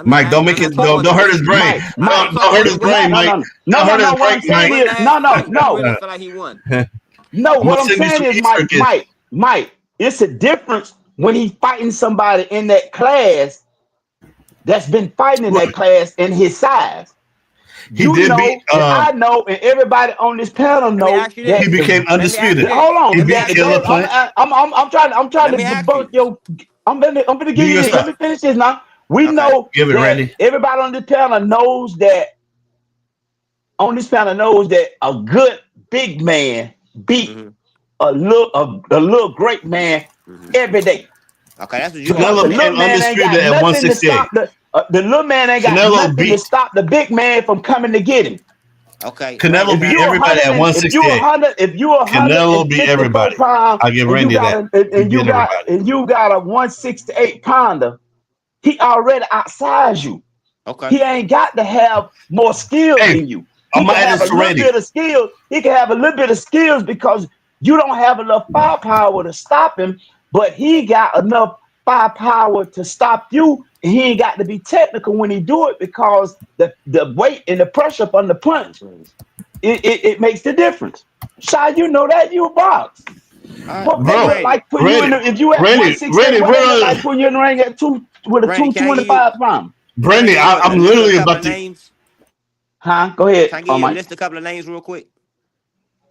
Mike, don't I'm make not it. talking Don't, about don't the hurt his weight. brain. I'm Mike. Don't talking hurt about the his weight. brain, Mike. Don't hurt his No. What brain, I'm saying Mike. is, Last fight you no. really feel like he won. No, I'm gonna what I'm send you saying some is, Easter gifts. Mike, it's a difference when he's fighting somebody in that class that's been fighting in Look, that class in his size. he You did beat. know, and I know, and everybody on this panel Let me know ask you He that this. became Let me ask you undisputed. this. hold on, He Let me beat ask you Killer the, this. Plant. I'm trying Let to me ask debunk you. your. I'm gonna Do give you your this. Let stuff. me finish this now. We Okay. know Give it, that Randy. everybody on this panel knows that a good big man beat hmm a little great man hmm every day. Okay, that's what you gonna Because Canelo the say. became little man ain't undisputed got at nothing to 168. stop the little man ain't got Canelo nothing to beat. stop the big man from coming to get him. Okay, Randy, Canelo If can I beat you a ask? everybody hundred at and if you a 168. hundred if you a hundred Canelo and beat 54 everybody. pounds I give and you Randy got that. a He beat everybody. and you got a 168 pounder, he already outsized you. Okay. He ain't got to have more skills Hey, than you. He I'm can gonna add have a this to little Randy. bit of skills. He can have a little bit of skills because you don't have enough firepower to stop him, but he got enough firepower to stop you. And he ain't got to be technical when he do it because the weight and the pressure up on the punch, it makes the difference. Shy, you know that you a box. All right. What Hey, that Bro, look Randy. like putting you in Randy, the, if you at Randy, 168, Randy, what that look bro, like putting you in the ring at two with a Randy, can I give you? 225 pound? Can I Brandy, give you a I'm list of a literally couple of about to. names? Huh? Go ahead, Can I give you a Mike. list of a couple of names real quick?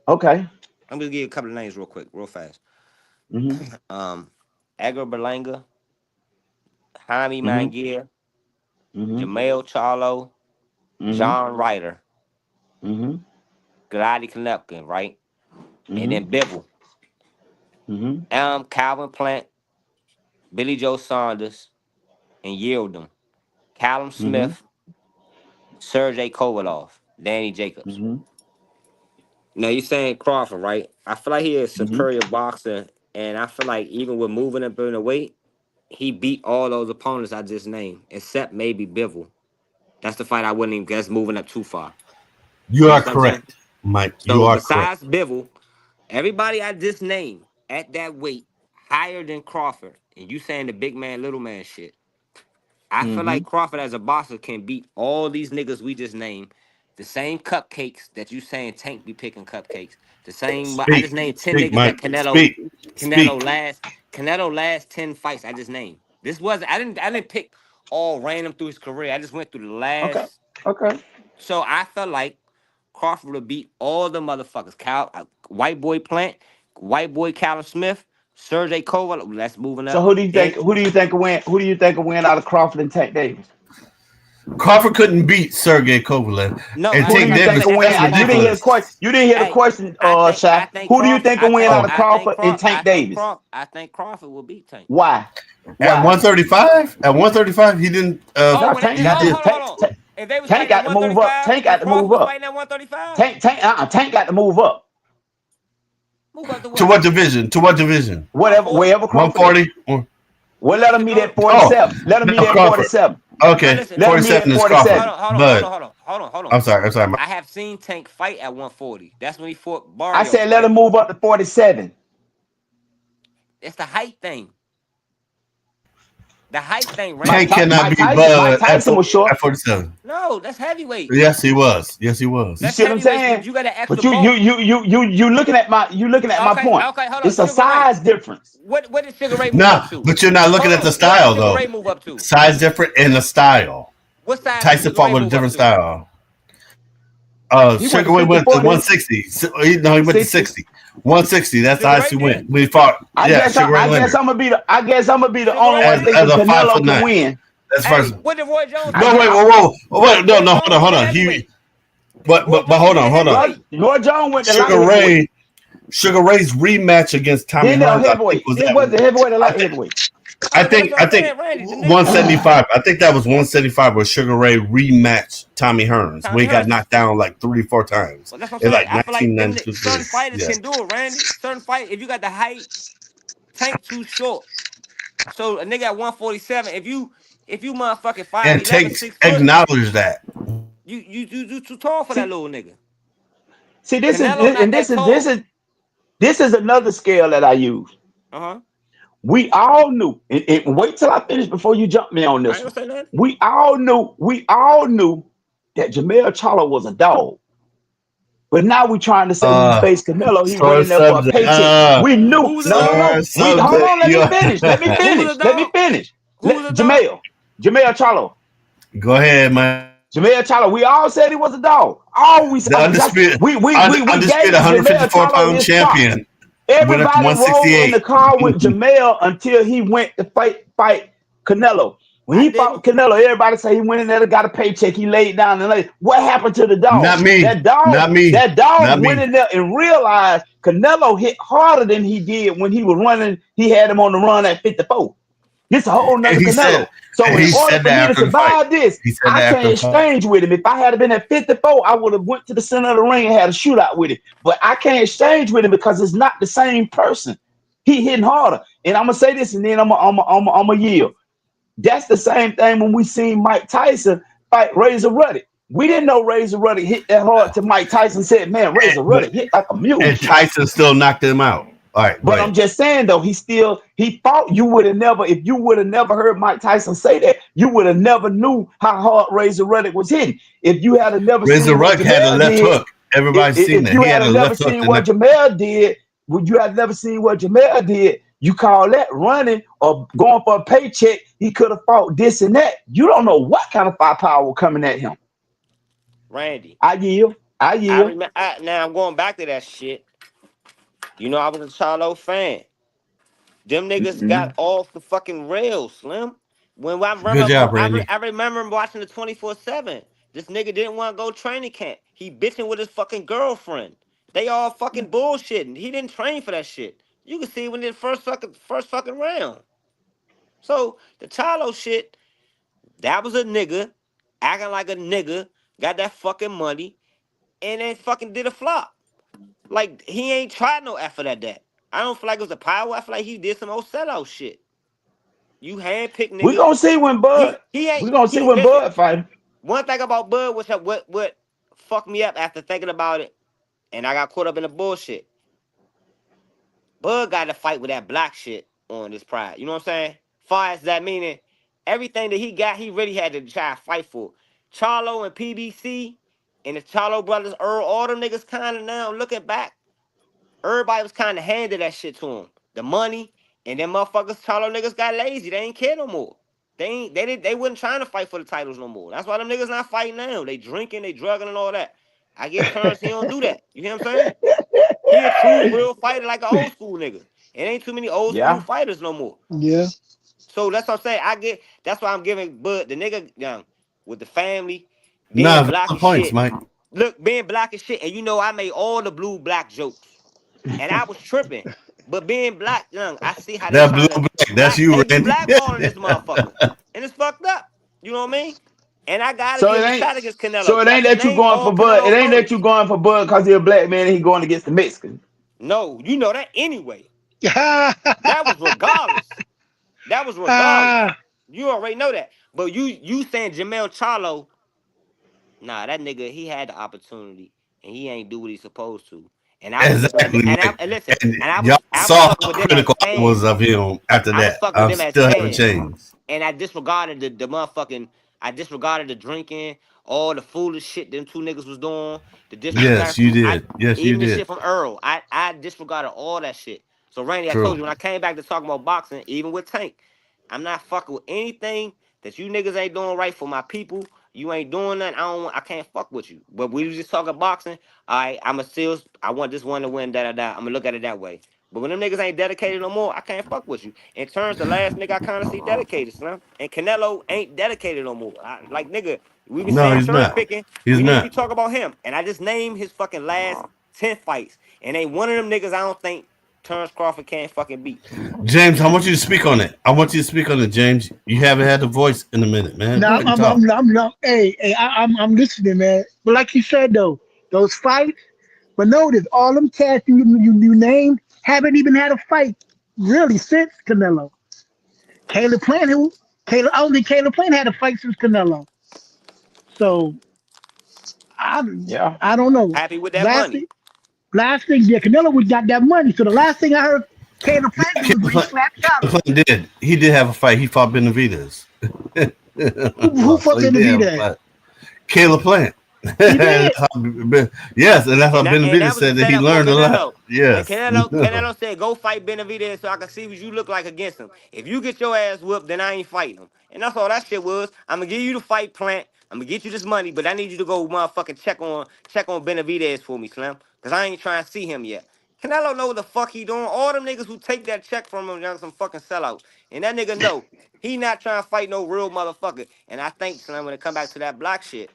Okay. I'm gonna give you a couple of names real quick, real fast. Mm-hmm. Edgar Berlanga, Jaime Mm-hmm. Manguia, Mm-hmm. Jamel Charlo, Mm-hmm. John Ryder, Mm-hmm. Gladys Knepkin, right? And Mm-hmm. then Bivol, Mm-hmm. Calvin Plant, Billy Joe Saunders, and Yildirim, Callum Mm-hmm. Smith, Sergey Kovalov, Danny Jacobs. Mm-hmm. Now you're saying Crawford, right? I feel like he is a Mm-hmm. superior boxer, and I feel like even with moving up in the weight, he beat all those opponents I just named, except maybe Bivol. That's the fight I wouldn't even guess moving up too far. You You are understand what I'm saying? correct, Mike. You So are correct. besides Bivol, everybody I just named at that weight higher than Crawford, and you saying the big man, little man shit. I feel Mm-hmm. like Crawford as a boxer can beat all these niggas we just named. The same cupcakes that you saying Tank be picking cupcakes. The same. I Speak, just named 10 speak, niggas that Mike. Speak, speak. Canelo last 10 fights. I just named. This wasn't. I didn't pick all random through his career. I just went through the Okay. last. Okay. So I felt like Crawford would beat all the motherfuckers. White boy Plant, white boy Callum Smith, Sergey Koval. That's moving So up. who do you think? Then Who do you think will win out of Crawford and Tank Davis? Crawford couldn't beat Sergey Kovalev no, and I, Who do like Tank I you said, think Davis. will win? That's hey, You didn't hear the ridiculous. question. You didn't hear the hey, question, I Shy. think Who do you Crawford. think will win out of Crawford and I Tank think Davis? Crawford. I think Crawford will beat Tank. Why? At Why? 135, he didn't. Oh, No, when they, Tank He got oh, to did. hold on, hold Tank, on. Tank, If they was Tank fighting at got to move up. 135, Tank when got to Crawford move was up. fighting at 135, Tank got to move up. move up to To what? what division? To what division? Whatever, 140. wherever Crawford is. 140. Well, Yeah, let if him it meet goes, at Oh, 47. Let him no, meet at Crawford. 47. now Okay, listen, Let him meet 47 at is hold Crawford. 47. on, hold on, hold But on, hold on, hold on, hold on. I'm sorry. I'm sorry. I have seen Tank fight at 140. That's when he fought I Barrios, said let right? him move up to 47. It's the height thing. The height thing, Tank Randy. cannot be Mike Bud Tyson was short. at 47. No, that's heavyweight. Yes, he was. Yes, he You was. That's see what I'm heavyweight. saying? You got an extra But you bulk. looking at my Okay, point. okay, hold on. It's a Sugar Ray. size difference. What did Sugar Ray move up Nah, to? but you're not looking Hold at the on. What did style Sugar though. Ray move up to? Size different in the style. What size did Tyson Sugar fought Ray with a move up different to? style. He went to Sugar Ray went to 54 then 160. No, he went to 60. 60. 160. That's the Sugar highest Ray he went. did. We fought. I Yeah, guess Sugar Ray I guess Leonard I'm gonna be the Sugar only Ray one did. as thinking a Canelo can 5'9". win. That's first. Hey, what did Roy Jones I No, do? get wait, I, wait, no, Roy no, hold Jones on, went hold to on. heavyweight. Roy But Jones hold went to on, hold on. Roy, heavyweight. Roy Jones went to light Sugar heavyweight. Ray, Sugar Ray's rematch against Tommy Then they Hearns, I think heavyweight. was It at. was the heavyweight or I light think, heavyweight. That's what I I'm think saying, Randy. The nigga fought 175. I think that was 175 where Sugar Ray rematched Tommy Hearns, where Tommy he got Hearns. knocked down like 3 or 4 times. Well, that's what I'm It's saying. like I feel like them 1992, certain 3. fighters Yeah. can do it, Randy. Certain fight, if you got the height, Tank too short. So a nigga at 147, if you motherfucking And 5'11", Tate 6 foot, acknowledged that. you too tall for that see, little nigga. see, Canelo not that tall. this is another scale that I use. Uh-huh. We all knew, and wait till I finish before you jump me on I ain't this gonna one. say nothing. We all knew that Jamel Charlo was a dog. But now we trying to say when he Uh, faced Canelo, he went sore in there for a subject. paycheck. We knew. Who was a No, no, dog? no. Sore We hold subject. on. Let me Yeah. finish. Let me Who was a finish. Let me dog? finish. Who was a dog? Jamel Charlo. Go ahead, man. Jamel Charlo. We all said he was a dog. Always. The undisputed, We undisputed gave Jamel 154 Charlo pound his props. champion went up to Everybody rode in 168. the car with Jamel until he went to fight Canelo. When I he fought didn't. Canelo, everybody say he went in there, got a paycheck, he laid down and laid. What happened to the dog? Not me. That dog, Not me. that dog Not went me. in there and realized Canelo hit harder than he did when he was running. He had him on the run at 54. This a whole And nother Canelo. So in he order said for me that to after the fight. survive this, He said I that after can't the fight. exchange with him. If I had been at 54, I would have went to the center of the ring and had a shootout with him. But I can't exchange with him because it's not the same person. He hitting harder. And I'm gonna say this, and then I'm a yield. That's the same thing when we seen Mike Tyson fight Razor Ruddock. We didn't know Razor Ruddock hit that hard to Mike Tyson said, man, Razor But Ruddock hit like a mule and kick. Tyson still knocked him out. All right, go But ahead. I'm just saying though, he fought. You would have never, if you would have never heard Mike Tyson say that, you would have never knew how hard Razor Ruddock was hitting. If you had never Razor seen what Ruck had a Jamel left did, hook. Everybody's seen if that. you He had had a never left hook. seen what Jamel did, would you had never seen what Jamel did? You call that running or going for a paycheck? He could have fought this and that. You don't know what kind of firepower coming at him. Randy. I yield. I I yield. remember. Now I'm going back to that shit. I was a Charlo fan. Them niggas got Mm-mm. off the fucking rails, Slim. When I Good remember, job, Randy. I remember watching the 24/7. This nigga didn't want to go training camp. He bitching with his fucking girlfriend. They all fucking bullshitting. He didn't train for that shit. You can see when the first fucking round. So the Charlo shit, that was a nigga acting like a nigga, got that fucking money, and then fucking did a flop. Like he ain't tried no effort at that. I don't feel like it was a power. I feel like he did some old sellout shit. You handpicked We niggas. gonna see when Bud. He ain't We gonna see he when listen. Bud fight. One thing about Bud was that what fucked me up after thinking about it, and I got caught up in the bullshit. Bud got to fight with that black shit on his pride. You know what I'm saying? Far as that meaning, everything that he got, he really had to try to fight for. Charlo and PBC and the Charlo brothers, Earl, all them niggas kind of now looking back. Everybody was kind of handed that shit to him. The money, and then motherfuckers, Charlo niggas got lazy. They ain't care no more. They wasn't trying to fight for the titles no more. That's why them niggas not fighting now. They drinking, they drugging and all that. I give Terrence he don't do that. You hear what I'm saying? He a true real fighter like an old school nigga. It ain't too many old school Yeah. fighters no more. Yeah. So that's what I'm saying. That's why I'm giving Bud the nigga with the family, being Nah, black valid as points, shit. Mike. Look, being black as shit, and I made all the blue black jokes. And I was tripping. But being black, I see how they That blue trying to black. That's you, they be Randy. blackballing this motherfucker. And it's fucked up. You know what I mean? And I gotta So give it him a ain't. shot against Canelo. So it Cause I ain't just that you named going all for Bud. It Canelo ain't that you opponents. going for Bud because he a black man and he going against the Mexican. No, you know that anyway. Ah, That was regardless. That was regardless. You already know that. But you saying Jamel Charlo, nah, that nigga, he had the opportunity and he ain't do what he supposed to. And I was looking at Exactly, Mike. and listen, And and y'all I was saw fucking how with them as critical I was fans. of him after I was that. fucking with I'm them as still haven't fans. changed. And I disregarded the motherfucking. I disregarded the drinking, all the foolish shit them two niggas was doing, the Yes, you disrespectful. I did. Yes, you even the did. shit from Earl. I disregarded all that shit. So Randy, I told True. you when I came back to talk about boxing, even with Tank, I'm not fucking with anything that you niggas ain't doing right for my people. You ain't doing nothing. I can't fuck with you. But we was just talking boxing. All right, I'ma still. I want this one to win. Da da da. I'm gonna look at it that way. But when them niggas ain't dedicated no more, I can't fuck with you. In terms, the last nigga I kind of see dedicated, Slim. And Canelo ain't dedicated no more. Like, nigga, we be No, saying he's cherry not. picking. He's We need to be not. talking about him. And I just named his fucking last 10 fights. And ain't one of them niggas I don't think Terrence Crawford can't fucking beat. James, I want you to speak on it. I want you to speak on it, James. You haven't had the voice in a minute, man. Go Now ahead and talk. hey, I'm listening, man. But like you said though, those fights. But notice all them cats you named haven't even had a fight really since Canelo. Caleb Plant, I don't think Caleb Plant had a fight since Canelo. So I Yeah. I don't know. Happy with that Last money. thing, last thing, yeah, Canelo was got that money. So the last thing I heard Caleb Plant do was when he slapped Challo. Caleb did. He did have a fight. He fought Benavidez. Who Well, so fought he did have a Benavidez? fight. Caleb Plant. He did. Yes, and that's how And that Benavidez was a said that he setup for learned a lot. Canelo. And Yes. Canelo said, go fight Benavidez so I can see what you look like against him. If you get your ass whooped, then I ain't fighting him. And that's all that shit was. I'm gonna give you the fight Plant. I'm gonna get you this money, but I need you to go motherfucking check on Benavidez for me, Slim. Cause I ain't trying to see him yet. Canelo know what the fuck he doing. All them niggas who take that check from him, they're some fucking sellouts. And that nigga know he not trying to fight no real motherfucker. And I think, Slim, when it come back to that block shit,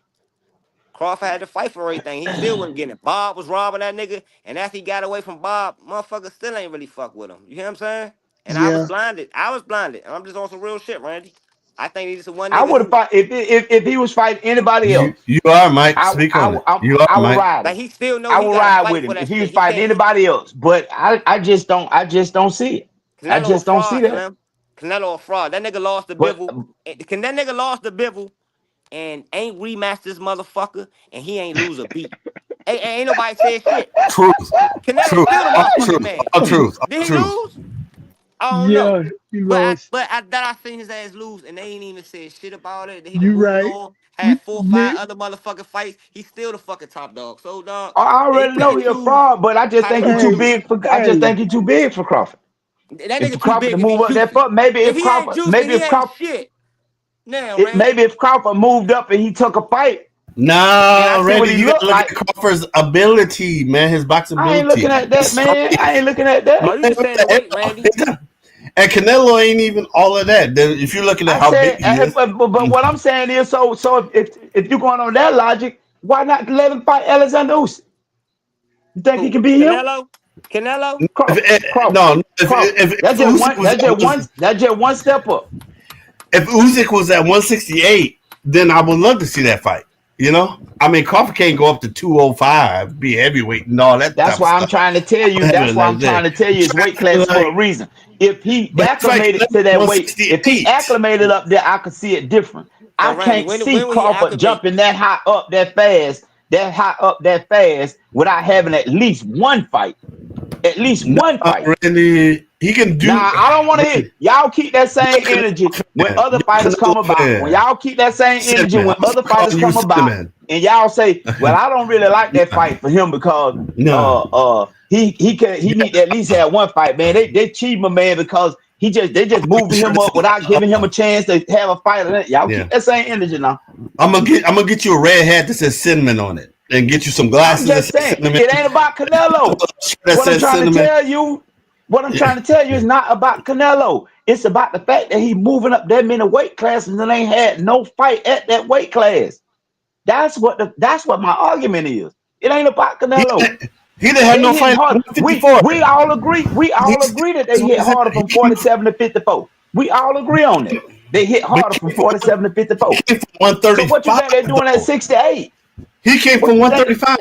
Crawford had to fight for everything. He still wasn't getting it. Bob was robbing that nigga, and after he got away from Bob, motherfucker still ain't really fuck with him. You hear what I'm saying? And I was Yeah, blinded. I was blinded. And I'm just on some real shit, Randy. I think he's the one I nigga would have who, fought if he was fighting anybody You else. you are Mike. Speak on it. You are I would Mike. ride like, him. he still know I he would got to ride fight with for him if that he was shit. He fighting can't. anybody else. But I just don't see it. I Canelo a just don't see fraud, that. Slim. Canelo a fraud. That nigga lost the But Bivol. Can that nigga lost the Bivol and ain't rematched this motherfucker, and he ain't lose a beat. Ain't nobody said shit. Truth. Canelo Truth. still the All motherfucking truth. man. All truth. Did All he truth. lose? I don't know. yeah, he lost. That I seen his ass lose and they ain't even said shit about it. He done You moved right. on, You, had 4 or 5 you, other motherfucking fights. He's still the fucking top dog. So dog, I they already pick know and he a choose fraud. But I just how they think he wanna too hey, do it. big for. I just hey, think he too big for Crawford. That And nigga for too Crawford to big if he move up that juicy. fuck, maybe If if he ain't Crawford, juicy, he ain't shit. Now, Randy. Maybe if Crawford moved up and he took a fight, and I No, see what Randy, he you got to looked look at like. Crawford's ability, man. His boxing I ain't ability. looking at that, This man. I fight. ain't looking at Oh, that. you just saying the weight, Randy. And Canelo ain't even all of that. If you're looking at I how big said, he is, but what I'm saying is, so if you're going on that logic, why not let him fight Alexander Usyk? You think he Who? can beat him? Canelo? Canelo? Crawford, Crawford, no, Crawford. if Usyk was at That's just one step up. if Usyk was at 168, then I would love to see that fight. You know, I mean, Crawford can't go up to 205, be heavyweight and all that That's type of why I'm stuff. trying to tell you. That's why I'm trying to tell you his weight class is for a Like, reason. If he but he's fighting acclimated to that weight, if he 168. acclimated up there, I could see it different. So I Randy, can't when see will he Crawford acclimate? jumping that high up that fast without having at least one fight. At least No, one fight. Randy, he can do. Now I don't want to hear Randy, y'all keep that you're same a energy Canelo when fan. other You're a fighters come Canelo about. When fan. y'all keep that same energy Cinnamon. when I'm gonna other start fighters calling you come about, Cinnamon. and y'all say, "Well, I don't really like that fight for him because No. he need to at least have one fight, man. They cheat my man because they just moving him up without giving him a chance to have a fight. Y'all Yeah. keep that same energy now. I'm gonna get you a red hat that says cinnamon on it, and get you some I'm glasses that just say saying cinnamon. it ain't about Canelo. A shirt that What I'm says trying to cinnamon. tell you, what I'm Yeah. trying to tell you is not about Canelo. It's about the fact that he moving up that many weight classes and ain't had no fight at that weight class. That's what my argument is. It ain't about He Canelo. didn't, he didn't have They no hitting fight at hard. We 154. we all agree. We He all still agree that they is what hit is that? harder from 47 to 54. We all agree on that. They hit But harder from 47 to he 54. came from So what you 135 think they're doing at though. 68? He came What from you think? 135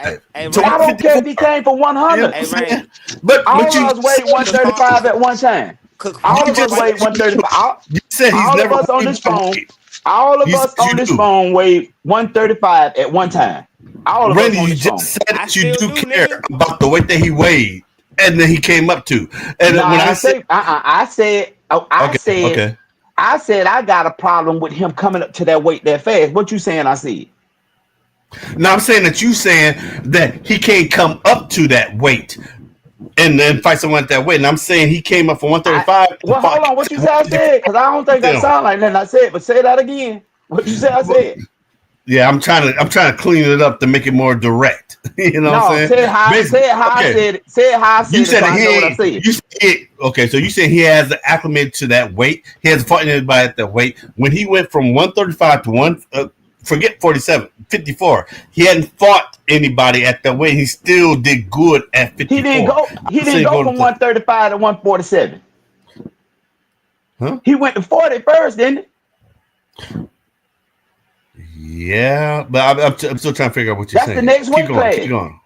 to I Randy. don't care 154. if he came from You know 100. what Hey I'm saying? Randy. But All you of us weighed said, Could Crawford 135 at one time. could All you of Crawford us just fight? weighed said 135. you said he's All of never us on weighed this that phone, weight. all of You us said on you this do. phone weighed 135 at one time. All of us Randy, on you this just phone. said I that you still do do, care nigga. about the weight that he weighed and then he came up to. And No, when I I ain't said, say. I said. Oh, I okay, said. okay. I said I got a problem with him coming up to that weight that fast. What you saying? I said. Now I'm saying that you saying that he can't come up to that weight and then fight someone at that weight. And I'm saying he came up from I 135 and well, fought hold on. What you said? I said because I don't think I down. sound like that. I said, but say that again. What you said? I said. Yeah, I'm trying to clean it up to make it more direct. You know what I'm No, saying? Basically, say it how I okay. said it. Say it how I You said it, said so that I he know what I ain't. said. You said okay. So you said he has acclimated to that weight. He hasn't fought anybody at that weight. When he went from 135 to forget 47, 54. He hadn't fought anybody at that weight. He still did good at He didn't 54. go. He I'm didn't saying go go from to 135 to 147. huh? He went to 40 first, didn't he? Yeah, but I'm still trying to figure out what you're That's the saying. next Keep weight going. Keep class. going.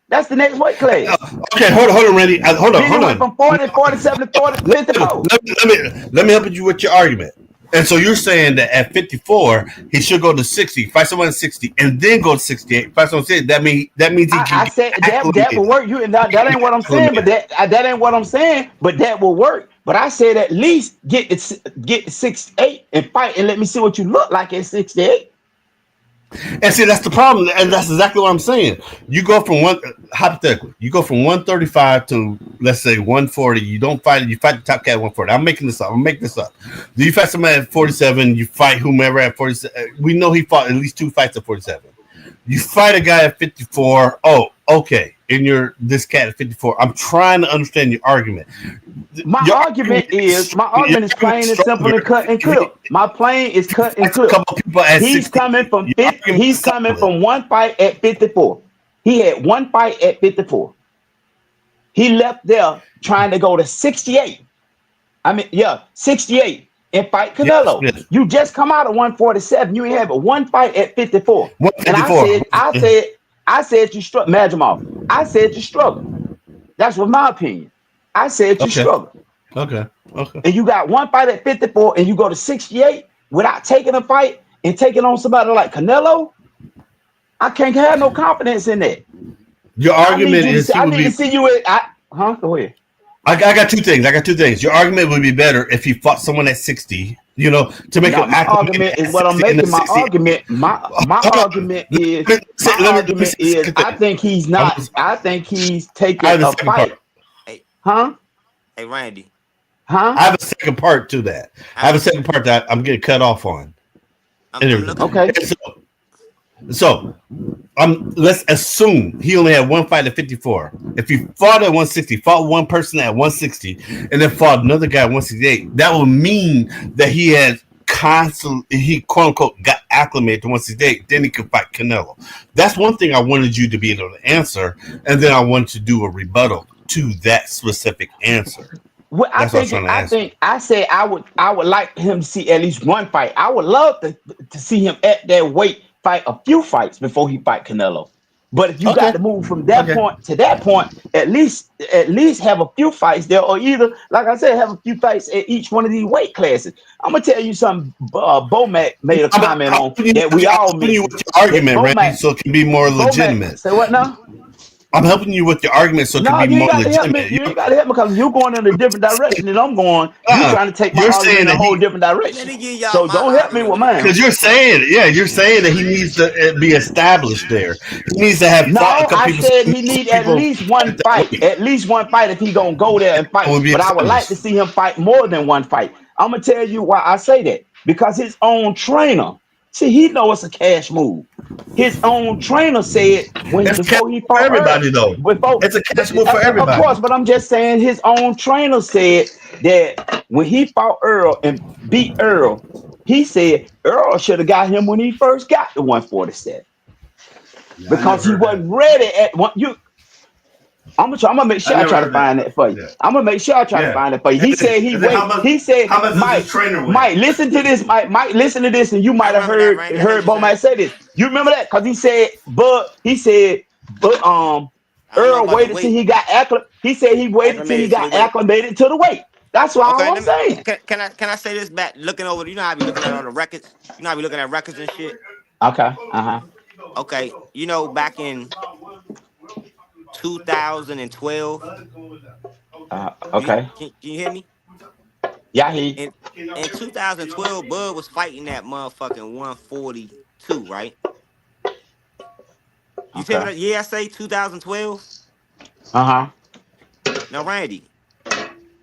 That's the next weight class. Okay, hold on, Randy. Hold on, Then it hold went on. from 40, 47 to 40, let, 54. let me help you with your argument. And so you're saying that at 54 he should go to 60, fight someone at 60, and then go to 68, fight someone at 60. That means he can I get said that will acclimated. work. You that ain't what I'm saying, but Acclimated. that ain't what I'm saying. But that will work. But I said at least get to 68 and fight and let me see what you look like at 68. And see, that's the problem, and that's exactly what I'm saying. You go from one hypothetically, you go from 135 to let's say 140. You don't fight. You fight the top cat at 140. I'm making this up. I'm making this up. Do you fight somebody at 47? You fight whomever at 47. We know he fought at least 2 fights at 47. You fight a guy at 54. Oh, okay. And you're this cat at 54. I'm trying to understand your argument. My Your argument is my your argument is argument plain is and simple and stronger cut and if clip. he My plane is cut and fights a clip. couple people at He's coming 68. from Your fifth. argument He's is coming solid. from one fight at 54. He had one fight at 54. He left there trying to go to 68. I mean, yeah, 68 and fight Yes, Canelo. yes. You just come out of 147. You ain't have a one fight at 54. And 154. I said you struggle, Majimov. I said you struggle. That's what my opinion. I said you Okay. struggle. Okay. Okay. And you got one fight at 54 and you go to 68 without taking a fight and taking on somebody like Canelo, I can't have no confidence in that. Your I need argument you to is see. he I would need to be. see you. Go ahead. I got two things. I got two things. Your argument would be better if he fought someone at 60. To make him No, my acclimated argument is at what I'm 60 and the making. My 60. argument, my Hold on. argument is Let me say the second I thing. think he's I, not. was, I think he's I taking have the a second part. fight. Hey, Huh? hey, Randy. Huh? I have a second part to that. I have a I'm second part that I'm getting cut off on and I'm everything. looking. Okay. And so let's assume he only had one fight at 54. If he fought at 160, fought one person at 160, and then fought another guy at 168, that would mean that he quote unquote got acclimated to 168. Then he could fight Canelo. That's one thing I wanted you to be able to answer, and then I wanted to do a rebuttal to that specific answer. Well, That's what I was trying to I ask you. think I said I would like him to see at least one fight. I would love to see him at that weight fight a few fights before he fight Canelo. But if you got Okay. to move from that Okay. point to that point, at least have a few fights there, or either, like I said, have a few fights at each one of these weight classes. I'm gonna tell you something. Bomac made a comment I'm on helping that we all you missing. with your That argument, Randy, so it can be more Bomac, legitimate. say what now? I'm helping you with your argument so it can No, be you ain't more got to help me. legitimate. You ain't got to help me because you're going in a different direction than I'm going. You Uh-uh. trying to take my You're argument saying in a that whole different Let direction. me give y'all So my don't help me argument with with it, mine. because though. you're saying that he needs to be established there. He needs to have fought a No, couple I people. So said he he knows need at people least at one that fight. weight. At least one fight if he gonna go there and That fight. would be But I would like established. to see him fight more than one fight. I'm gonna tell you why I say that. Because his own trainer, see, he know it's a cash move. His own trainer said when It's a cash before he move for fought Earl, everybody, though. before It's a cash move for of everybody. course, but I'm just saying his own trainer said that when he fought Earl and beat Earl, he said Earl should have got him when he first got to 147 Yeah, I never because he heard that. wasn't ready at one. I'm gonna make I sure I never try to heard that. find that for you. Yeah. I'm gonna make sure I try to Yeah. find it for you. And He then, said he and then wait. He how said, much does his trainer weigh? Mike, listen to this. Mike, listen to this, and you I might have remember that, Randy. I heard heard you say Bomai it. say this. You remember that? Because he said, but I don't know Earl about the waited till weight. he got acclimated. He said he waited till he Acclimated to the got weight. acclimated to the weight. That's all Okay, I'm let me saying. can I say this back looking over, you know how I be looking at all the records? You know how I be looking at records and shit? Okay. Uh huh. Okay, you know, back in 2012, Okay. can you hear me? Yeah, he. In 2012, Bud was fighting that motherfucking 142, right? You tell me Okay. that? Yeah, I say 2012. Uh-huh. Now, Randy,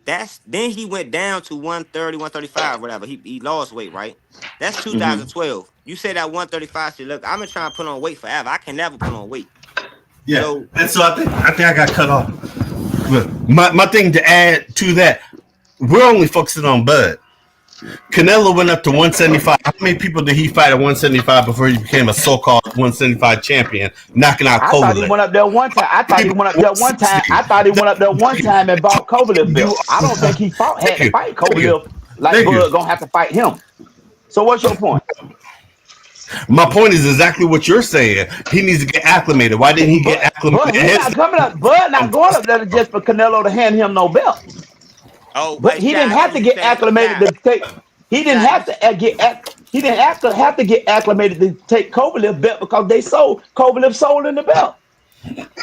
that's then he went down to 130, 135, whatever. He lost weight, right? That's Mm-hmm. 2012. You say that 135 shit. Look, I've been trying to put on weight forever. I can never put on weight. Yeah, So, and so I think I got cut off. But my thing to add to that, we're only focusing on Bud. Canelo went up to 175. How many people did he fight at 175 before he became a so-called 175 champion, knocking out I thought he went Kovalev? up there one time. I thought he People went up at there one time. 160. I thought he went up there one Thank you. time and bought Kovalev You belt. I don't think he thank had to you. fight Thank you. Kovalev like Thank you. Bud gonna have to fight him. So what's your point? My point is exactly what you're saying. He needs to get acclimated. Why didn't he get But acclimated? he not coming up. Bud not going up there just for Canelo to hand him no belt. oh, But hey, he Shy, didn't I hear have what to you get saying. acclimated to take. He didn't Shy, you, have to he didn't have to get acclimated to take Kovalev belt because they sold Kovalev sold in the belt.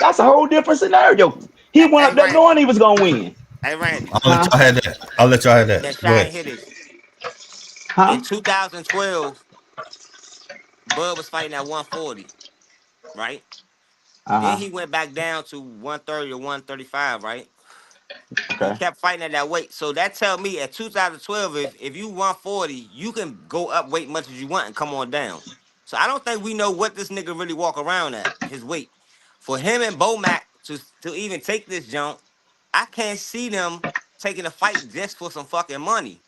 That's a whole different scenario. He went hey, up there Randy, knowing he was gonna win. hey, Randy. I'll let Huh? y'all have that. I'll let y'all have Now, that. Go Shy, ahead. hear this. In Huh? 2012, Bud was fighting at 140, right? Then Uh-huh. he went back down to 130 or 135, right? He Okay. kept fighting at that weight. So that tell me at 2012, if you 140, you can go up weight much as you want and come on down. So I don't think we know what this nigga really walk around at, his weight. For him and Bomac to even take this jump, I can't see them taking a fight just for some fucking money.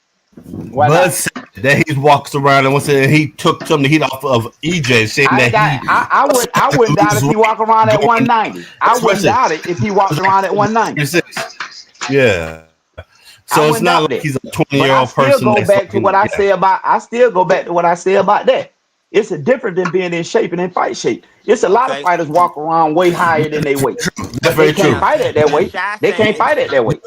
Why Bud not? said that he walks around and once he took some of the heat off of EJ, saying I ain't that got. he I had to wouldn't doubt lose if he walk weight around at going. 190. I wouldn't Listen, doubt it if he walked around at 190. 26. Yeah. So I it's wouldn't not like doubt he's that. a 20-year But I old still person go that's back to what fucking I yeah. say about. I still go back to what I say about that. It's a difference than being in shape and in fight shape. It's a lot of Okay. fighters walk around way higher than they weight, That's but they very can't true. Now, fight at that now weight. Shy They can't saying, fight at that weight.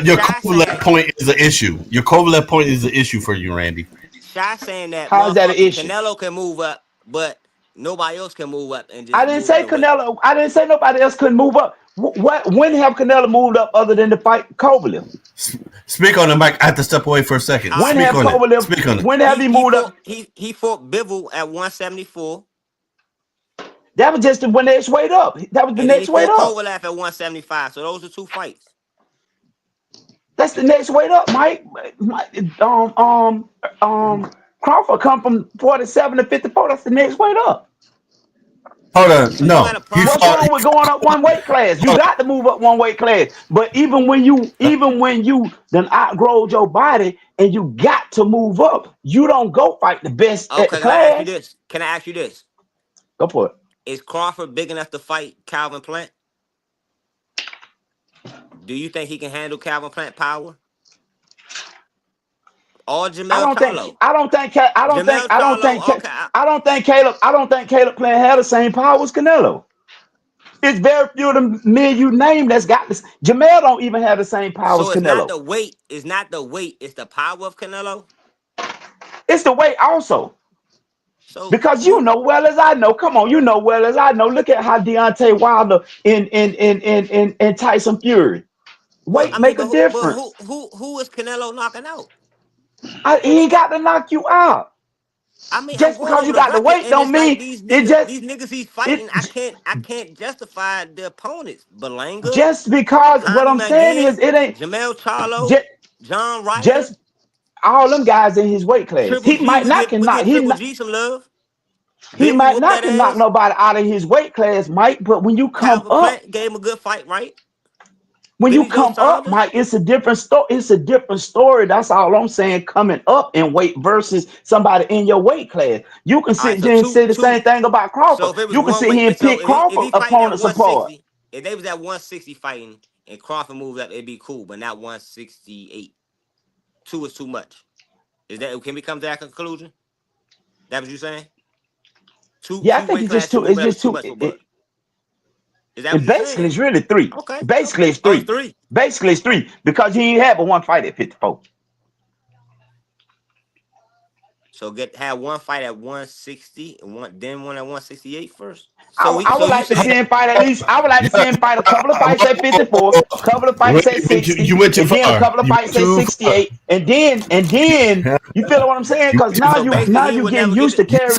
Your Shy Kovalev saying, point is an issue. Your Kovalev point is an issue for you, Randy. Shy saying that How is that an motherfucking issue? Canelo can move up, but nobody else can move up and I just didn't move say the weight. Canelo. I didn't say nobody else couldn't move up. What? When have Canelo moved up other than to fight Kovalev? Speak on it, Mike. I have to step away for a second. All When right. Speak have on it. Kovalev? Speak on it. When have he moved up? He fought Bivol at 174, That was just the next weight up. That was the and then he next weight fought up. Kovalev at 175. So those are two fights. That's the next weight up, Mike. Crawford come from 47 to 54. That's the next weight up. Hold on. So you No. got a He What's problem. fought. wrong with going up one weight class? You Hold got to move up one weight class. But even when you then outgrow your body and you got to move up, you don't go fight the best at the Okay, can I ask you class. this? Can I ask you this? Go for it. Is Crawford big enough to fight Calvin Plant? Do you think he can handle Calvin Plant power? Or Jamel Charlo? Jamel Charlo, okay. I don't think Caleb Plant had the same power as Canelo. It's very few of the men you name that's got this. Jamel don't even have the same power as So Canelo. it's not the weight, it's the power of Canelo. It's the weight also. So Because you who know well as I know. Come on, you know well as I know. Look at how Deontay Wilder in Tyson Fury. well, Weight I mean, make a but difference. who is Canelo knocking out? He ain't got to knock you out. I mean, I'm Just going because over you the got the record, weight and don't it's like mean it just these niggas he's it fighting. I can't justify the opponents. Belanga, just because what Jaime I'm saying is Manguin, it ain't Jamel Charlo, just John Ryder, just all them guys in his weight class. Triple G. We give Triple G some love. he Bivol might whooped not that can knock ass. nobody out of his weight class, Mike. But Calvin Plant gave him a good fight, right? when you Billy Joe come up, Saunders. Mike, it's a different story. It's a different story. That's all I'm saying. Coming up in weight versus somebody in your weight class. You can All right, sit so here and say the two. same thing about So Crawford. if it was You can one sit here weight, and so pick if Crawford he fighting at opponents apart. 160, if they was at 160 fighting and Crawford moved up, it'd be cool, but not 168. Two is too much. Is that can we come to that conclusion? That what you saying? Yeah, I Two think weight it's just classes two. moving It's up is just too two. much for Bud. Is that what you Basically, saying? it's really three. Okay, Basically, okay. it's Oh, it's three. three. Basically, it's three because he ain't had but one fight at 54. So have one fight at 160 and one at 168 first. I So would you like to should. see him fight at least. I would like to see him fight a couple of fights at Whoa, 54, couple of fights at you 60, went too and then a far. couple of You went fights at too far. 68, and then you feel what I'm saying? You Because went too now So far. basically, he you would getting never get used the. to carry.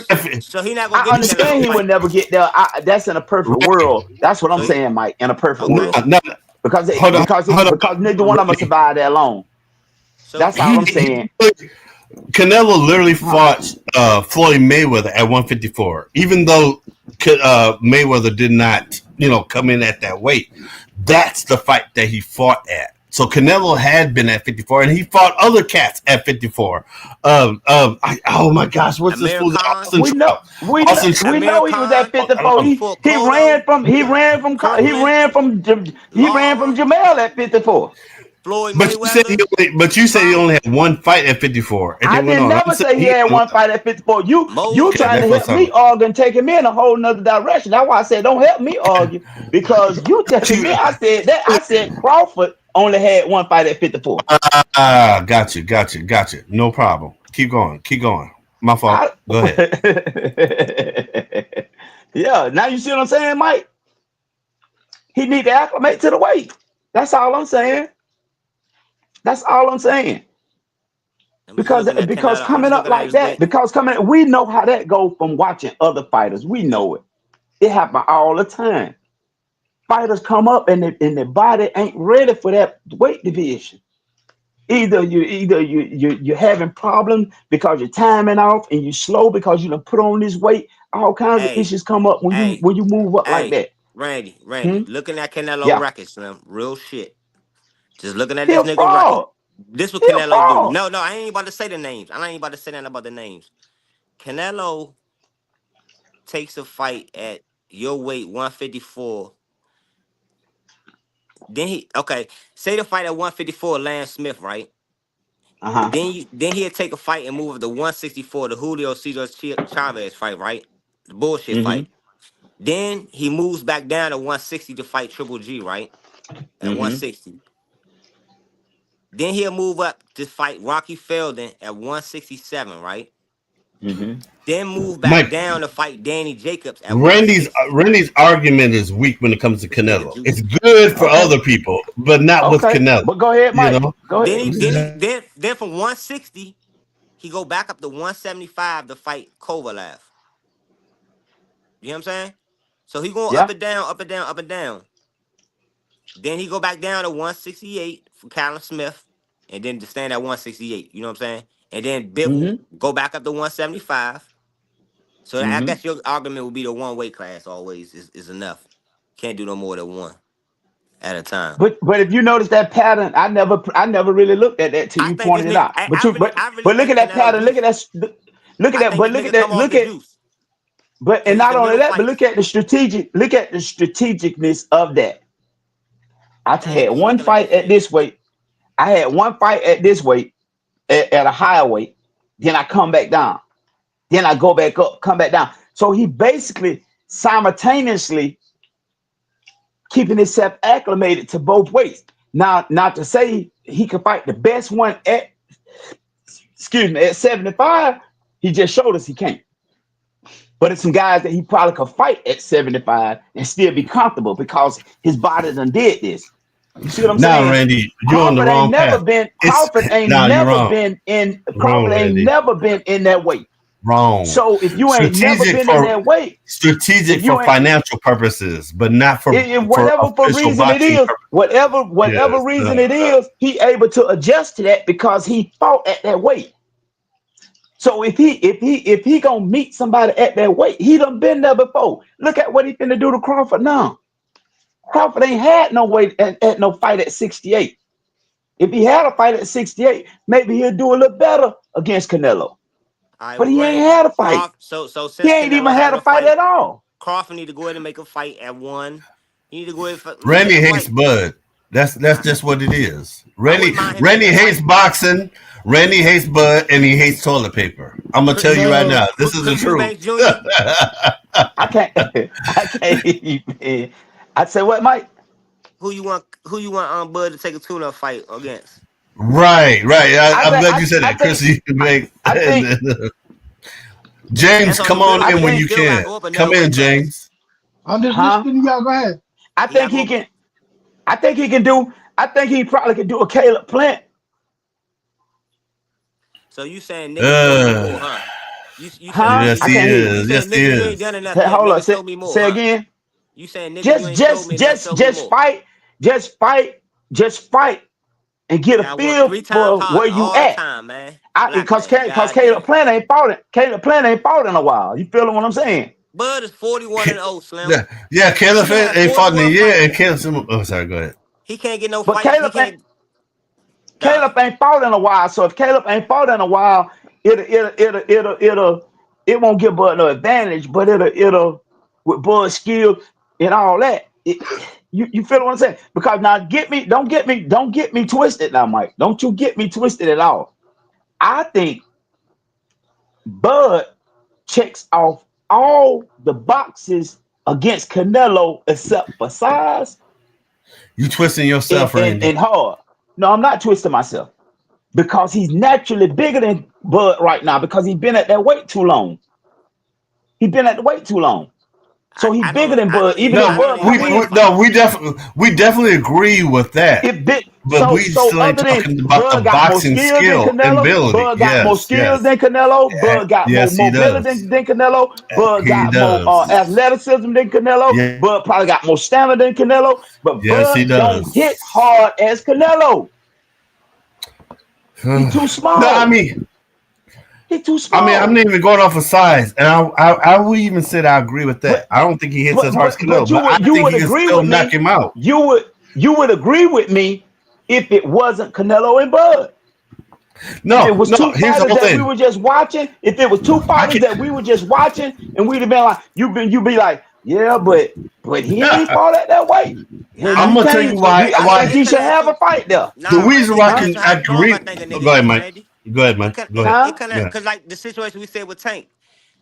So he not gonna I get the Canelo understand he would fight. never get there. That's in a perfect Randy, world. That's what I'm So he saying, Mike. In a perfect no, okay. world, no, because hold on, because neither one of them Randy. survived that long. So That's all I'm He saying. Canelo literally Huh. fought Floyd Mayweather at 154, even though Mayweather did not, come in at that weight. That's the fight that he fought at. So Canelo had been at 54, and he fought other cats at 54. Oh my gosh, what's this Amir fool? Khan, Austin Trout. Austin Trout. We Amir know he was at Khan, Hold 54. on. before Cotto, Kirkland, He ran from Lara, Jamel at 54. Floyd Mayweather. But you said he Huh? only had one fight at 54, and I then went didn't on. I'm never saying say he had one fight at 54. You okay, trying Moses. to that's help what's me up. argue and taking me in a whole nother direction. That's why I said don't help me argue because you telling me I said Crawford only had one fight at 54. Got you. No problem. Keep going. My fault. I, Go ahead. yeah, now you see what I'm saying, Mike? He need to acclimate to the weight. That's all I'm saying. That's all I'm saying. I'm just looking at Because Canelo. I'm coming just up looking at like his that, weight. we know how that goes from watching other fighters. We know it. It happen all the time. Fighters come up and their body ain't ready for that weight division. You're having problems because you're timing off and you slow because you done put on this weight. All kinds of Hey, issues come up hey, when you move up like hey, that. Randy, Hmm? looking at Canelo Yeah, record, Slim, real shit. Just looking at he this a nigga record. fraud. This what He a Canelo do. fraud. No, I ain't about to say the names. I ain't about to say nothing about the names. Canelo takes a fight at your weight, 154. Then say the fight at 154, Lance Smith, right? Uh huh. Then he'll take a fight and move up to 164, the Julio Cesar Chavez fight, right? The bullshit Mm fight. Then he moves back down to 160 to fight Triple G, right? hmm. At Mm 160. Then he'll move up to fight Rocky Feldon at 167, right? hmm. Mm hmm. Then move back Mike, down to fight Danny Jacobs at Randy's 160. Randy's argument is weak when it comes to This nigga Canelo. It's juicy. good for Okay. other people, but not with Okay. Canelo. But go ahead, You Mike. know. Go ahead. Then from 160, he go back up to 175 to fight Kovalev. You know what I'm saying? So he going up Yeah. and down, up and down, up and down. Then he go back down to 168 for Callum Smith, and then to stand at 168. You know what I'm saying? And then Bivol Mm go back up to 175. So hmm. I Mm hmm. guess your argument would be the one weight class always is enough. Can't do no more than one at a time. But if you notice that pattern, I never really looked at that till I you think this pointed it nigga. out. But you I really look at think that Canelo pattern. juicy. Look at I that. think But this look at nigga that. come off Look the at juice, and so he not can only middle that, but fights. look at the strategicness of that. I I ain't had even one looking at fight that at shit. this weight. I had one fight at this weight at a higher weight. Then I come back down. Then I go back up, come back down. So he basically simultaneously keeping himself acclimated to both weights. Now, not to say he could fight the best one at at 75. He just showed us he can't. But it's some guys that he probably could fight at 75 and still be comfortable because his body done did this. You see what I'm Now, saying? Randy, you're on the wrong path. It's now you're wrong. Wrong, Crawford ain't Randy. never been in that weight. Wrong. So if you ain't never Strategic been in for that weight, strategic if for you ain't financial purposes, but not for whatever for official reason it boxing is, purposes. whatever Yes. reason it is, he able to adjust to that because he fought at that weight. So if he gonna meet somebody at that weight, he done been there before. Look at what he finna do to Crawford now. Crawford ain't had no weight at no fight at 68. If he had a fight at 68, maybe he'll do a little better against Canelo. All right, But well, he ain't Randy, had a fight. Crawford. So He since ain't even Canelo had have a a fight fight, at all. Crawford need to go ahead and make a fight at one. He need to go ahead and make Randy a hates fight. Bud. That's I, just what it is. I Randy wouldn't mind him Randy taking a hates fight. boxing. Randy hates Bud, and he hates toilet paper. I'm gonna tell you right No, now. This is the Chris truth. Eubanks Jr. I can't. I can't. I said what, Mike? Who you want? Who you want? Bud to take a tune-up fight against? Right. I I'm think. glad you said I that, Chris. think. You can I, make I think. James, That's all come he on good I in with. when He think, you still gotta can. go up Come another in, weight class. James. I'm just huh? listening to y'all. Go ahead. I He gotta think he go. can. I think he can do. I think he probably could do a Caleb Plant, So you saying nigga show me more, Uh, huh? You saying huh? yes, I nigga can't he hear you you. you is. saying Yes, he nigga you ain't is. done enough yet. Hold on. Nigga show me more, Say huh? again. You saying nigga you Just, ain't showed just, me enough. just, Show me just more. fight. Just fight. Just fight and get You a gotta work feel 3 times for where harder you all the at. time, man. I Black because man. because God Caleb damn. Plant ain't fought it. Caleb Plant ain't fought in a while. You feeling what I'm saying? Bud is 41 and Ca- 0, Slim. yeah, He Caleb done had ain't fought in a 41 year, and fights. Caleb. Oh, sorry. Go ahead. He can't get no But fights. He can't. Nah. Caleb ain't fought in a while. So if Caleb ain't fought in a while, it won't give Bud no advantage. But it'll with Bud's skill and all that. You feel what I'm saying? Because now don't get me twisted now, Mike. Don't you get me twisted at all. I think Bud checks off all the boxes against Canelo except for size You twisting yourself, Randy. and hard. No, I'm not twisting myself because he's naturally bigger than Bud right now because he's been at that weight too long. He's been at the weight too long. So he's bigger than I Bud. don't Even even if I No, don't Bud even come we, want to in, we fight no, him. we definitely agree with that. it big. But we So still ain't other than talking about the Bud got more boxing skills than skill and Canelo, ability. Bud got more Yes, skills yes, than Canelo, Bud got more yes, he mobility does. than Canelo, Bud He got more does. athleticism than Canelo, Yeah, Bud probably got more stamina than Canelo, but yes, he Bud don't hit does. hard as Canelo. He too No, small. He too I'm small. not even going off of size, and I would even say that I agree with that. But I don't think he hits as hard as Canelo, but but I you think would he can agree still with knock me. him out. You would agree with me if it wasn't Canelo and Bud. If it No, was no. two Here's the fighters whole that we thing. were just watching, if it was two I fighters can. that we were just watching, and we'd have been like, you be like, yeah, but he ain't fought at that weight, and Nah, I'm you gonna tell can't. you but why. I Randy, Why think it he should connects have a to fight there, the reason Randy, it why I huh? connects can to how strong I agree. think a Oh, nigga go ahead, is, Mike. Randy. Go ahead, Mike. Go ahead. Huh? Go ahead. Cause like the situation we said with Tank.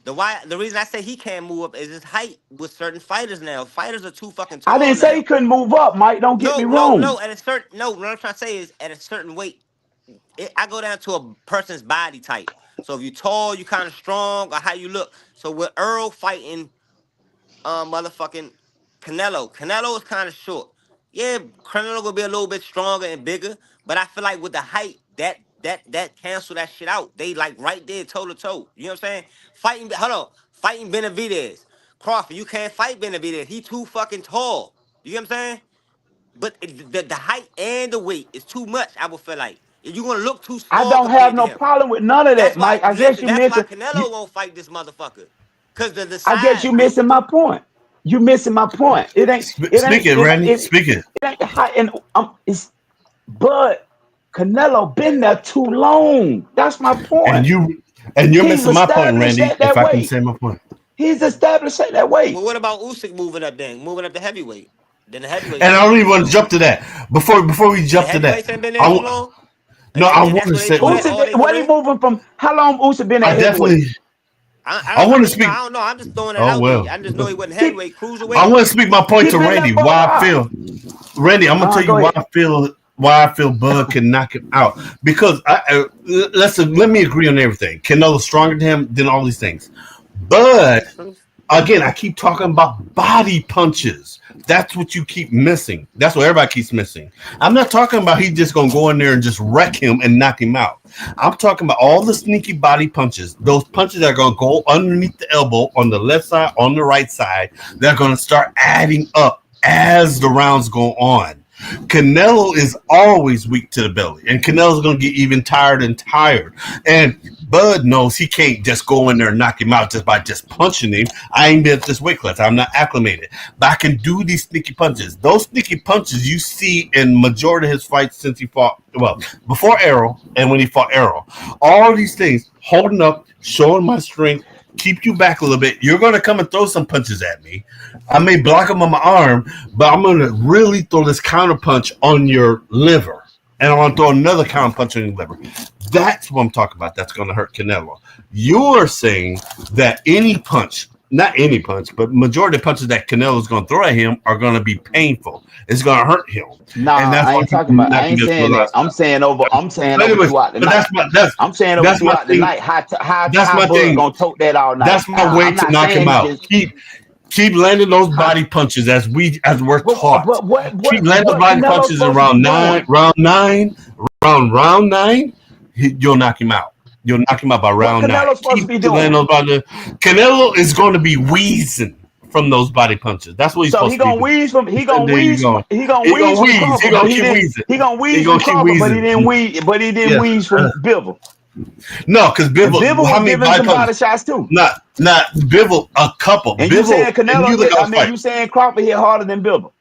The reason I say he can't move up is his height with certain fighters now. Fighters are too fucking I tall didn't say he now. couldn't move up, Mike. Don't get me wrong. No. At a certain no, what I'm trying to say is at a certain weight, I go down to a person's body type. So if you tall, you kind of strong, or how you look. So with Earl fighting motherfucking Canelo. Canelo is kind of short. Yeah, Canelo gonna be a little bit stronger and bigger, but I feel like with the height, that cancel that shit out. They like right there toe to toe. You know what I'm saying? Hold on, fighting Benavidez. Crawford, you can't fight Benavidez. He too fucking tall. You get what I'm saying? But the height and the weight is too much. I would feel like you're gonna look too I small don't have compared to no him. problem with none of that, That's why Mike. I guess listen. you That's why missing you. Canelo won't fight this motherfucker, cause the I guess size. you missing my point. You missing my point. Speak it, Randy. Speak it. It ain't the high and it's but Canelo been there too long. That's my And point. you're He's missing my point, established Randy. at If that I can weight. say my point. He's established at that Well, weight. what about Usyk moving up then? Moving up to heavyweight. Then the heavyweights And ain't I been don't there even too want to long. jump to that. Before we The jump to that, heavyweights ain't been there too I long. no, And I and want that's to where they say. doing all Usyk, their what he career. moving from? How long Usyk been I at heavyweight? definitely. I I want to mean, no, speak. I don't know. I'm just throwing it Oh out there. well. I just know he wasn't He heavyweight, I cruiserweight. want to speak my point he to been there Randy. for a Why I while. feel Randy, I'm gonna tell you Go ahead. why I feel Bud can knock him out because let me agree on everything. Canelo's stronger than him than all these things. Bud, again, I keep talking about body punches. That's what you keep missing. That's what everybody keeps missing. I'm not talking about he's just gonna go in there and just wreck him and knock him out. I'm talking about all the sneaky body punches. Those punches that are gonna go underneath the elbow on the left side, on the right side. They're gonna start adding up as the rounds go on. Canelo is always weak to the belly, and Canelo's going to get even tired and tired. And Bud knows he can't just go in there and knock him out just by just punching him. I ain't been at this weight class. I'm not acclimated. But I can do these sneaky punches. Those sneaky punches you see in majority of his fights since he fought, well, before Errol and when he fought Errol. All these things, holding up, showing my strength, keep you back a little bit. You're going to come and throw some punches at me. I may block them on my arm, but I'm going to really throw this counter punch on your liver. And I want to throw another counter punch on your liver. That's what I'm talking about. That's going to hurt Canelo. You're saying that any punch not any punch, but majority of punches that Canelo's going to throw at him are going to be painful. It's going to hurt him, and Nah, that's I why ain't he's talking about. I not going ain't to get saying through a lot that. of stuff. I'm saying But over anyways, throughout the but night. I'm saying over that's my throughout the thing. night. How That's my Bud thing. gonna tote that all night? That's my way I'm to not knock him saying out. just. Keep landing those How, body punches as we're but taught. Keep landing those what body Canelo's punches supposed to be around nine, doing? round nine. You'll knock him out. You'll knock him out by What round nine. Canelo's supposed to Keep be landing doing? those body. Canelo is going to be wheezing from those body punches. That's what he's So supposed he to be gonna doing. wheeze from There you go. he gonna He gonna wheeze from wheeze. He Crawford, but gonna he keep didn't. wheezing. He gonna He wheeze gonna from keep Crawford, but he wheezing. didn't wheeze. But he didn't Yeah. wheeze from Bivol. No, because And Bivol. Bivol How was many giving body some body punches? shots too. Not Bivol. A couple. And you Bivol. saying And you Canelo look hit? at I those mean, fights. you saying Crawford hit harder than Bivol?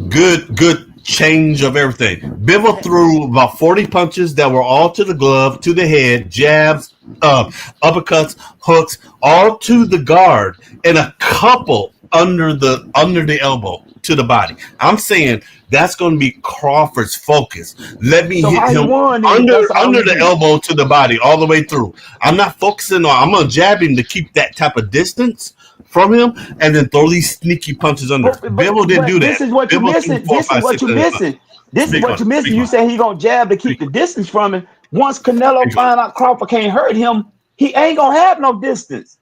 Good change of everything. Bivol threw about 40 punches that were all to the glove, to the head, jabs, uppercuts, hooks, all to the guard, and a couple under the elbow to the body. I'm saying that's going to be Crawford's focus. Let me So hit how he him won then if under that's all under he the do? elbow to the body all the way through. I'm not focusing on. I'm going to jab him to keep that type of distance from him, and then throw these sneaky punches under. Bivol didn't do But this that. is what you're Bivol threw missing. four, This is five, what six, you're 7 punches. missing. This is Speak what on it. you're missing. Speak You on it. say he gonna jab to keep Speak the on it. distance from him. Once Canelo Speak on find out Crawford can't hurt him, he ain't gonna have no distance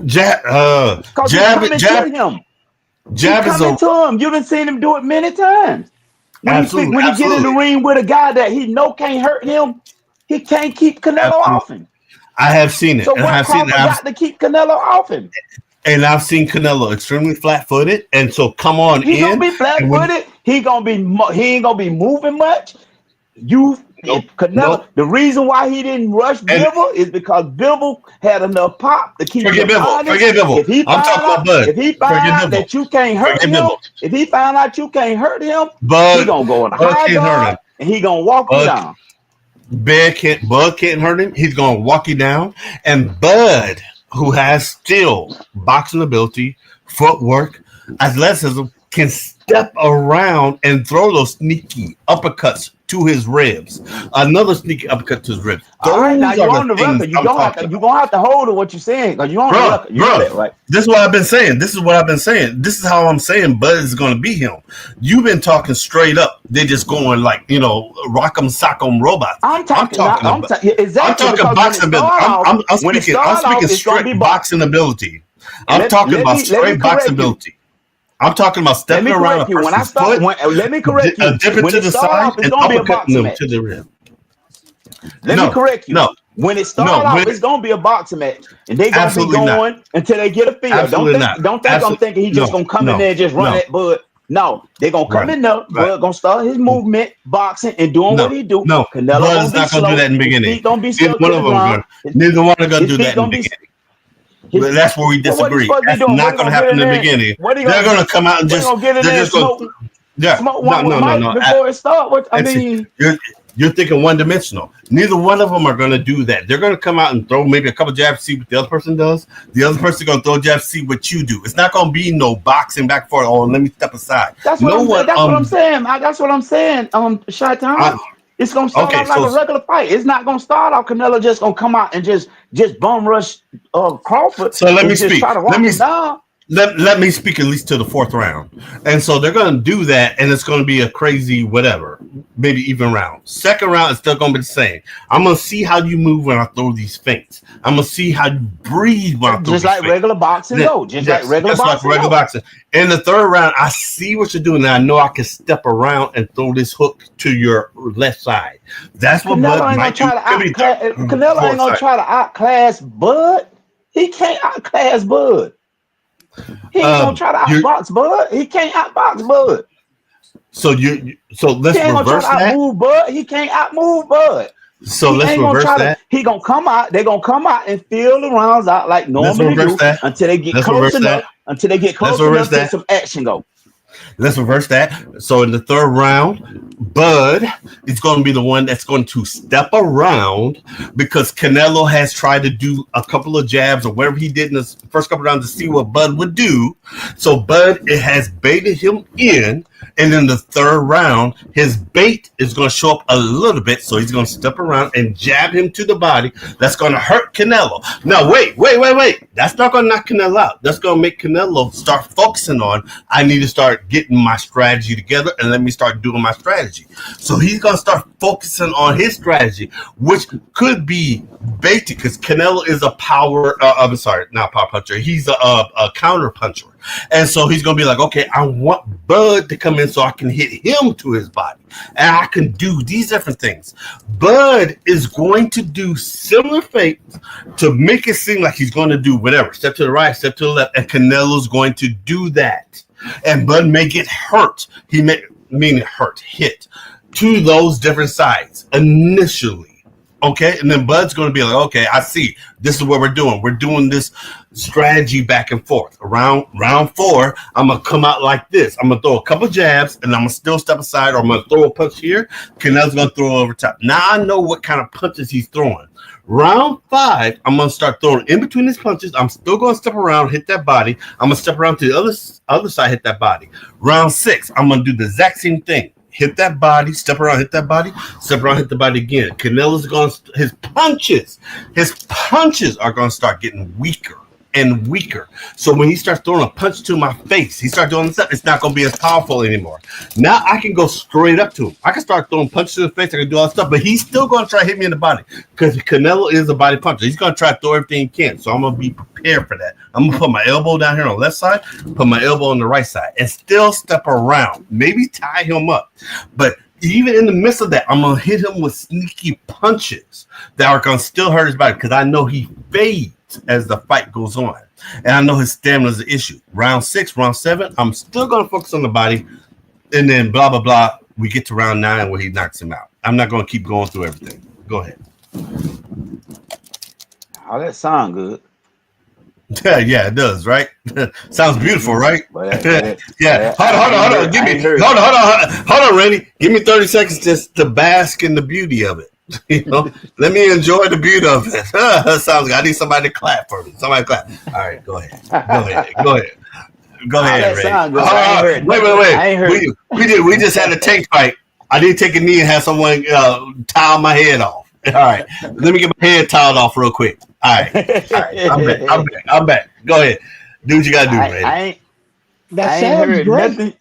it. Jab, because he jab, coming jab, to him. He jab is coming a to him. You done seen him do it many times. absolutely, When he get in the absolutely. ring with a guy that he know can't hurt him, he can't keep Canelo Absolutely. off him. I have seen it, So what Crawford got to keep Canelo off him? and I've seen Canelo extremely flat-footed, and so come on He gonna in, be flat and when footed. He ain't gonna be moving much. You nope, if Canelo, nope, the reason why he didn't rush and Bivol is because Bivol had enough pop to keep forget him Bivol, honest. I'm talking about Bud. If he Forget find out Bivol, that you can't hurt forget him, Bivol. if he find out you can't hurt him, he Bud, gonna go on Bud high can't hurt guard him. and he gonna walk you Bud, down. Bud can't hurt him. He's gonna walk you down, and Bud, who has still boxing ability, footwork, athleticism, can step around and throw those sneaky uppercuts to his ribs. Another sneaky uppercut to his ribs. All right, now Those you are the on the things record. I'm talking You about. gonna have to hold to what you're saying because you on the Bro, record. You know that, right? this is what I've been saying. This is what I've been saying. This is how I'm saying Bud is going to be him. You've been talking straight up. They're just going like, rock'em sock'em robots. I'm I'm talking now. talking about. I'm Exactly talking because when it boxing ability. start off, I'm when it speaking. I'm start off, speaking it's gonna be straight boxing boxing. ability. And I'm talking about let me straight boxing correct you. ability. I'm talking about Let stepping me around a correct you. person's foot, Let me correct you. dipping When to it the start side, off, it's and gonna be a uppercutting boxing them to match. the rib. Let me No, correct you. no, When it no. start off, it's gonna be a boxing match, and they gonna be Absolutely not. going until they get a feel. Absolutely not. Don't think I'm Absolutely thinking he just no, gonna come in no, there and just run no. at Bud. No, they gonna come Right, in there. right. Bud gonna start his movement, boxing, and doing what No, he do. no. Canelo Bud gonna is be not going to do slow. that in the His beginning. feet gonna be Neither stuck one to of the them are ground. going. Neither one are going to His do feet that in the gonna be. beginning. His, But that's where we what he disagree. supposed to be That's doing? What not he going to gonna get happen in in the there? beginning. What he They're gonna? going to come out and What he gonna get in they're there and just going smoke? to, yeah. Smoke No, one with no, no, Mike no. before it start. What I That's it. mean, You're thinking one dimensional. Neither one of them are going to do that. They're going to come out and throw maybe a couple jabs, see what the other person does. The other person going to throw jabs, see what you do. It's not going to be no boxing back and forth. Oh, let me step aside. that's what No I'm. one. That's what I'm saying. That's what I'm saying. I, Chi-Town. It's gonna start okay. off like So a regular fight. It's not gonna start off Canelo just gonna come out and just bum rush Crawford let me and just speak. try to walk him down. Let me speak at least to the fourth round. And so they're going to do that, and it's going to be a crazy whatever, maybe even round. Second round is still going to be the same. I'm going to see how you move when I throw these feints. I'm going to see how you breathe when I throw Just these like feints. regular boxing go. Just like regular Just like boxing regular go. boxing. In the third round, I see what you're doing, and I know I can step around and throw this hook to your left side. That's what Canelo Bud ain't gonna might do. try to Could be outclass. Canelo ain't fourth gonna side. try to outclass Bud. He can't outclass Bud. He ain't gonna try to outbox Bud. He can't outbox Bud. So let's He ain't gonna try reverse to that. outmove Bud. He can't outmove Bud. So He let's ain't gonna reverse try to. that. He gonna come out. They gonna come out and fill the rounds out like Let's normally reverse do that. until they get Let's close reverse enough. that. Until they get Let's close reverse enough to that. some action go. Let's reverse that. So in the third round, Bud is going to be the one that's going to step around because Canelo has tried to do a couple of jabs or whatever he did in the first couple of rounds to see what Bud would do. So Bud it has baited him in, and in the third round, his bait is going to show up a little bit. So he's going to step around and jab him to the body. That's going to hurt Canelo. Now, wait. That's not going to knock Canelo out. That's going to make Canelo start focusing on, I need to start getting my strategy together and let me start doing my strategy. So he's going to start focusing on his strategy, which could be baited because Canelo is a not power puncher. He's a counter puncher. And so he's going to be like, okay, I want Bud to come in so I can hit him to his body. And I can do these different things. Bud is going to do similar feints to make it seem like he's going to do whatever. Step to the right, step to the left. And Canelo's going to do that. And Bud may get hurt. Hit to those different sides initially. Okay, and then Bud's going to be like, okay, I see. This is what we're doing. We're doing this strategy back and forth. Around round 4, I'm going to come out like this. I'm going to throw a couple jabs, and I'm going to still step aside, or I'm going to throw a punch here. Canelo's going to throw over top. Now I know what kind of punches he's throwing. Round 5, I'm going to start throwing in between his punches. I'm still going to step around, hit that body. I'm going to step around to the other side, hit that body. Round 6, I'm going to do the exact same thing. Hit that body, step around, hit that body, step around, hit the body again. Canelo's going to, his punches are going to start getting weaker and weaker. So when he starts throwing a punch to my face, he starts doing stuff, it's not going to be as powerful anymore. Now I can go straight up to him. I can start throwing punches to the face. I can do all that stuff, but he's still going to try to hit me in the body because Canelo is a body puncher. He's going to try to throw everything he can. So I'm going to be prepared for that. I'm going to put my elbow down here on the left side, put my elbow on the right side, and still step around. Maybe tie him up. But even in the midst of that, I'm going to hit him with sneaky punches that are going to still hurt his body because I know he fades as the fight goes on. And I know his stamina is an issue. Round 6, round 7, I'm still going to focus on the body. And then blah, blah, blah. We get to round 9 where he knocks him out. I'm not going to keep going through everything. Go ahead. Oh, that sound good. Yeah, it does, right? Sounds beautiful, right? Yeah. Hold on. Hold on, Randy. Give me 30 seconds just to bask in the beauty of it. Let me enjoy the beauty of it. Sounds good. I need somebody to clap for me. Somebody clap. All right, go ahead. Go ahead, Randy. Wait. I ain't heard. We just had a tank fight. I did take a knee and have someone towel my head off. All right, let me get my head toweled off real quick. All right. I'm back. Go ahead. Do what you gotta do, Randy.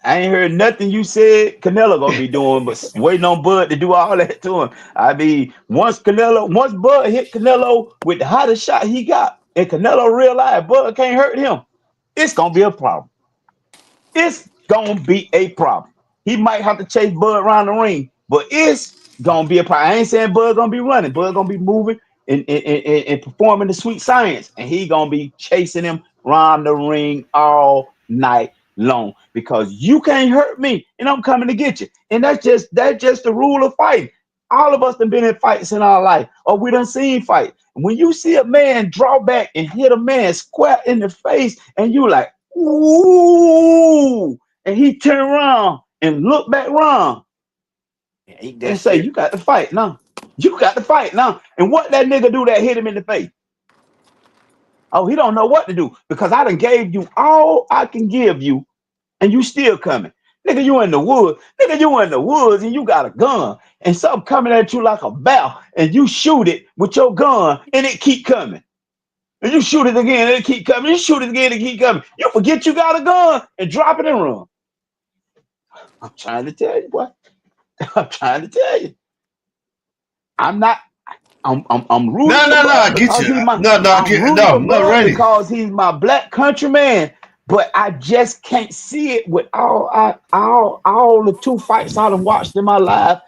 I ain't heard nothing you said Canelo gonna be doing, but waiting on Bud to do all that to him. I mean, once Bud hit Canelo with the hottest shot he got, and Canelo realized Bud can't hurt him, it's gonna be a problem. It's gonna be a problem. He might have to chase Bud around the ring, but it's gonna be a problem. I ain't saying Bud gonna be running. Bud gonna be moving and performing the sweet science, and he gonna be chasing him around the ring all night long because you can't hurt me and I'm coming to get you. And that's just the rule of fighting. All of us have been in fights in our life, or we done seen fight. When you see a man draw back and hit a man square in the face, and you like, ooh, and he turn around and look back around and say, you got to fight now. You got to fight now. And what that nigga do that hit him in the face? Oh, he don't know what to do because I done gave you all I can give you, and you still coming. Nigga, you in the woods. Nigga, you in the woods and you got a gun and something coming at you like a bow, and you shoot it with your gun and it keep coming. And you shoot it again and it keep coming. You shoot it again and it keep coming. You forget you got a gun and drop it and run. I'm trying to tell you, boy. I'm trying to tell you. I'm rooting. No, I get you. No, Randy. Because he's my black countryman, but I just can't see it with all the 2 fights I've watched in my life.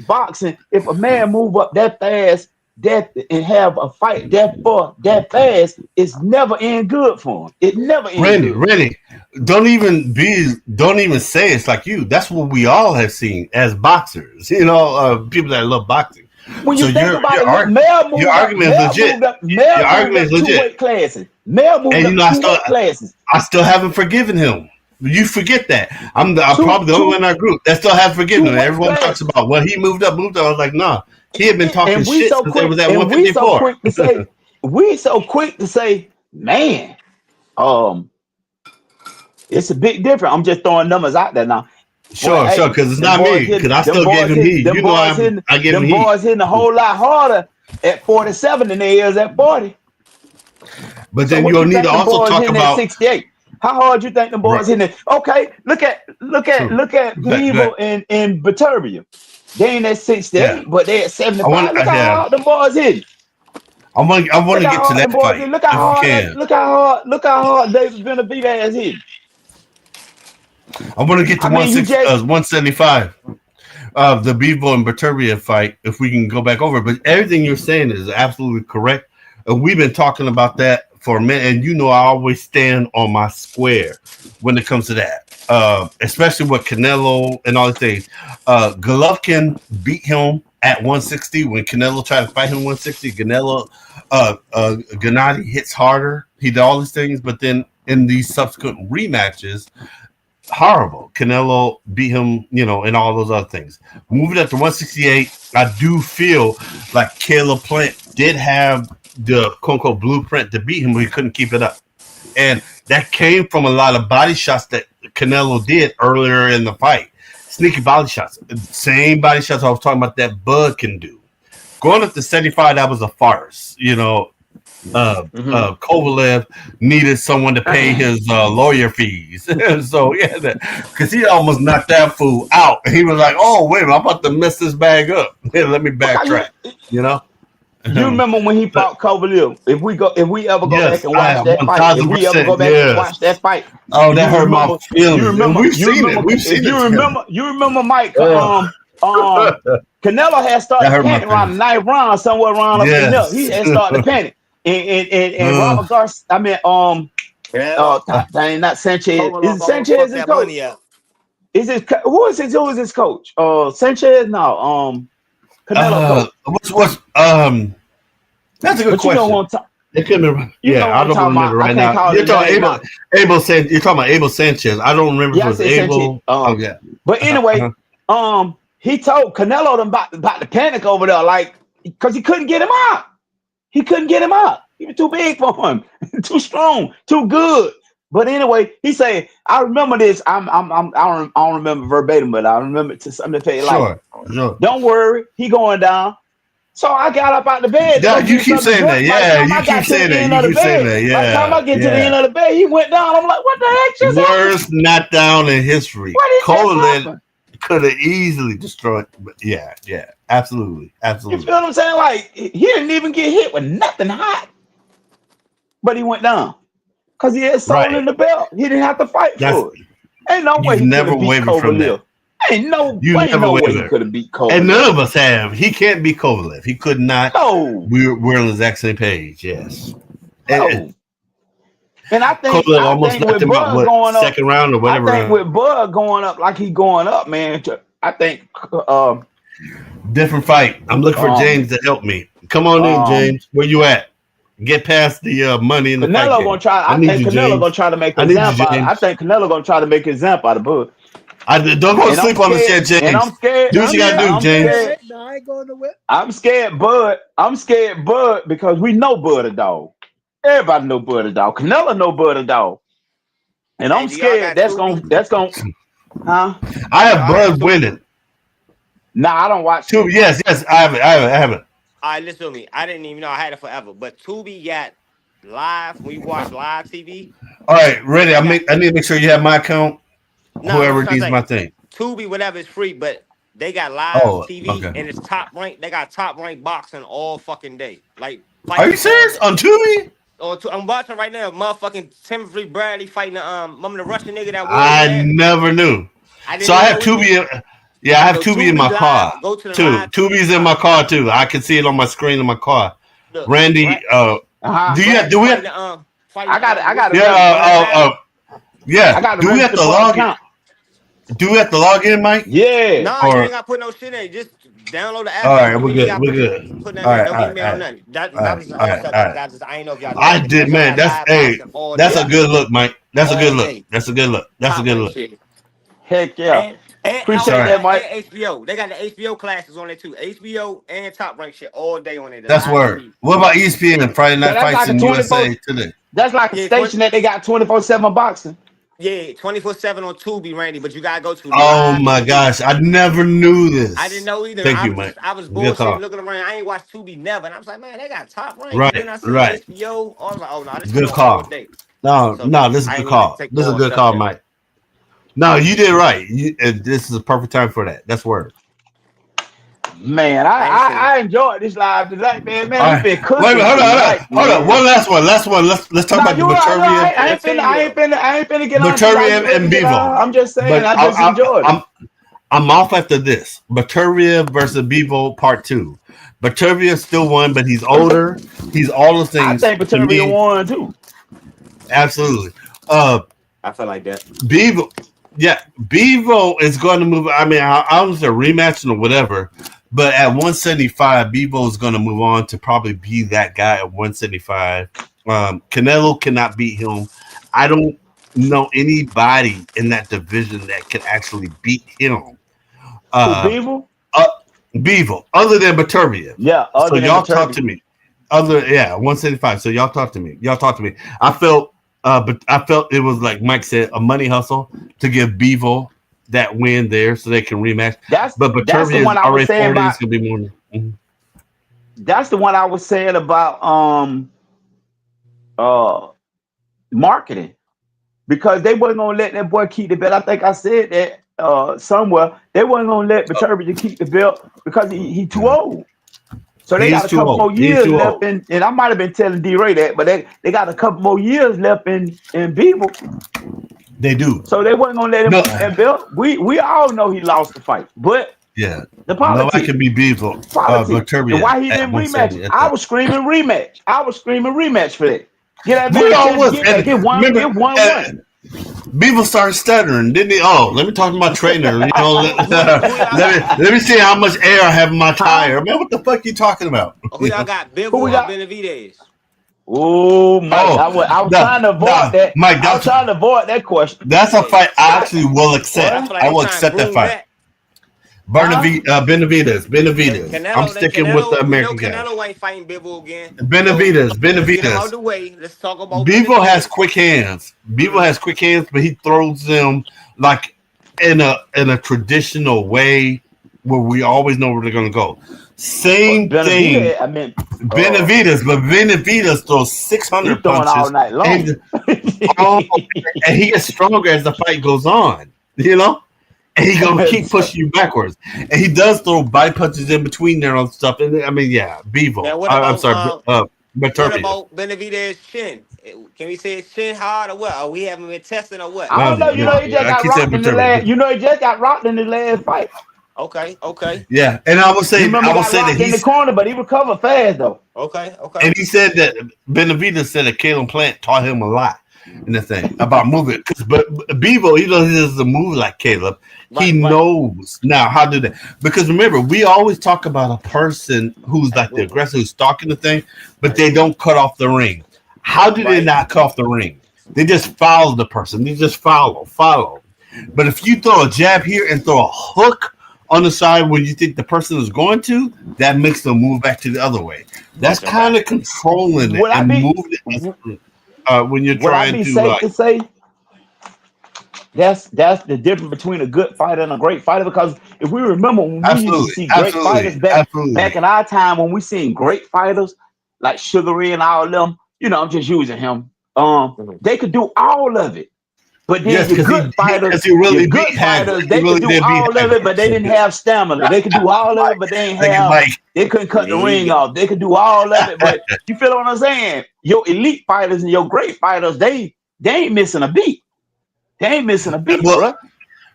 Boxing. If a man move up that fast, and have a fight that fast, it's never end good for him. It never ends. Randy, don't even say it's like you. That's what we all have seen as boxers. People that love boxing. When you think about it, your argument is legit. Your argument is legit. Mel moved up 2 weight classes. I still haven't forgiven him You forget that. I'm Too probably the only one in our group that still has too forgiven. much Everyone talks class. about, well, he moved up. I was like, nah. He had been talking And we shit so since they quick, was at and we so 154. quick to say, man, um, it's a big difference. I'm just throwing numbers out there now. Boy, Sure, hey, because it's not me. Because I still gave him heat. You know, I gave him them heat. boys hitting a whole lot harder at 47 than they is at 40. But So then what you'll you need think to them also boys talk hitting at about 68? How hard you think them right, boys hitting it? Okay, true. look at Go ahead. Cleveland and Batavia. They ain't at Yeah, 68, but they at I want. 75. Look how Yeah, hard them boys hitting. I want Look to how get to hard them that boys fight hitting. Look how if we hard can. look how hard David Benavidez is hitting. I want to get to I mean, you just 175. The Bevo and Berturbia fight, if we can go back over. But everything you're saying is absolutely correct. We've been talking about that for a minute, and you know I always stand on my square when it comes to that. Especially with Canelo and all the things. Golovkin beat him at 160 when Canelo tried to fight him 160. Gennady hits harder. He did all these things, but then in these subsequent rematches, horrible. Canelo beat him, and all those other things. Moving up to 168, I do feel like Caleb Plant did have the quote unquote blueprint to beat him, but he couldn't keep it up. And that came from a lot of body shots that Canelo did earlier in the fight. Sneaky body shots. Same body shots I was talking about that Bud can do. Going up to 75, that was a farce. Mhm. Kovalev needed someone to pay his lawyer fees. So yeah, because he almost knocked that fool out. He was like, "Oh wait a minute, I'm about to mess this bag up. Let me Okay, backtrack." You know. you remember when he But fought Kovalev? If we ever go back yes, and I watch that one fight, if thousand we ever go percent back and yes. watch that fight, Oh, that you hurt my remember, feelings, and we've seen it. We've if seen it together. you remember, Mike, Uh, Canelo had that started hurt my panic around the feelings. ninth round, somewhere around up in there. He Yes. had started to panic, and uh, Robert Garcia, Canelo, dang, not Sanchez. Is Kovalev it almost Sanchez fucked his that coach? money up. Who is his coach? Sanchez? No, Canelo coach. what's That's a good But you know question. what I'm talking. It could be, You know yeah, what I I'm don't talking remember about. I right can't now. call You're his talking name now. You're talking about Abel Sanchez. I don't remember if it Yeah, I was say Sanchez. Abel. Oh yeah. But anyway, he told Canelo them about the panic over there, like because he couldn't get him out. He couldn't get him out. He was too big for him, too strong, too good. But anyway, he said, "I remember this. I don't remember verbatim, but I remember it to something to say like, Sure. Sure. don't worry, he going down." So I got up out the bed to Yeah, go you get keep something to saying that. drink. By the Yeah, time you I keep got to saying the that. end You of the keep saying bed, that. by the time I Yeah. get to the end Yeah. of the bed, he went down. I'm like, what the heck just happened? Worst knockdown in history. What did just Colin happen? could have easily destroyed. But yeah. Yeah. Absolutely. You Absolutely. feel what I'm saying? Like he didn't even get hit with nothing hot, but he went down because he had soul in Right. the belt. He didn't have to fight That's for it. Ain't no way You've he could never have beat wavered from that. Kovalev. You Ain't never no way he wavered. could have beat And none Kovalev. of us have. He can't be Kovalev. He could not. No, We're on the exact same page. Yes. And no. And Kovalev I almost think knocked with him out. Bud What, going up, second round or I whatever think round? with Bud going up like he going up, man. I think Different fight. I'm looking for um James to help me. Come on in, um James. Where you at? Get past the money in the fight Canelo gonna game. try. I I need think you, Canelo gonna James. try to make I an need you, example. I James. think Canelo gonna try to make an example out of Bud. Don't go And I'm sleep on the scared. set, James. Do Now what I'm you gotta here. And do, I'm I'm scared, James. scared. Rick. No, I ain't going nowhere. I'm scared, Bud, because we know Bud a dog. Everybody know Bud a dog. Canelo know Bud a dog. And Hey, I'm do y'all scared got Tubi? that's gonna huh? I Do have y'all have Bud Tubi? winning. Nah, I don't watch Two. that. Yes, yes. I have it. All right, listen to me. I didn't even know I had it forever, but Tubi got live. When you watch live TV, All right, ready. they got. I need to make sure you have my account. No, I'm just Whoever trying to needs say, my thing. Tubi, whatever is free, but they got live Oh, TV okay. and it's top ranked. They got top ranked boxing all fucking day, like Are you fighting all serious? day. On Tubi? I'm watching right now, motherfucking Timothy Bradley fighting remember the Russian nigga that whooped his I ass. never knew. I So didn't I even have know he did. Tubi. Yeah, I have So Tubi in Tubi my car live, go to the too. live TV Tubi's in my spot. car too. I can see it on my screen in my car. Look, Randy, Uh-huh. do Bradley we have? fighting I what's got his to Yeah, name? register. O'Malley. I yeah. got to Do we have register to for an log in? account. Do we have to log in, Mike? Yeah. Nah, you Or ain't got to put no shit in. Just Download the app. All Ain't right, gonna we're give me good. the We're opportunity good. to put All nothing in. right, No all right, all email, right, nothing. That, all that right, was the all whole right, all subject. right. I ain't know if y'all I doing it. did, That's gonna man. have That's live hey, boxing all that's a day, good look, Mike. That's a good all look. day. That's a good look. That's a Top good rank look. shit. Heck yeah. And oh, Appreciate All right, that, Mike. and HBO. They got the HBO classes on there too. HBO and top rank shit all day on there. The that's live word. stream. What about ESPN and Friday So Night that's Fights like a in 24. USA Today? That's like a Yeah, station that they got 24/7 boxing. 24/7 on Tubi, Randy. But you gotta go to Oh live my TV. gosh, I never knew I didn't this. know either. Thank you, Mike. I was Good bullshitting call. looking around. I ain't watched Tubi never, and I was like, man, they got top rank. And Right, then I seen right. HBO. I was like, oh no, this shit Good on all call. day. No, So no, this is a I good ain't even call. take This is a more good steps call, there. Mike. No, you did right. This is a perfect time for that. That's word. Man, I ain't seen. I enjoyed this live tonight, man. All Man, we've right. been Wait a minute. cooking Hold on. tonight, Hold on. man. One last one. Last one. Let's talk Now about the you right, no, Baturvia, Continue. I ain't finna get on till y'all get Baturvia ready to and get Bevo. on. I'm just saying, But I just enjoyed it. I'm off after this. Baturvia versus Bevo part two. Baturvia still won, but he's older. He's all the I things think to Pateria me. won too. Absolutely. Uh, I feel like that. Bevo, yeah, Bevo is going to move. I mean, I don't know if they're rematching or whatever, but at 175, Bevo is going to move on to probably be that guy at 175. Canelo cannot beat him. I don't know anybody in that division that can actually beat him. Who Uh, Beaver? uh Bevo, other than Baturviev. Yeah, So other than y'all talk Pateria. to me. Other yeah, 175. So y'all talk to me. Y'all talk to me. But I felt it was like Mike said, a money hustle to give Bevo that win there so they can rematch. But That's the Baturvia is one I was already saying 40. about. It's gonna be more. Mhm. That's the one I was saying about uh marketing because they wasn't gonna let that boy keep the belt. I think I said that somewhere they wasn't gonna let Pateria keep the belt because he too Yeah. old. So they got He's a too couple old. more He's years too left old. in, and I might have been telling D Ray that, but they got a couple more years left in Beaver. They do. So they wasn't gonna let him No, keep that belt. We all know he lost the fight, but yeah. the Nobody politics, can be Bevo. And and Baturvia why he at didn't rematch 170 it? at I that. was screaming rematch. I was screaming rematch for that. Get that We man a all chance to was. get back. And remember, Get one uh, one. Beaver started stuttering, didn't he? Oh, let me talk to my trainer. You know, Who y'all got? let me see how much air I have in my Huh? tire. Man, what the fuck you talking about? Who You y'all know? got? Who Bivol we or got? Benavidez? Oh, Mike. Oh, I was no, trying to avoid no, that. Mike, I was trying to avoid that question. that's a Yeah. fight I I actually will I accept. what? feel like I they will trying to accept that groom fight. that. Huh? Benavides. I'm sticking with the We know American guy. Canelo ain't fighting Bivol again. So let's get him out Benavides. the way. Let's talk about Bevo has Benavidez. quick hands. Bevo Mm-hmm. has quick hands, but he throws them like in a traditional way where we always know where they're gonna go. But Same thing, Benavidez, I mean, But Benavides throws he 600 throwing all punches, night long. and oh, and he gets stronger as the fight goes on. You know, and he gonna keep pushing you backwards. And he does throw bite punches in between there and stuff. And I mean, yeah, Bevo. Now I'm sorry, what Beterbiev. about Benavidez chin? Can we say it's chin hard or what? Or we haven't been testing or what? I don't know. You know, he just I got keep saying rocked in the last. Beterbiev. You know, he just got rocked in the last fight. Okay, okay, Yeah, and You remember, he I will got say that rocked in the corner, but he recovered fast though. okay, okay. and he said that Benavidez said that Caleb Plant taught him a lot in the thing about moving. But Bevo, even though he doesn't move like Caleb, he Right, right. knows now how to do that. Because remember, we always talk about a person who's like the aggressor, who's stalking the thing, but they don't cut off the ring. How do they Right. not cut off the ring? They just follow the person. They just follow. But if you throw a jab here and throw a hook on the side where you think the person is going to, that makes them move back to the other way. That's Watch your back. kind of controlling it Would I and be? moving it when you're Would I trying be to safe to say that's the difference between a good fighter and a great fighter? Because if we remember when we used to see great fighters back absolutely. in our time, when we seen great fighters like Sugar Ray and all of them, you know, I'm just using him. Mhm. They could do all of it. But then Yes, because your really beat good Hagler. fighters, He they could really do did beat all of it, Hagler. but they didn't have stamina. They could do all of it, but Thank you, Mike. they couldn't cut the There you ring go. off. They could do all of it, but you feel what I'm saying? Your elite fighters and your great fighters, they ain't missing a beat. They ain't missing a beat, Well, bro.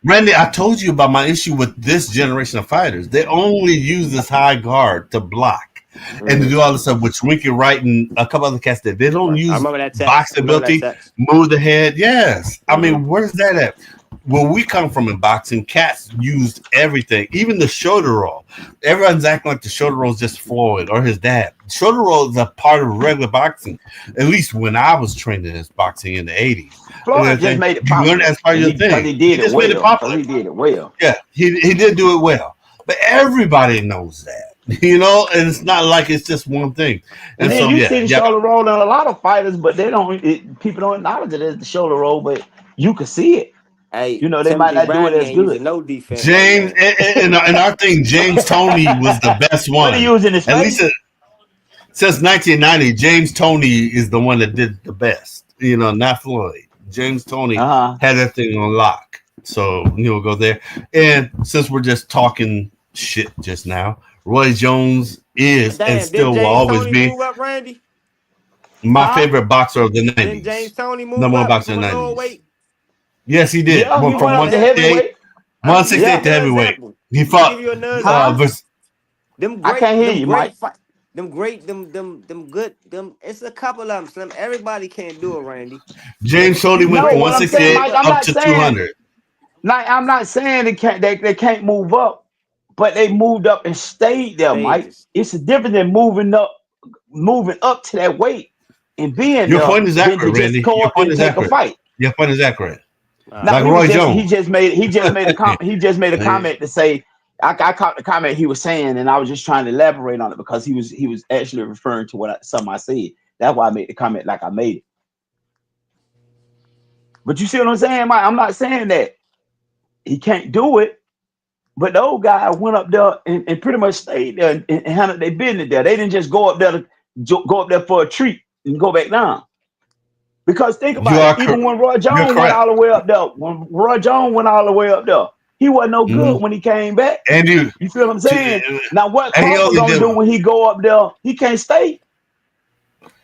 Randy, I told you about my issue with this generation of fighters. They only use this high guard to block and to Mhm. do all this stuff, which Winky Wright and a couple other cats did. They don't Right. I use remember that text. I boxing remember that ability, text. move the head. Yes. I Hmm. mean, where's that at? where we come from in boxing, cats used everything, even the shoulder roll. Everyone's acting like the shoulder roll is just Floyd or his dad. Shoulder roll is a part of regular boxing. At least when I was trained in this boxing in the 80s. Floyd just made it You learn popular as part of your because thing. he did He it just made it well. Because popular. he did it well. Yeah, he did do it well. But everybody knows that. And it's not like it's just one thing. And And then so you see the yeah. shoulder roll in a lot of fighters, but they don't. People don't acknowledge it as the shoulder roll, but you can see it. Hey, They might Timothy not do it Bradley as ain't good. using no defense right James now. and our thing, James Toney was the best What he one. using his At least face? since 1990, James Toney is the one that did the best. Not Floyd. James Toney Uh huh. had that thing on lock. So go there. And since we're just talking shit just now, Roy Jones is and Damn, didn't still will James always Tony be move up, Randy? my Huh? favorite boxer of the Didn't James 90s. Tony move Number one up boxer from in a the lower 90s. weight? Yes, he did. Yeah, he Went went from up to 168, heavyweight. I'm gonna give you Yeah. 168 to another heavyweight. example. He I'm gonna give fought you another Huh? example. versus Them I great, can't hear them you, great Mike. fight, them great, them good, them. It's a couple of them, Slim. Everybody can't do it, Randy. But James it's Toney two went No, from great what I'm ones that saying, 168 move Mike, up. I'm up not to saying 200. I'm not saying they can't move up, but they moved up and stayed there, Mike. Stages. It's a different than moving up to that weight and being Your there point is than to accurate, just Randy. go Your up point and is take a accurate. fight. Your point is accurate. All Now Like right. Roy he just made a Jones. comment to say I caught the comment he was saying, and I was just trying to elaborate on it because he was actually referring to something I said. That's why I made the comment like I made it. But you see what I'm saying, Mike? I'm not saying that he can't do it, but the old guy went up there and pretty much stayed there and handled their business there. They didn't just go up there go up there for a treat and go back down. Because think You about it, are even when Roy you're Jones went correct. all the way up there, he wasn't no Hmm. good when he came back. And You feel what I'm saying? Now what and he Crawford only gonna did do when he go up there? He can't stay.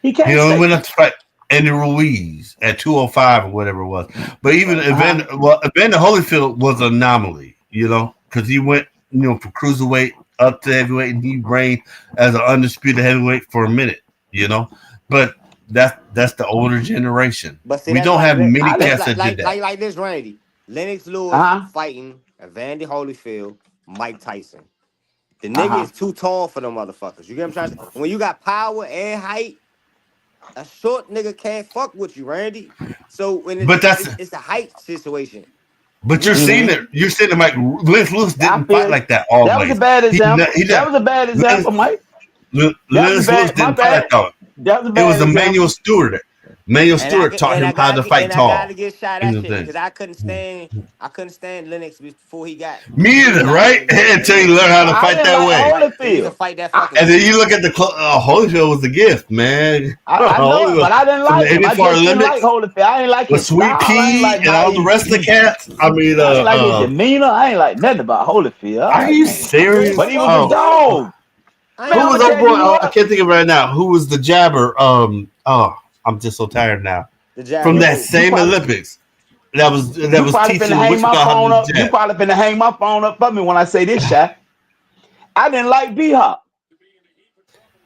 He he can't only stay. went up to fight Andy Ruiz at 205 or whatever it was. But even Uh-huh. Evander Holyfield was an anomaly, because he went, from cruiserweight up to heavyweight and he reigned as an undisputed heavyweight for a minute, you know. But that's the older generation. But see, We that's don't like have many I that's didn't. cats that did that. like this, Randy. Lennox Lewis Uh-huh. fighting Evander Holyfield, Mike Tyson. The nigga Uh-huh. is too tall for them motherfuckers. You get what I'm trying to say? When you got power and height, a short nigga can't fuck with you, Randy. So when But that's it's a height situation. but you're We seeing Hmm. it. You're seeing it. Like Lennox Lewis I didn't fight feel like that that was a always. bad He example. That was a bad Lennox, example, Mike. That was a Lennox Lewis bad. My didn't fight like bad. that. That was a It was bad Emmanuel example. Stewart. Emmanuel Stewart taught him how to fight I gotta tall. get shot You that know shit thing. because I couldn't stand Lennox Me before he either, got right? Lennox Lewis, Until man. you learn how to I fight didn't that like way. He used to Holyfield. fight that I, fucking And then you look at Holyfield was the gift, man. I know it, Holyfield but I didn't from the like him. I 84 just didn't like Olympics Holyfield. I ain't like with his Sweet style. I ain't Pea like and how all the rest of the cats. I mean, I ain't like his demeanor. I ain't like nothing about Holyfield. I are like, you man. I mean, serious? But what he was wrong a with Oh, Randy? dog. I ain't Man, who I'm was gonna that tell boy? you Oh, I what. can't think of it right now. Who was the jabber? I'm just so tired now. the From jabber You that who? you same probably Olympics, that was probably finna teaching hang what you my call how phone to up. You jab. probably finna hang my phone up for me when I say this, shot. I didn't like B Hop.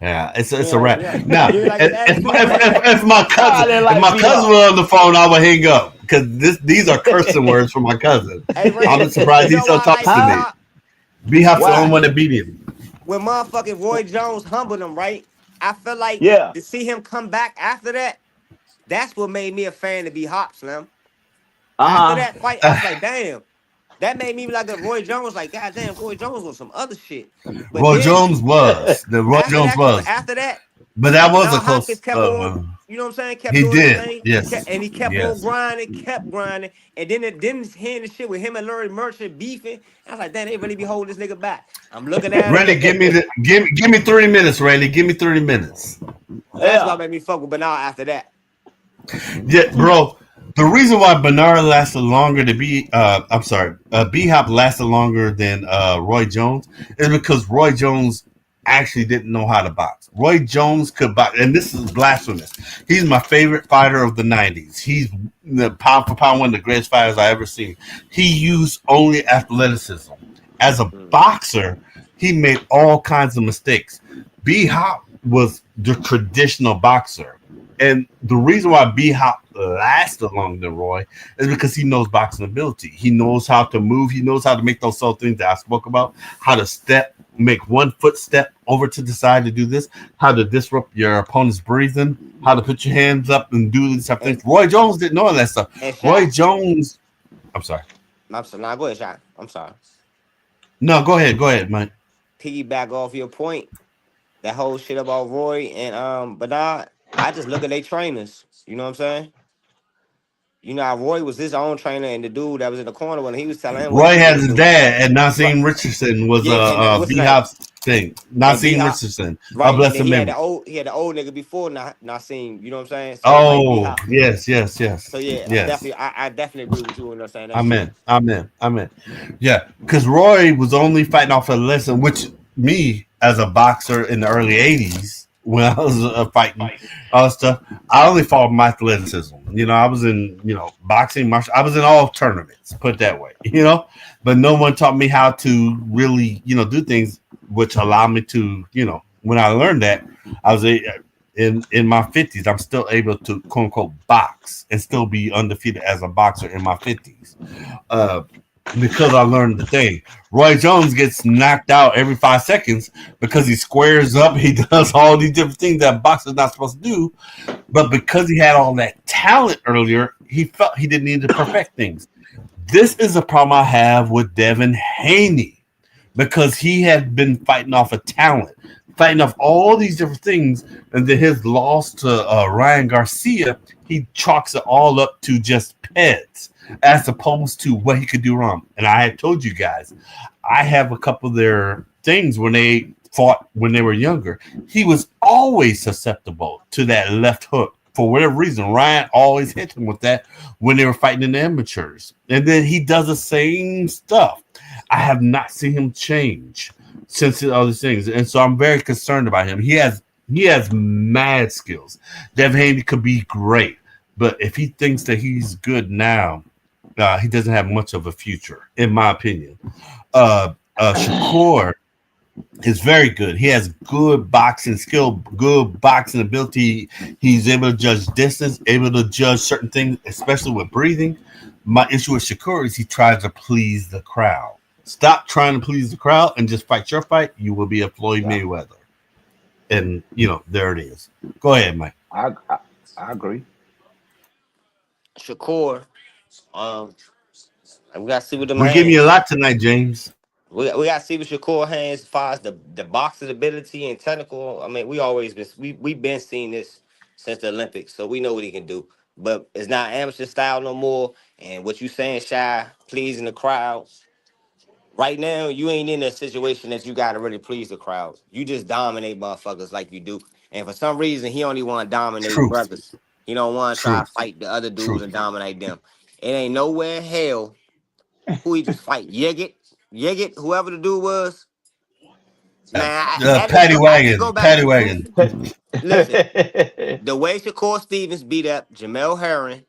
Yeah, it's a Yeah, wrap. yeah. Now, You ain't like his attitude, Randy? if my I cousin didn't if like my B cousin Hop. was on the phone, I would hang up because these are cursing words from my cousin. Hey, I'm Randy, surprised you he know still why I talks like to B Huh? me. Hop? B Hop's the only Why? one that beat him. When motherfucking Roy Jones humbled him, right? I feel like Yeah. to see him come back after that, that's what made me a fan of B Hop, Slim. After Uh-huh. that fight, I was like, damn. That made me like a Roy Jones, like, God damn, Roy Jones was some other shit. But then Roy Jones was, after that, but that was Bernard a Hopkins close. kept on, you know what I'm saying, kept He doing his did, thing. yes, And he kept on yes. grinding, kept grinding. And then it didn't hearing the shit with him and Larry Merchant beefing. I was like, damn, they really be holding this nigga back. I'm looking at him. Randy, give me 30 minutes. Randy, give me 30 minutes. That's what Yeah. made me fuck with Bernard after that. Yeah, bro. The reason why Bernard lasted longer to be, I'm sorry, B Hop lasted longer than Roy Jones is because Roy Jones actually didn't know how to box. Roy Jones could box, and this is blasphemous. He's my favorite fighter of the '90s. He's the pound for pound one of the greatest fighters I ever seen. He used only athleticism. As a Mm. boxer, he made all kinds of mistakes. B Hop was the traditional boxer. And the reason why B Hop lasted longer than Roy is because he knows boxing ability. He knows how to move. He knows how to make those subtle things that I spoke about. How to step, make one foot step over to the side to do this. How to disrupt your opponent's breathing. How to put your hands up and do these type of things. And Roy Jones didn't know all that stuff. Roy Shy. Jones. I'm sorry. I'm sorry. Nah, go ahead, Shy. I'm sorry. No, go ahead. Go ahead, Mike. Piggyback off your point, that whole shit about Roy and Bernard. I just look at they trainers. You know what I'm saying? You know how Roy was his own trainer, and the dude that was in the corner when he was telling him what he Roy was had supposed to his do. dad, and Right. Naseem Richardson was Yeah, and what's the B name? Hop's thing. And B Naseem Hop. Richardson, a Right, and blessed then memory. he had the old nigga before Naseem. You know what I'm saying? So it's like B Oh, Hop. yes, yes, yes, So yeah, yes. I definitely agree with you on that saying that I'm shit. in. I'm in. I'm in. Yeah, because Roy was only fighting off a lesson, which me as a boxer in the early '80s when I was fighting all stuff, I only fought my athleticism. You know, I was in boxing, martial. I was in all tournaments. Put it that way. But no one taught me how to really do things, which allowed me to when I learned that I was in my 50s, I'm still able to quote unquote box and still be undefeated as a boxer in my 50s. Uh, because I learned the thing. Roy Jones gets knocked out every 5 seconds because he squares up. He does all these different things that boxers not supposed to do. But because he had all that talent earlier, he felt he didn't need to perfect things. This is a problem I have with Devin Haney because he had been fighting off of talent, fighting off all these different things, and then his loss to Ryan Garcia, he chalks it all up to just pets, as opposed to what he could do wrong. And I had told you guys, I have a couple of their things when they fought when they were younger. He was always susceptible to that left hook. For whatever reason, Ryan always hit him with that when they were fighting in the amateurs. And then he does the same stuff. I have not seen him change since all these things, and so I'm very concerned about him. He has mad skills. Dev Haney could be great, but if he thinks that he's good now, he doesn't have much of a future, in my opinion. Shakur is very good. He has good boxing skill, good boxing ability. He's able to judge distance, able to judge certain things, especially with breathing. My issue with Shakur is he tries to please the crowd. Stop trying to please the crowd and just fight your fight. You will be a Floyd Yeah, Mayweather. And, there it is. Go ahead, Mike. I agree. Shakur, um, we gotta see what them We're giving you a hands. lot tonight, James. We gotta see what Shakur hands as far as the boxing ability and technical. I mean, we've been seeing this since the Olympics, so we know what he can do. But it's not amateur style no more. And what you saying, Shy, pleasing the crowd. Right now, you ain't in a situation that you gotta really please the crowd. You just dominate motherfuckers like you do. And for some reason, he only want to dominate Truth. brothers. He don't want to try to Truth. fight the other dudes and Truth. dominate them. It ain't nowhere in hell who he just fight. Yigit, whoever the dude was. Man, Paddy I just go Wagon. back Paddy and Wagon. listen. The way Shakur Stevens beat up Jamel Herring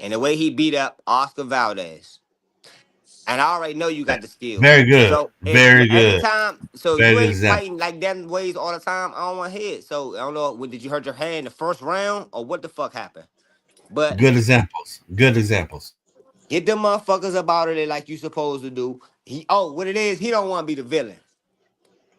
and the way he beat up Oscar Valdez. And I already know you got the skills. Very good. So Very every good. time, so Very you good ain't example. fighting like them ways all the time. I don't want to hear it. So I don't know. Did you hurt your hand the first round or what the fuck happened? But Good examples. Good examples. get them motherfuckers up out of there like you supposed to do. What it is, he don't want to be the villain.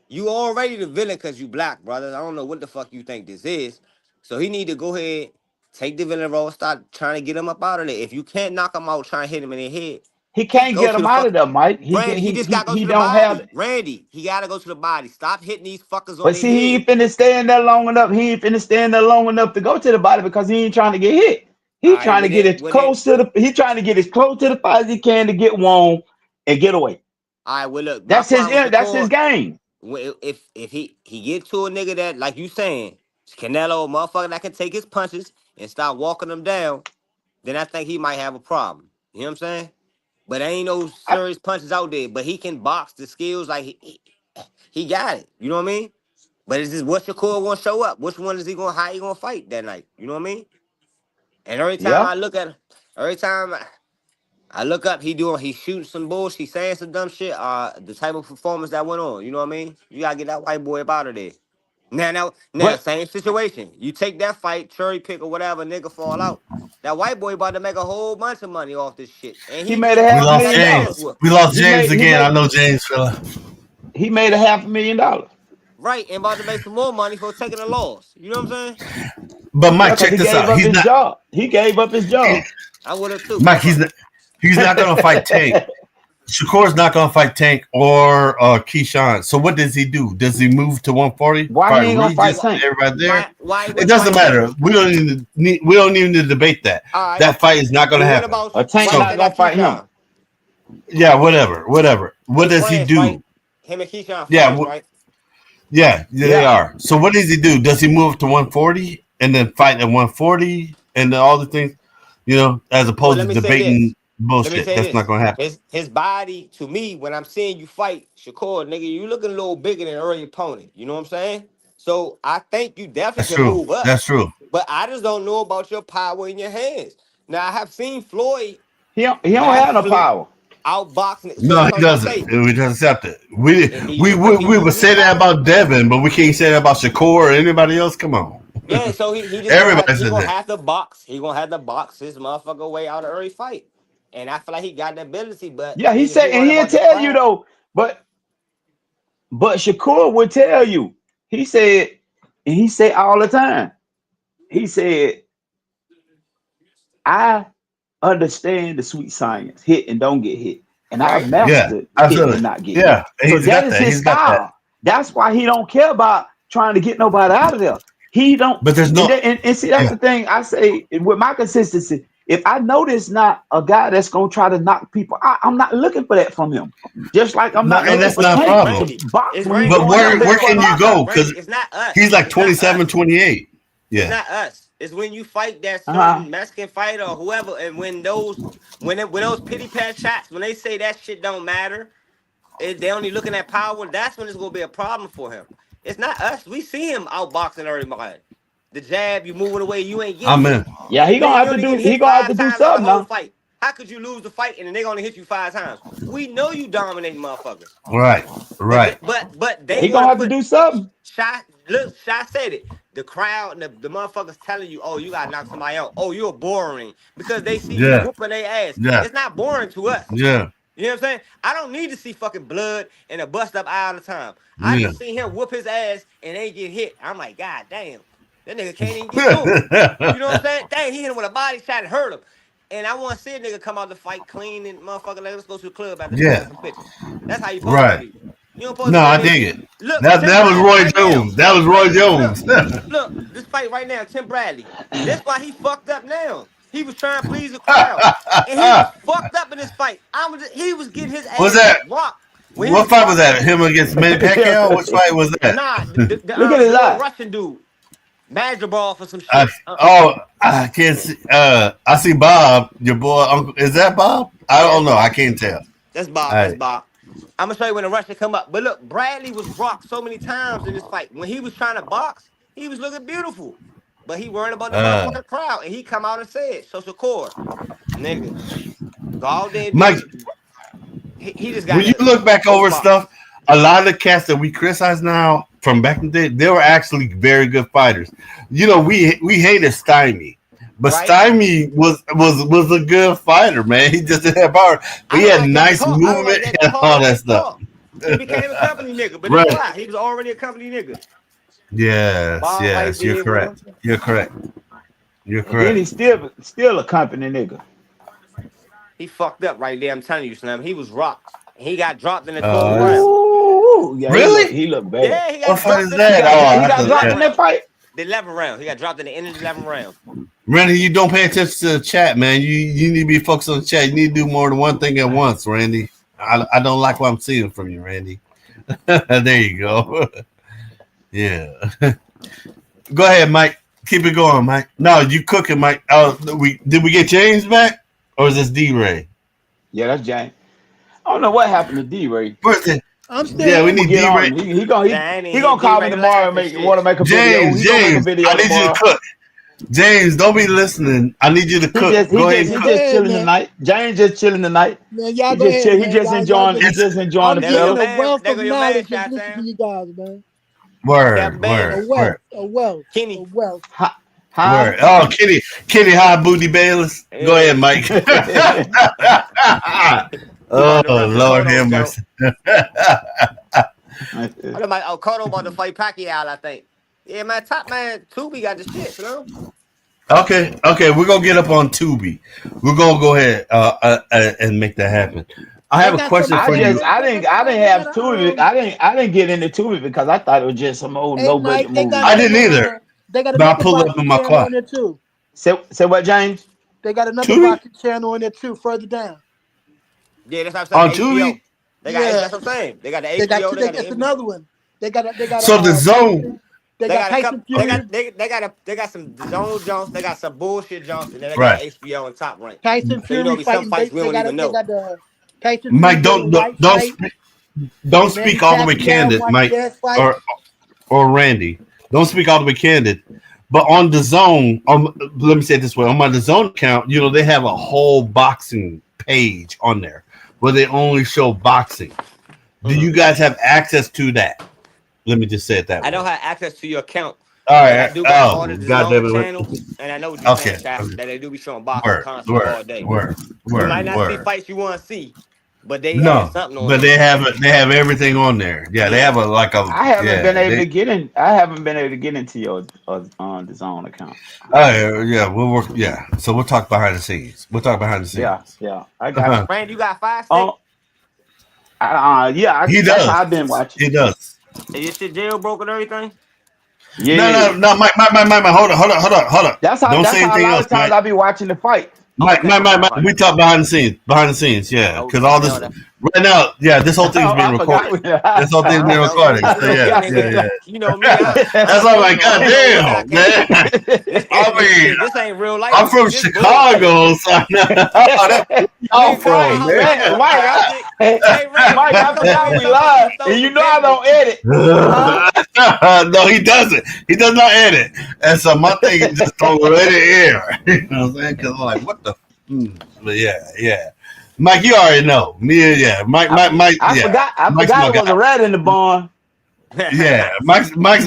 You already the villain because you black, brother. I don't know what the fuck you think this is. So he need to go ahead, take the villain role, start trying to get him up out of there. If you can't knock him out, try and hit him in the head. He Just can't go get to him the out fuck. of there, Mike. Randy, he just gotta go He to the don't have. body. Randy, he gotta go to the body. Stop hitting these fuckers on But their see, he head. ain't finna stay in there long enough. He ain't finna stay in there long enough to go to the body because he ain't trying to get hit. All He right, trying to get as close to the. He trying to get as close to the fight as he can to get one and get away. all right, well look, my That's his. problem with That's his Shakur, game. if he get to a nigga that, like you saying, Canelo, motherfucker that can take his punches and start walking them down, then I think he might have a problem. You know what I'm saying? But there ain't no I, serious punches out there. But he can box the skills like he got it. You know what I mean? But it's just what Shakur gonna show up. Which one is he gonna how he gonna fight that night? You know what I mean? And every time yeah, I look at every time I look up, he shooting some bullshit, he saying some dumb shit. The type of performance that went on. You know what I mean? You gotta get that white boy up out of there. Now, But same situation. You take that fight, cherry pick or whatever, nigga fall out. That white boy about to make a whole bunch of money off this shit, and he he made a getting We half a lost million his ass dollars. James. whooped. We lost He James made he again. I made know James fella. he made a $500,000. Right, and about to make some more money for taking a loss. You know what I'm saying? But Yeah, Mike, because check he this gave out. up his job. He gave up his job. I would have too. Mike, Fuck. he's not gonna fight Tank. Shakur's not gonna fight Tank or Keyshawn. So what does he do? Does he move to 140? Why he Fight ain't gonna fight Regis? Tank? Everybody there? Why he It wouldn't doesn't fight Tank? matter. We don't even need to debate that. All right. That fight is not gonna Well, what happen. about Or Tank why you So not think gonna that fight him. Keyshawn? yeah, whatever. What They does he friends, right? do? Him and Keyshawn Yeah, friends, right? yeah, they Yeah. are. So what does he do? Does he move to 140 and then fight at 140 and then all the things, as Well, opposed let to me say this. debating bullshit? That's not gonna happen. His body to me when I'm seeing you fight Shakur, nigga, you looking a little bigger than early opponent. You know what I'm saying? So I think you That's definitely can true. move up, That's true. but I just don't know about your power in your hands. Now I have seen Floyd He don't have no masterfully power. outboxing. So No, that's he what I'm trying to doesn't. say. We just accept it. We And he we used we, he we would used his say that power. about Devin, but we can't say that about Shakur or anybody else. Come on. Yeah, so he just Everybody he says gonna that. have to box. He gonna have to box his motherfucker way out of early fight. And I feel like he got the ability, but Yeah, he nigga, if said, you and worried he'll about the tell you crowd, though. But Shakur would tell you. He said, and he said all the time. He said, I understand the sweet science, hit and don't get hit, and I right? Yeah, mastered hitting and absolutely. not getting hit. Yeah, So he's that got is that. his He's got that. style. That's why he don't care about trying to get nobody out of there. He don't, But there's and no. and see that's Yeah. the thing I say with my consistency. If I notice not a guy that's gonna try to knock people, I'm not looking for that from him. Just like I'm No, not and looking that's for not a Tank to problem. box It's when he Randy. But going No, out there where for a can you knockout. go? Randy. Because It's not us. he's like It's not us. 27, 28. It's Yeah. not us. It's when you fight that Uh-huh. certain Mexican fighter or whoever, and when those pity pat shots, when they say that shit don't matter, they only looking at power. That's when it's gonna be a problem for him. It's not us. We see him outboxing everybody. The jab, you moving away, you ain't getting I'm hit. in. Yeah, he gonna Nigga, have you to only do. getting He hit gonna have to five do times out the something whole now. fight. How could you lose the fight and the nigga only hit you 5 times? We know you dominating motherfuckers. Right. Right. But Yeah, they he want gonna to have to put do something. Shy. Look, Shy said it. The crowd and the motherfuckers telling you, oh, you gotta knock somebody out. Oh, you're boring because they see you Yeah. whooping their ass. Yeah. It's not boring to us. Yeah. You know what I'm saying? I don't need to see fucking blood and a bust up eye all the time. I Yeah. just see him whoop his ass and they get hit. I'm like, God damn, that nigga can't even get to him. You know what I'm saying? Dang, he hit him with a body shot and hurt him. And I want to see a nigga come out the fight clean and motherfucker, let's go to the club after this and Yeah. take some pictures. That's how you supposed to Right. be. You don't supposed to No, sit I there. dig it. Look, Tim That was Bradley Roy right now. Jones. That was Roy Randy, look, Jones. look, this fight right now, Tim Bradley. That's why he fucked up now. He was trying to please the crowd. And he was fucked up in this fight. He was getting his Was ass that rocked. When he what was fight was rocked, that? Him against Manny Yeah. Pacquiao? Which fight was that? nah, Look at his little eye. Russian dude, Madrigal for some I, shit. I can't see. I see Bob, your boy. Uncle, is that Bob? I Yeah, don't that's know. I Bob. can't tell. That's Bob. That's I, Bob. I'm gonna show you when the Russian come up. But look, Bradley was rocked so many times in this fight. When he was trying to box, he was looking beautiful. But he worried about the uh, motherfucking crowd. And he come out and said, so Shakur, nigga, go out there and Mike, do he just when got you to look back over outbox. stuff, a lot of the cats that we criticize now from back in the day, they were actually very good fighters. We hated Stymie, but Right? Stymie was a good fighter, man. He just didn't have power, but I he don't had like that nice talk. I don't like movement that and talk. all that stuff. He became a company nigga, but it's a Right. lie. He was already a company nigga. Yes, Bob right yes, you're there, boy. correct. You're correct. You're And then correct. he's still a company nigga. He fucked up right there. I'm telling you, Slim. He was rocked. He got dropped in the 12th Uh, round. Ooh, yeah, really? he looked bad. Yeah, he What got fight dropped is in He that? got Oh, he I got the thought, dropped yeah. in 11th that round. fight. The 11th round. He got dropped in the end of the 11th round. Randy, you don't pay attention to the chat, man. You need to be focused on the chat. You need to do more than one thing at once, Randy. I don't like what I'm seeing from you, Randy. There you go. Yeah. Go ahead, Mike. Keep it going, Mike. No, you cooking, Mike. Did we get James back? Or is this D-Ray? Yeah, that's James. I don't know what happened to D-Ray. Where's it? I'm still Yeah, we I'm here. gonna need get on D-Ray. him. He gonna Nah, I ain't he hit gonna call me D-Ray tomorrow laugh and and want to shit. make a video. James, He gonna make a video I need you to tomorrow. cook. James, don't be listening. I need you to He cook. just he Go ahead just and he Man, go cook. just ahead, chilling man. tonight. James just chilling tonight. Man, y'all He go just ahead, chill. He man. just Y'all enjoying just, he just enjoying I'm It's getting himself. a wealth There of go your man, knowledge just shot listening to down. you guys, man. Word, Kevin Bayless, A word, wealth, word, a wealth, a Kenny. wealth. Huh? word. Oh, Kitty High Booty Bayless. Go Yeah. ahead, Mike. He Oh, about to rep the Lord Cotto have joke. mercy. I know Cotto about to fight Pacquiao, I think. Yeah, man, top man, Tubi got the shit, you know? Okay, we're gonna get up on Tubi. We're gonna go ahead and make that happen. I They have a got some. question I for They you. just they they got I they got didn't they got have a Tubi. I didn't get into Tubi because I thought it was just some old Hey low budget Mike, they movie. got I some. didn't either, They got but I another pulled it up in boxing my channel clock. on there too. Say what, James? They got another Tubi boxing channel on there too. Further down. Yeah, that's what I'm saying. on The HBO. Tubi. They got Yeah, that's what I'm saying. They got the they got HBO, two. they got the It's NBA. another one. They got So the a zone. Tyson. They They got got a Tyson couple. They Okay, Fury. got they got some zone jumps. They got some bullshit jumps, and then they got right. HBO and Top Rank. Tyson So you know, Fury be some fighting. fights we don't even They know. got the Tyson Fury Mike, Dillian White fight. don't Manny speak all the way Pacquiao candid, Mike, Martinez fight. or or Randy. Don't speak all the way candid. But on the zone, let me say it this way: on my the zone account, they have a whole boxing page on there where they only show boxing. Do Mhm. you guys have access to that? Let me just say it that I don't way. have access to your account, All but I right. do got Oh, all of the God zone damn it. channels, and I know what you're saying, Okay. chat. That they do be showing boxing Word, constantly word, all day. word, You might word, not see word. fights you want to see, but they have No, something on but there. they have it. They have everything on there. Yeah, they Yeah. have a like a I haven't yeah. been able They to get in. I haven't been able to get into your on the zone account. oh yeah. We'll work. Yeah. So we'll talk behind the scenes. We'll talk behind the Yeah, scenes. yeah, I got you. Brand, you got Fire Stick? Oh, yeah, He that's how I've does. been watching. He does. And your shit jailbroke and everything? No, no, Yeah, no, Mike. Hold on. Don't that's say how a anything lot else, of times Mike. I be watching the fight. Okay, Mike. We talk behind the scenes. Behind the scenes, yeah. Oh, Because yeah, all I this know that. right now, yeah, this whole thing's Oh, being I forgot. recorded. This whole thing's being I know you. recorded. I You So know me, yeah, forgot. yeah, nigga. yeah. You know me. I'm That's all like, professional. I don't know when I goddamn, can't. man. This I ain't mean, shit. This ain't real life I'm with me. from This bullshit. Chicago, so I know that's where y'all Nigga, come to my from, Right, house. I man, smoke Mike. fire stick. I, Hey, Ray, Mike, nigga, I come over forgot here. we Talk about you live, just stole and you some know I business. don't edit, huh? No, he doesn't. He does not edit. And so my thing is just throw it in the air. You know what I'm saying? Because I'm like, what the? But yeah. Mike, you already know. Me, yeah. Mike, yeah. I Mike's forgot my it was guy. a rat in the barn. Yeah, Mike is my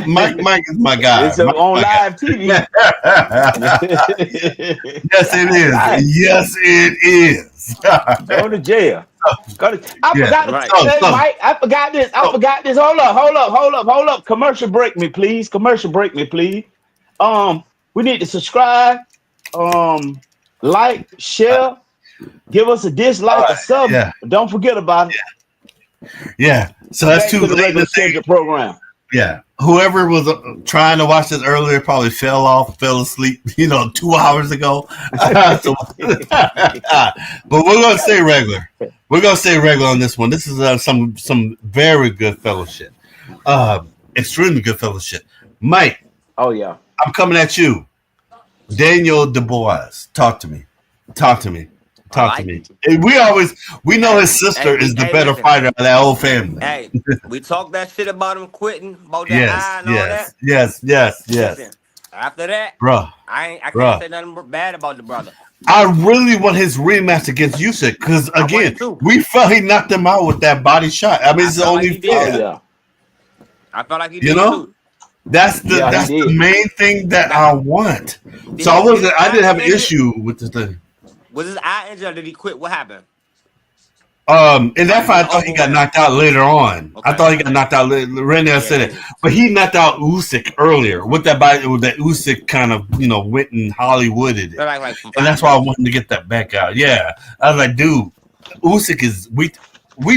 guy. It's Mike's on my live guy. TV. Yes, it Right. is. Yes, it is. Go to jail. I Yeah. forgot to Right. say, Mike. I forgot this. I So, forgot this. Hold up. Commercial break me, please. Commercial break me, please. We need to subscribe, um, like, share, give us a all dislike, a right. sub. Yeah. Don't forget about it. Yeah. So that's Back too to the late in regular the day. schedule program. Yeah. Whoever was trying to watch this earlier probably fell asleep, 2 hours ago. So, but we're gonna stay regular. We're gonna stay regular on this one. This is some very good fellowship, extremely good fellowship. Mike, Oh yeah. I'm coming at you. Daniel Dubois, talk to me. Talk to me. I Talk to like me. it. And we know Hey, his sister is the better listen. fighter of that whole family. Hey, we talked that shit about him quitting, about that Yes, eye and all that. yes, yes, yes, yes, Listen, after that, bruh, I can't bruh. say nothing bad about the brother. I really want his rematch against Usyk because I wanted again, to. we felt he knocked him out with that body shot. I mean, I it's felt like only he did Oh fair, too. yeah. I felt like he you did know. too. That's the Yeah, he that's the did. main thing that That I want. So did his I eye didn't have get an injured? issue with the thing. Was his eye injured or did he quit? What happened? In Or that he fight, just I thought he got overwhelmed? knocked out later on. I Okay. thought he got knocked out later. Randy Yeah, said it, Randy. but he knocked out Usyk earlier with that body. With that Usyk kind of went and Hollywooded it, Like from and 5 that's why I minutes. wanted to get that back out. Yeah, I was like, dude, Usyk is we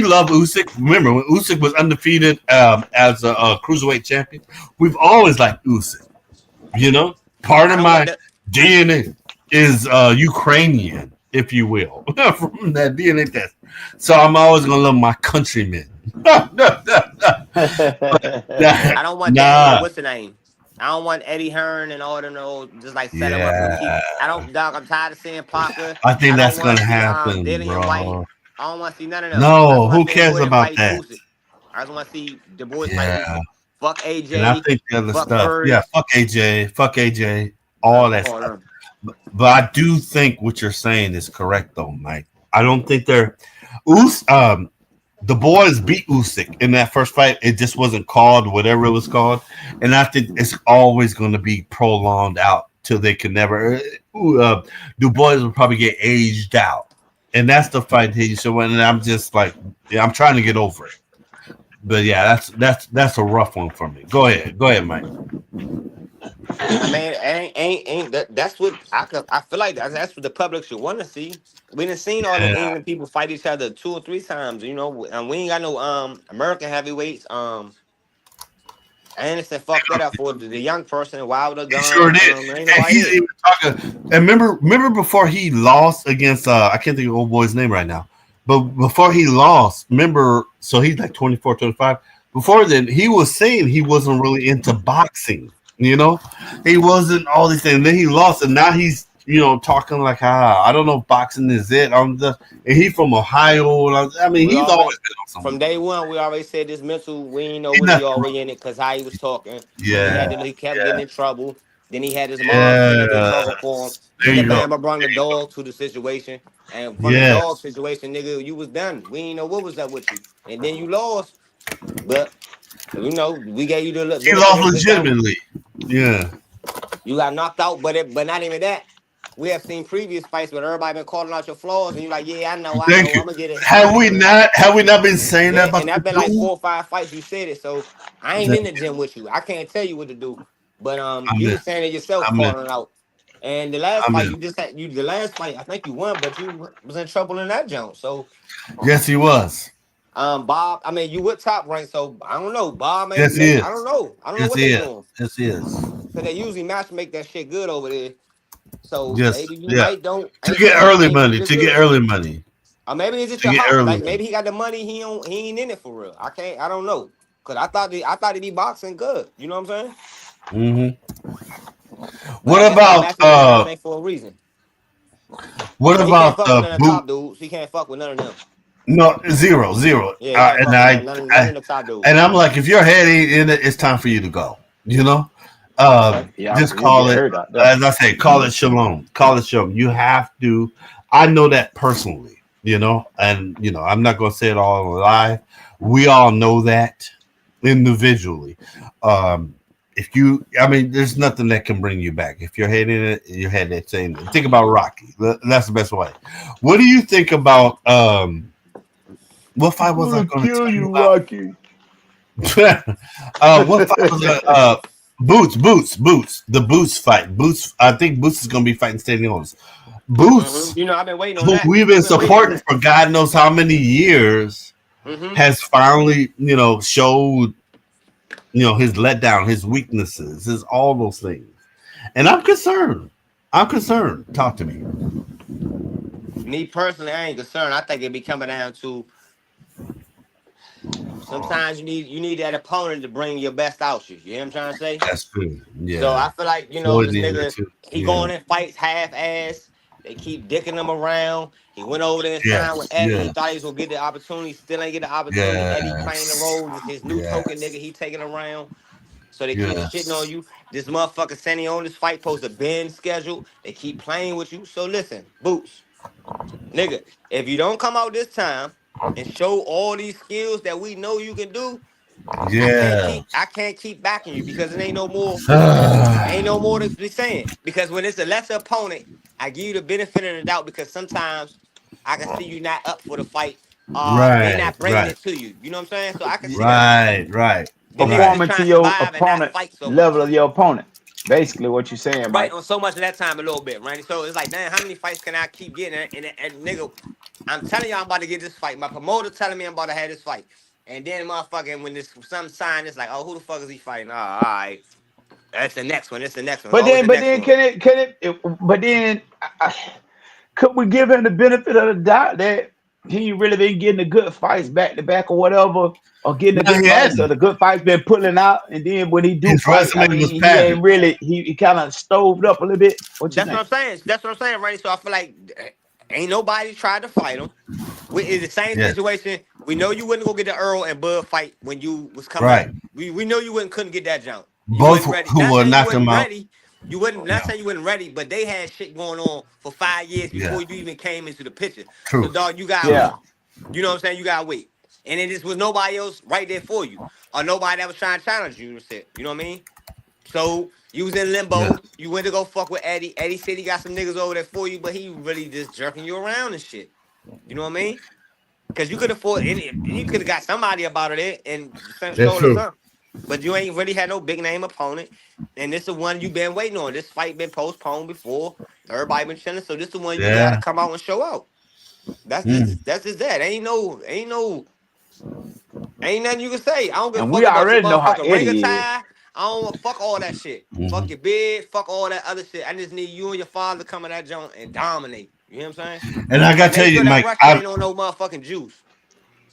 love Usyk. Remember when Usyk was undefeated as a cruiserweight champion? We've always liked Usyk. Part I of don't want my that. DNA is Ukrainian, if you will, from that DNA test. So I'm always gonna love my countrymen. I don't want that. Nah, What's the name? I don't want Eddie Hearn and all them old just like set him up and keep. yeah, I don't, dog. I'm tired of seeing Parker. I think I don't that's want gonna to see happen, Dillian White. bro. I don't want to see none of them. I just No, want who to see them cares go ahead and about fight that? Usyk. I just want to see the boys fight Yeah, Usyk. Fuck and I AJ. think the other Fuck stuff. Yeah, Fury. fuck AJ, all that Fuck all stuff. them. But I do think what you're saying is correct, though, Mike. I don't think they're. the boys beat Usyk in that first fight. It just wasn't called whatever it was called, and I think it's always going to be prolonged out till they can never. Du Bois will probably get aged out, and that's the fight he should win. And I'm just like, yeah, I'm trying to get over it. But yeah, that's a rough one for me. Go ahead, Mike. I mean, ain't that, that's what I feel like that's what the public should want to see. We done seen all them Yeah, England people fight each other 2 or 3 times, you know, and we ain't got no American heavyweights. Anderson fucked that up for the young person, Wilder he sure gone. did, There ain't and nobody he's there. even talking. And remember before he lost against I can't think of old boy's name right now, but before he lost, remember, so he's like 24, 25. Before then, he was saying he wasn't really into boxing. You know, he wasn't all these things. And then he lost, and now he's talking like, I don't know if boxing is it. And he from Ohio. I mean, We he's always already been on from some. day one, we already said this mental. We ain't know He's was he not. already in it because how he was talking. Then Yeah, he kept getting yeah, in trouble. Then he had his mom getting into yeah. trouble for him. There Then the you go. Bama brought the dog to the situation, and from the dog Yes, situation, nigga, you was done. We ain't know what was up with you, and then you lost. But we gave you the he benefit lost of the doubt. legitimately. Yeah. You got knocked out, but not even that. We have seen previous fights where everybody been calling out your flaws, and you like, yeah, I Thank know, you. I'm gonna get it. Have we not? Have we not been saying that Yeah, about and the that's been like dude? 4 or 5 fights you said it. So I ain't in the gym with you. I can't tell you what to do. But I'm you in. was saying it yourself, I'm in. calling it out. And the last I'm fight in. you just had, the last fight I think you won, but you was in trouble in that jump. So Yes, he was. Bob, I mean you with top rank, so I don't know. Bob Yes, he I don't is. know. I don't know Yes, what he they is. doing. Yes, he is. Cause they usually match make that shit good over there. So Yes, maybe you yeah. might don't To ain't get saying early ain't keep money. it To get good. early money. Or maybe it's just To your get heart. early Like money. maybe he got the money, he ain't in it for real. I don't know. Cause I thought he be boxing good. You know what I'm saying? hmm But I What guess that about matchmaking happen ain't for a reason. what So he can't about fuck with none of the boot? top dudes. He can't fuck with none of them. No, zero, zero. Yeah, he can't And fuck with none I of the top dudes. and I'm like, if your head ain't in it, it's time for you to go. You know, Okay. Yeah, just because he'll call get it. hurt out there. As I say, call it shalom. Call it shalom. You have to. I know that personally. And I'm not going to say it all live. We all know that individually. Um, if you, I mean, there's nothing that can bring you back. If you're heading it, your head that same. Think about Rocky. That's the best way. What do you think about? What I'm fight was I gonna going to kill tell you you, about? Rocky. What fight was that? Boots. The Boots fight. Boots. I think Boots is going to be fighting Standing Owners. Boots, I've been waiting on who that. we've been We've been waiting on supporting that. for God knows how many years, Mm-hmm. has finally, showed, his letdown, his weaknesses, his all those things. And I'm concerned. I'm concerned. Talk to me. Me personally, I ain't concerned. I think it be coming down to sometimes you need that opponent to bring your best out you. You know what I'm trying to say? That's good. So Yeah. I feel like, Floyd this needed it nigga, too. he Yeah. going in fights half ass. They keep dicking him around. He went over there and signed with Yes. Eddie. He Yeah. thought he was gonna get the opportunity, still ain't get the opportunity. Eddie playing the Yes. role, this his new token nigga Yes. he taking around. So they keep shitting on Yes. you. This motherfucker sending on this fight post a bend schedule. They keep playing with you. So listen, Boots, nigga, if you don't come out this time and show all these skills that we know you can do, Yeah. I can't keep backing you because it ain't no more to be saying. Because when it's a lesser opponent, I give you the benefit of the doubt because sometimes I can see you not up for the fight. They Right. not bringing Right. it to you. You know what I'm saying? So I can see that. Right. Right. The niggas Right. just Performing trying to to your survive and not opponent fight so level much. of your opponent. Basically, what you're saying, Right Mike. on so much of that time a little bit, right? So it's like, damn, how many fights can I keep getting? And nigga, I'm telling you, I'm about to get this fight. My promoter telling me I'm about to have this fight. And then motherfucking when this some sign, it's like, oh, who the fuck is he fighting? Oh, all right. That's the next one. It's the next one. It's always the But next then, one. but then, could we give him the benefit of the doubt that he ain't really been getting the good fights back to back or whatever, or getting the No, good he fights, or hadn't. the good fights been pulling out, and then when he do His fight, I resume was mean, he padded. ain't really he kind of stoved up a little bit. What you That's what think? I'm saying. That's what I'm saying, right? So I feel like ain't nobody tried to fight him. It's the same Yes. situation. We know you wouldn't go get the Earl and Bud fight when you was coming Right. up. We know you wouldn't couldn't get that jump. You Both wasn't ready. who Not will saying you knock him wasn't out. ready. You wouldn't not Yeah. saying you wasn't ready, but they had shit going on for 5 years Yeah. before you even came into the picture. So True. dog, you gotta True. Yeah, wait. You know what I'm saying? You gotta wait. and then this was nobody else right there for you, or nobody that was trying to challenge you. You know what I mean? So you was in Yeah. limbo. You went to go fuck with Eddie. Eddie said he got some niggas over there for you, but he really just jerking you around and shit. You know what I mean? Because you could afford any, you could have got somebody about it and That's stole or true. something. But you ain't really had no big name opponent. And this the one you been waiting on. This fight been postponed before. Everybody been chilling. So this the one you gotta Yeah. come out and show out. Mm. That's just that. Ain't nothing you can say. I don't give a And fuck we about your already know how motherfucking ring Eddie is. attire. I don't want fuck all that shit. Fuck Hmm. your bid, fuck all that other shit. I just need you and your father to come in that joint and dominate. You know what I'm saying? And I And gotta tell make you, sure that Mike, wrestler ain't on no motherfucking juice.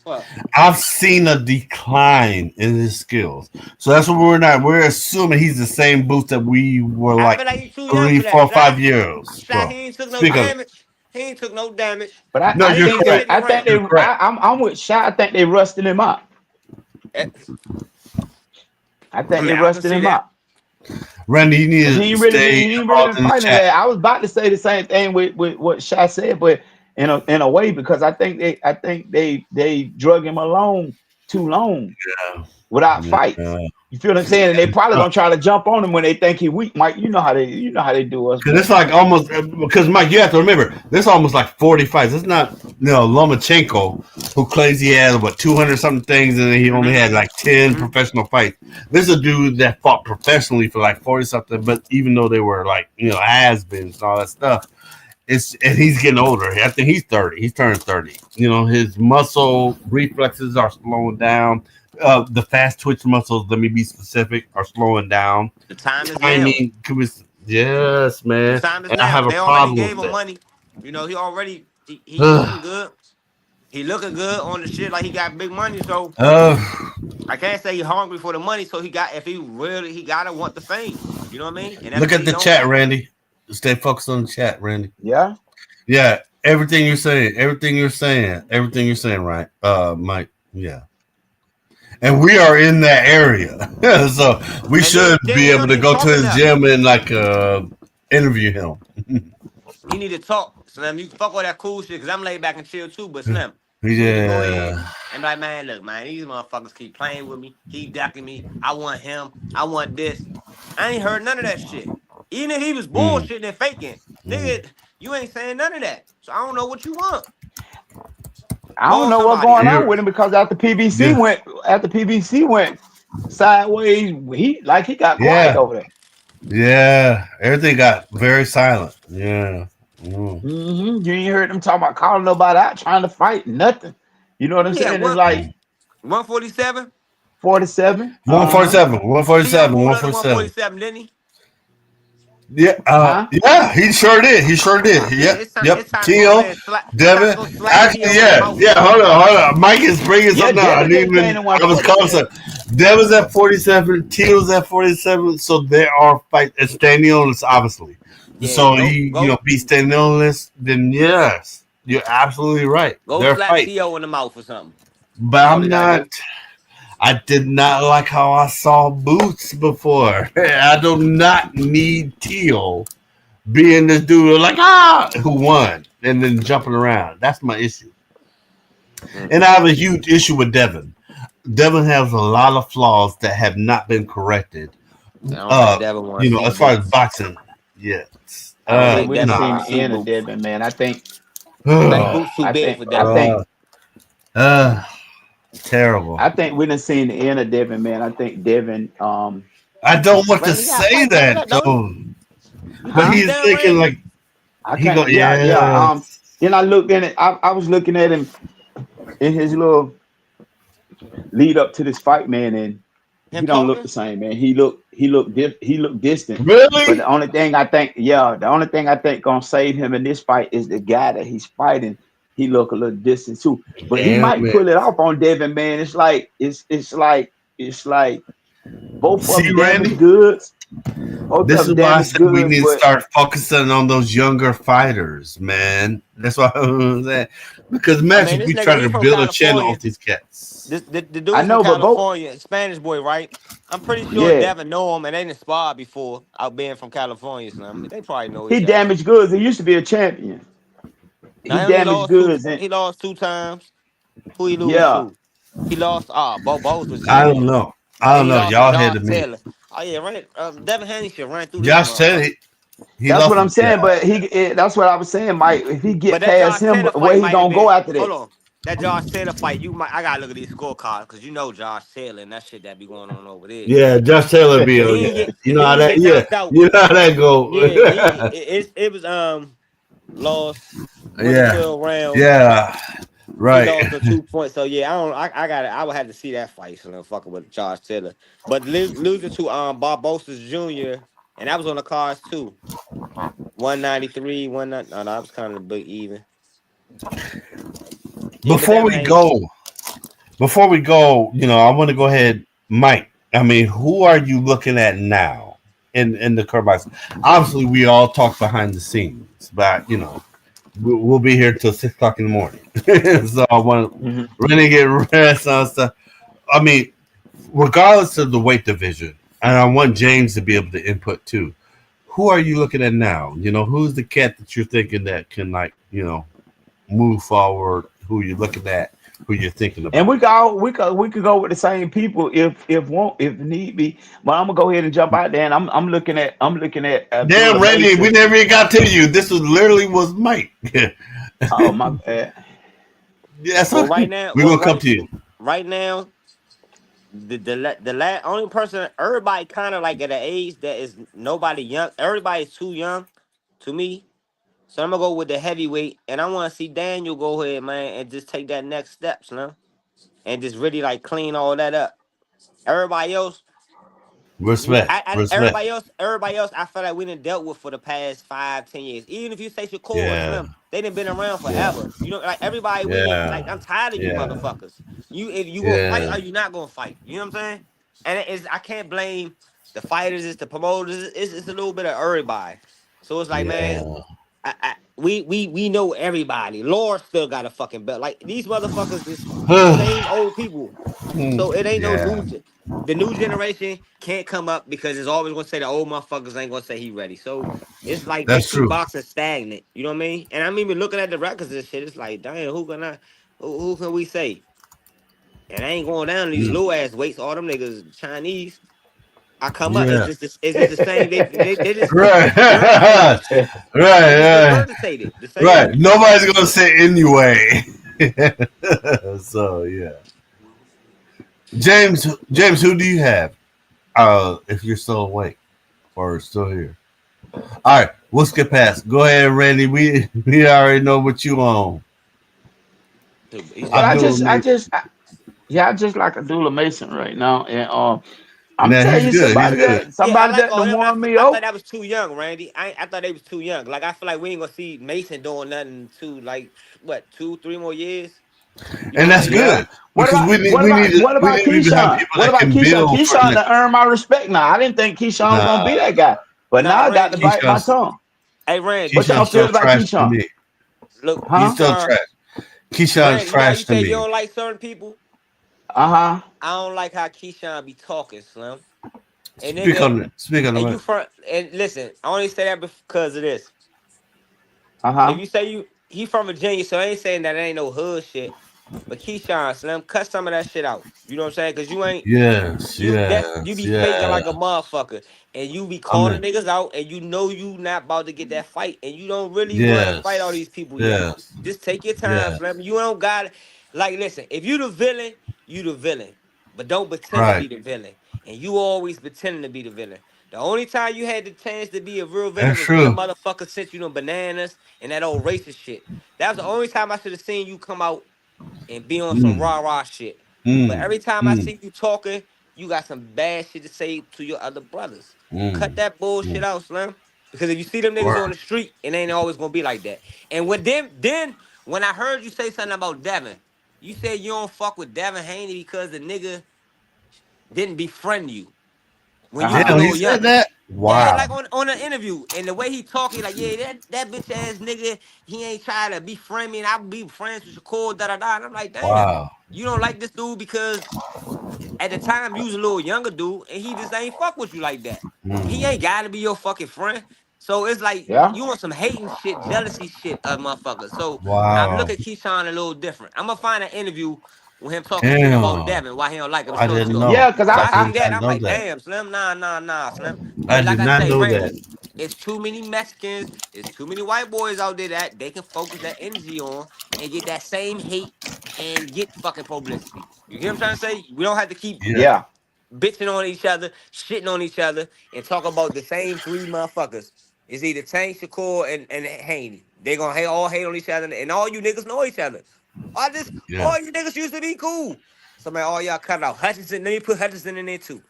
Fuck. I've seen a decline in his skills. So that's what we're not. We're assuming he's the same boost that we were I like feel like he's too young three, for that. four, Shy, 5 years Shy, he ago. ain't took no Speak of it. damage. He ain't took no damage. But No, I This you're think nigga they correct. sitting I think around. they You're correct. I'm with Shy. I think they rusted him out. Eh, I I think mean, they I can rusted see him that. out. Randy, you need Cause to stay he ain't really involved been in the fighting chat. that. I was about to say the same thing with what Shy said, but in a way, because I think they drug him along too long without Yeah. fights. Yeah. You feel what I'm saying? And they probably Uh, gonna try to jump on him when they think he weak. Mike, you know how they do us, Cause it's bro. like almost because Mike, you have to remember this is almost like 40 fights. It's not Lomachenko who claims he had what 200 something things and then he only Mm-hmm. had like 10 Mm-hmm. professional fights. This is a dude that fought professionally for like 40 something, but even though they were like has-beens and all that stuff, it's and he's getting older. I think he's 30. He's turning 30. His muscle reflexes are slowing down. The fast twitch muscles, let me be specific, are slowing down. The time is now. Timing, yes, The man. time is And I now. have a They already problem gave with him that. money. You know, he looking good. He looking good on the shit like he got big money. So uh, I can't say he hungry for the money. So if he really he gotta want the fame. You know what I mean? And that's Look what at he the don't chat, got. Randy. Stay focused on the chat, Randy. Yeah. Yeah, everything you're saying, right? Mike. Yeah, and we are in that area, so we And then should then be he able don't to even go to talk his enough. gym and like interview him. He need to talk. Slim, you fuck all that cool shit because I'm laid back and chill too. But Slim, you need to go ahead Yeah. and be like, man, look, man, these motherfuckers keep playing with me, keep ducking me. I want him. I want this. I ain't heard none of that shit. Even if he was Mm, bullshitting and faking, mm. nigga, you ain't saying none of that. So I don't know what you want. I don't Call know what's somebody going up. on You're, with him because yeah, after PBC went sideways, he got quiet yeah, over there. yeah. Everything got very silent. Yeah. Mm, You ain't heard them talking about calling nobody out, trying to fight, nothing. You know what I'm Yeah, saying? It's like mm. 147. 47. Uh-huh. 147, T.O. 147, pulled up to 147. 147, didn't he? Yeah, Huh? yeah, he sure did. He sure did. Yeah, Yep, it's time. yep. It's time to go over Tio, there and slap. It's time to Devin. go slap Actually, T.O. in the yeah, mouth or yeah. something. Hold on. Mike is bringing Yeah, something out. I Devin didn't just came even. to I was 140. Yeah. constant. Devin's at 47. Tio's at 47. So there are fights. And standing on this, obviously. Yeah, So he, go, be standing on this. Then yes, you're absolutely right. go There are slap fights, T.O. in the mouth or something. but That's all he I'm gotta not. do. I did not like how I saw Boots before. I do not need Tio being this dude like who won and then jumping around. That's my issue. And I Mm-mm. have a huge issue with Devin. Devin has a lot of flaws that have not been corrected. I don't think Uh, Devin want to see as far as boots. boxing, yes. I don't I think think we done Devin No. seen want to the see end of boots. Devin, man. I think boots too big for I Devin. think uh, uh, terrible. I think we done seen the end of Devin, man. I think Devin, I don't want to Randy, you gotta say fight after that that, don't you? though, You but can't be huh? he's done, thinking Randy. like I he go, can't. Yeah, yeah. yes. Then I looked in it. I was looking at him in his little lead up to this fight, man, and Him he don't look talking? the same, man. He looked distant. But Really? the only thing I think, yeah, the only thing I think gonna save him in this fight is the guy that he's fighting. He look a little distant too, but he Damn might it. pull it off on Devin, man. It's like both of See, them damaged Randy? goods. Both of This is them why I damaged said we goods, need to but start focusing on those younger fighters, man. That's why I'm saying. Because I mean, imagine if this we nigga, try he to from build a channel California. off these cats. The I dude from know, but both, California, Spanish boy, right? I'm pretty sure yeah, Devin know him and they done sparred before out being from California. So I mean, they probably know he each other. damaged goods. He used to be a champion. He Now he only damaged lost two. goods, and He lost two times. Who he lose yeah, to? He lost Bo Bose was I don't Junior, know. I and don't he know. lost to Y'all ahead Josh of me. Taylor. Oh yeah, run it. Devin Haney should run through this Josh said motherfucker. it. He That's lost what I'm it. Yeah. saying. But that's what I was saying, Mike. If he But get that past Josh him, Taylor where fight he might have gonna go been. after Hold that? on. That Josh Taylor fight, I gotta look at these scorecards because you know Josh Taylor and that shit that be going on over there. Yeah, Josh Taylor be But on. Yeah, you know he how didn't that. get Yeah, knocked out. you know how that go. Yeah, it was lost, went to yeah, 12 rounds. yeah, He right. lost the 2 points. So yeah, I got it. I would have to see that fight, so I'm fucking with Josh Taylor. But losing to Barbosa Jr. and that was on the cards too. 193, no, that was kind of a big even. Yeah, but Before Devin we Haney. go, I want to go ahead, Mike. I mean, who are you looking at now in the current box? Obviously, we all talk behind the scenes, but we'll be here till 6 o'clock in the morning. So I want to Mhm. really get rest on stuff. I mean, regardless of the weight division, and I want James to be able to input too. Who are you looking at now? Who's the cat that you're thinking that can move forward? Who you're looking at? Who you're thinking And about? we could go with the same people if need be. But I'm gonna go ahead and jump out there, and I'm looking at Damn, Abdullah Randy, we Mason. never even got to you. This was literally was Mike. Oh my bad. That's Well, right okay. now, We're gonna come to you. right now, the last only person, everybody kind of like at an age that is nobody young. Everybody's too young to me. So I'm gonna go with the heavyweight, and I want to see Daniel go ahead, man, and just take that next steps, man, and just really like clean all that up. Everybody else, Respect, respect. everybody else, I feel like we done dealt with for the past 5, 10 years. Even if you say Shakur or Yeah, Slim, they done been around yeah, forever. You know, like everybody, like yeah, I'm tired of you yeah, motherfuckers. If you gonna fight yeah, or you not gonna fight? You know what I'm saying? And I can't blame the fighters, it's the promoters, it's a little bit of everybody. So it's like, man, yeah. we know everybody. Lord still got a fucking belt. Like these motherfuckers is the same old people. So it ain't no Yeah, the new generation can't come up because it's always gonna say the old motherfuckers ain't gonna say he ready. So it's like they that's keep true. boxing stagnant. You know what I mean? And I'm even looking at the records and shit. It's like, damn, who can we say? And I ain't going down to these Mm. low ass weights. All them niggas Chinese. I come up. Yeah, It's just the same. They just right, regurgitated. right, They just right, regurgitated the right. same. Nobody's gonna say anyway. So yeah, James, who do you have? If you're still awake or still here. All right, we'll skip past. Go ahead, Randy. We already know what you on. He's But just Abdullah Mason. yeah, I just like Abdullah Mason right now, and I'm Yeah, telling he's you, good. He's good. Yeah, I somebody like that all done them. won me I thought over. that was too young, Randy. I thought they was too young. Like I feel like we ain't gonna see Mason doing nothing to like what 2, 3 more years. You know And what I'm that's saying? Yeah. good because What we about need to have Keyshawn? people What that about can Keyshawn? build for the Keyshawn to next. earn my respect now. I didn't think Keyshawn was gonna be Nah, that guy, but Nah, now I got to Randy. bite my Keyshawn's tongue. Hey, Randy. What y'all Keyshawn's feel still about trash to Keyshawn? me. Look, He's Huh? still Keyshawn. trash. Keyshawn's Randy. You know how you trash to say you me. don't like certain people? Uh-huh. I don't like how Keyshawn be talking, Slim. And Speak nigga, on it. Speak on and it. listen. I only say that because of this. If Uh-huh. you say he from Virginia, so I ain't saying that it ain't no hood shit. But Keyshawn, Slim, cut some of that shit out. You know what I'm saying? Cause you ain't. Yes, You yes, be faking yeah. like a motherfucker, and you be I'm calling in. niggas out, and you know you not about to get that fight, and you don't really want to fight all Yes, these people yet. yes, Just take your time, yes. Slim. You don't got it. Like, listen, if you the villain, you the villain, but don't pretend to Right. be the villain, and you always pretending to be the villain. The only time you had the chance to be a real villain That's was when the true. motherfucker sent you them bananas and that old racist shit. That was the only time I should have seen you come out and be on some Mm, rah rah shit. But mm, every time I mm, see you talking, you got some bad shit to say to your other brothers. Cut mm, that bullshit mm. out, Slim. Because if you see them niggas on Word. the street, it ain't always gonna be like that. And then when I heard you say something about Devin, you said you don't fuck with Devin Haney because the nigga didn't befriend you when you was a Uh-huh. Damn, he little said younger. that. Yeah, Wow, like on an interview, and the way he talking, like, yeah, that bitch ass nigga, he ain't trying to befriend me, and I be friends with Shakur, da da da. And I'm like, damn, wow. you don't like this dude because at the time you was a little younger dude, and he just ain't fuck with you like that. He Mm, ain't gotta be your fucking friend. So it's like Yeah. you want some hating shit, jealousy shit of motherfuckers. So I look wow. at Keyshawn a little different. I'm gonna find an interview with him talking shit about Damn, Devin, why he don't like him, I so and didn't so. know. Yeah, because So I I did seen that, not I'm know like, that. damn, Slim, nah, Slim. I But like did I not say, know that. Randy, it's too many Mexicans, it's too many white boys out there that they can focus that energy on and get that same hate and get fucking publicity. You get what I'm trying to say? We don't have to keep Yeah, yeah, bitching on each other, shitting on each other, and talk about the same three motherfuckers. It's either Tank, Shakur, and Haney. They gonna all hate on each other, and all you niggas know each other. yeah. All you niggas used to be cool. Somebody, all y'all cut out Hutchinson. Let me put Hutchinson in there too.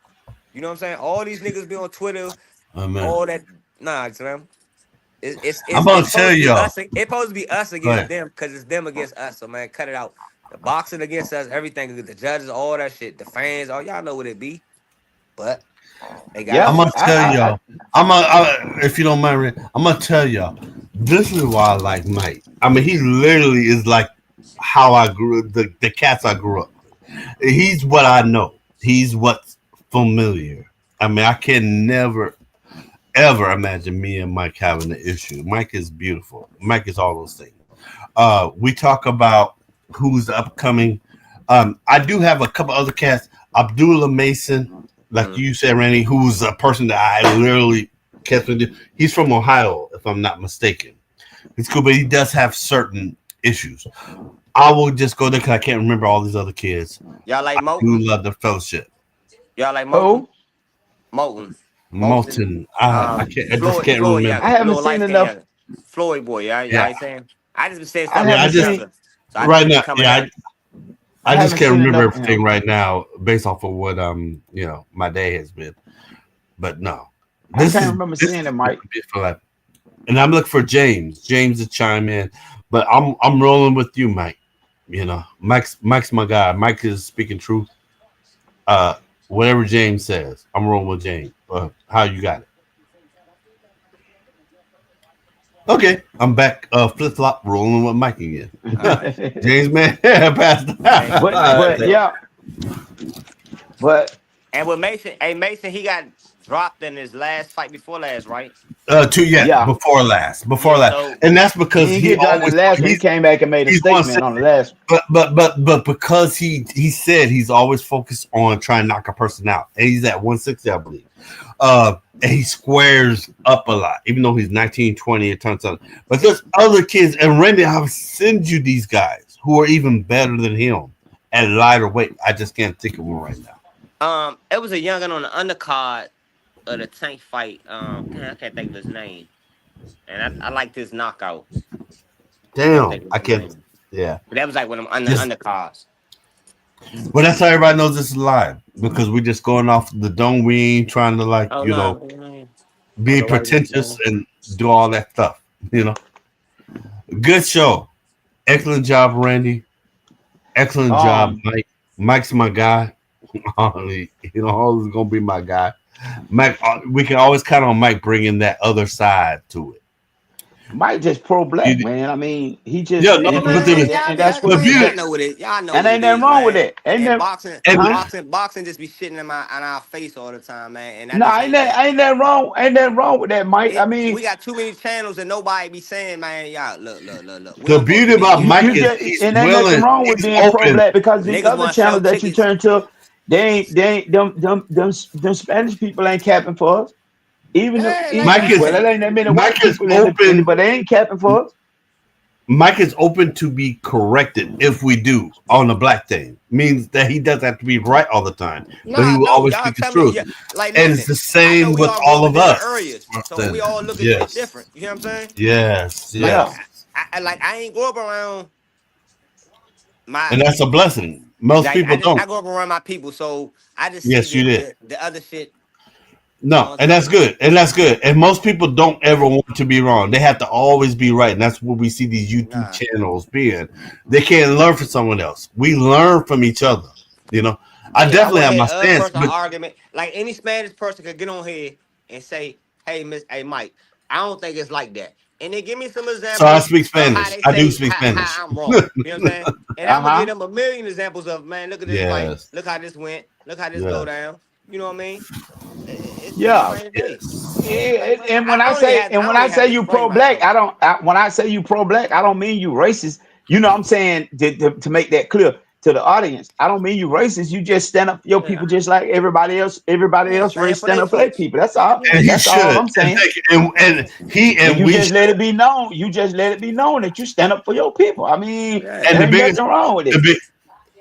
You know what I'm saying? All these niggas be on Twitter, I mean, all that. Nah, Slim. It's I'm it's gonna it's tell supposed to be y'all. us. It's supposed to be us Go against ahead. them because it's them against us. So man, cut it out. The boxing against us, everything, the judges, all that shit, the fans, all y'all know what it be. But they got I'm yeah. us. gonna tell y'all. If you don't mind, I'm gonna tell y'all. This is why I like Mike. I mean, he literally is like how I grew the cats I grew up. He's what I know. He's what's familiar. I mean, I can never ever imagine me and Mike having an issue. Mike is beautiful. Mike is all those things. We talk about who's upcoming. I do have a couple other cats. Abdullah Mason, like Mm. you said, Randy, who's a person that I literally kept with. He's from Ohio, if I'm not mistaken. He's cool, but he does have certain issues. I will just go there because I can't remember all these other kids. Y'all like Do Moulton? love the fellowship. Y'all like Moulton? Who? Moulton. Moulton. Molten. I can't. I just Floyd. can't Floyd remember. I younger. The haven't little seen light skin enough. younger. Floyd boy. Y'all Yeah, ain't saying. I just been saying I stuff yeah. because I haven't he just seen. younger. So I just right been now. coming Yeah, up. I I just haven't can't seen remember enough of everything him. right now based off of what my day has been. But no, I this can't is remember this seeing is him, gonna Mike. be for life. And I'm looking for James. James to chime in. But I'm rolling with you, Mike. Mike's my guy. Mike is speaking truth. Uh, whatever James says, I'm rolling with James. How you got it? Okay, I'm back. Flip flop, rolling with Mike again. All right. James, man, passed. but yeah, but And with Mason, hey Mason, he got dropped in his last fight before last, right? Two, yeah, yeah, before Yeah. last, So and that's he because didn't he get dropped in always the last one. He came back and made a he's one statement on the last. but because he said he's always focused on trying to knock a person out, and he's at 160, I believe. And he squares up a lot, even though he's 19, 20, it turns out. But there's other kids, and Randy, I'll send you these guys who are even better than him at lighter weight. I just can't think of one right now. it was a youngin on the undercard of the Tank fight. I can't think of his name. And I like this knockout. I can't Damn, think of I his can't. name. Yeah, But that was like one of them just undercards. well, that's how everybody knows this is live because we just going off the dome. We ain't trying to Oh no, I don't be know why his pretentious name. and do all that stuff. You know, good show. Excellent job, Randy. Excellent job, Um, Mike. Mike's my guy. Always gonna be my guy. Mike, we can always count on Mike bringing that other side to it. Mike just pro black, You, man. I mean, he just yeah, no, Hey but man, and y'all, that's y'all, what the man, beauty, know and what ain't it nothing is, wrong with man. that. Ain't And that boxing, and huh? boxing just be shitting in our face all the time, man. And I No, just hate that. ain't that wrong. Ain't that wrong with that, Mike. I We mean, got too many channels and nobody be saying, man, y'all, look. We the don't supposed beauty to be about here. Mike you is just he's and ain't nothing willing, wrong with he's being pro open. black because these Niggas other want to sell channels that you tickets. turn to, they ain't them Spanish people ain't capping for us. Hey, like Mike is Well, man, there ain't that many Mike white is people in it, open. but they ain't capping for us. Mike is open to be corrected if we do on the black thing. Means that he doesn't have to be right all the time, but he nah, will no, always y'all speak his tell me, truth. yeah, like And it's listen. the I know same we with all grew all up in of different us. areas, so we all look at shit Yes, different. You know what I'm saying? yes, Like Yeah, yes. I ain't grow up around my And that's a blessing. Most like people don't. I grew up around my people, so I just see Yes, you did. the other shit. You know No, what and I'm that's saying? good. And that's good. And most people don't ever want to be wrong. They have to always be right. And that's what we see these YouTube Nah. channels being. They can't learn from someone else. We learn from each other. You know, I Yeah, I definitely want to have hear my the other stance, person but argument. Like any Spanish person could get on here and say, hey Mike, I don't think it's like that. And then give me some so I examples speak of how Spanish. they I do say speak Spanish. how I'm wrong. You know what I'm saying? And uh I'm gonna give huh. them a million examples of, man, look at this fight, Yes. look how this went, look how this go Yes. down. You know what I mean? It's Yeah. plain as day. Yes. And when I when only I have say to you explain pro black, myself. when I say you pro black, I don't mean you racist. You know what I'm saying to make that clear. to the audience. I don't mean you racist. You just stand up for your Yeah, people just like everybody else. Everybody yeah, else stand race for stand their up for their folks. people. That's all. Yeah, And he That's all should. I'm And saying. thank you. And he And and you we just let should. it be known. You just let it be known that you stand up for your people. I mean, yeah. And there ain't nothing wrong with the it. big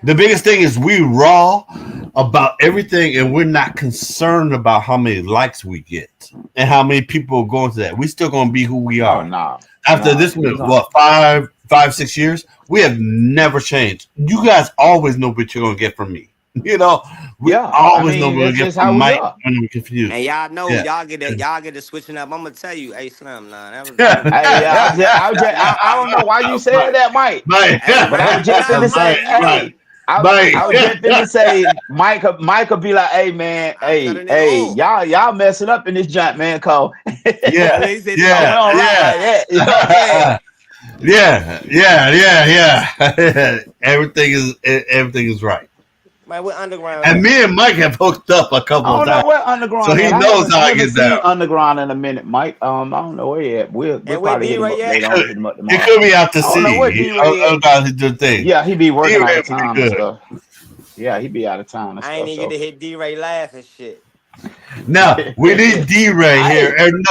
the biggest thing is we raw about everything, and we're not concerned about how many likes we get and how many people are going to that. We still gonna be who we Oh are. no, After no, this, we gonna. what, 6 years, we have never changed. You guys always know what you're gonna get from me. You know, we Yeah, I always know what mean we're gonna that's get just how from we Mike are. when we're confused. And y'all know Yeah. y'all get to switching up. I'm gonna tell you, hey Slim, nah, that was Hey, yeah, I hey, don't know why you said Mike, that, Mike. Mike, hey But I was Randy, just nah, finna say, Mike, Randy, look, Mike, hey, Mike. I was just finna say, Mike will be like, hey man, I cut a nigga hey, off. y'all messing up in this joint, man. Cause, Yeah, That nigga said, cause we yeah, don't rock like yeah. that. You know what I'm saying? Yeah. Everything is right. man, we're underground And at? me and Mike have hooked up a couple I of don't know times, where so underground he at. knows I how I haven't get down. seen underground in a minute, Mike. I don't know where he at. We'll And where probably hit him D-Ray up at? later on. Hit him up He tomorrow. could be out to I don't know where sea. D-Ray at. About his good thing. Yeah, he be working out D-Ray of pretty town and good. stuff. Yeah, he be out of town and I ain't stuff. even get So, to hit D-Ray laugh and shit. Now we need D-Ray here. hey, And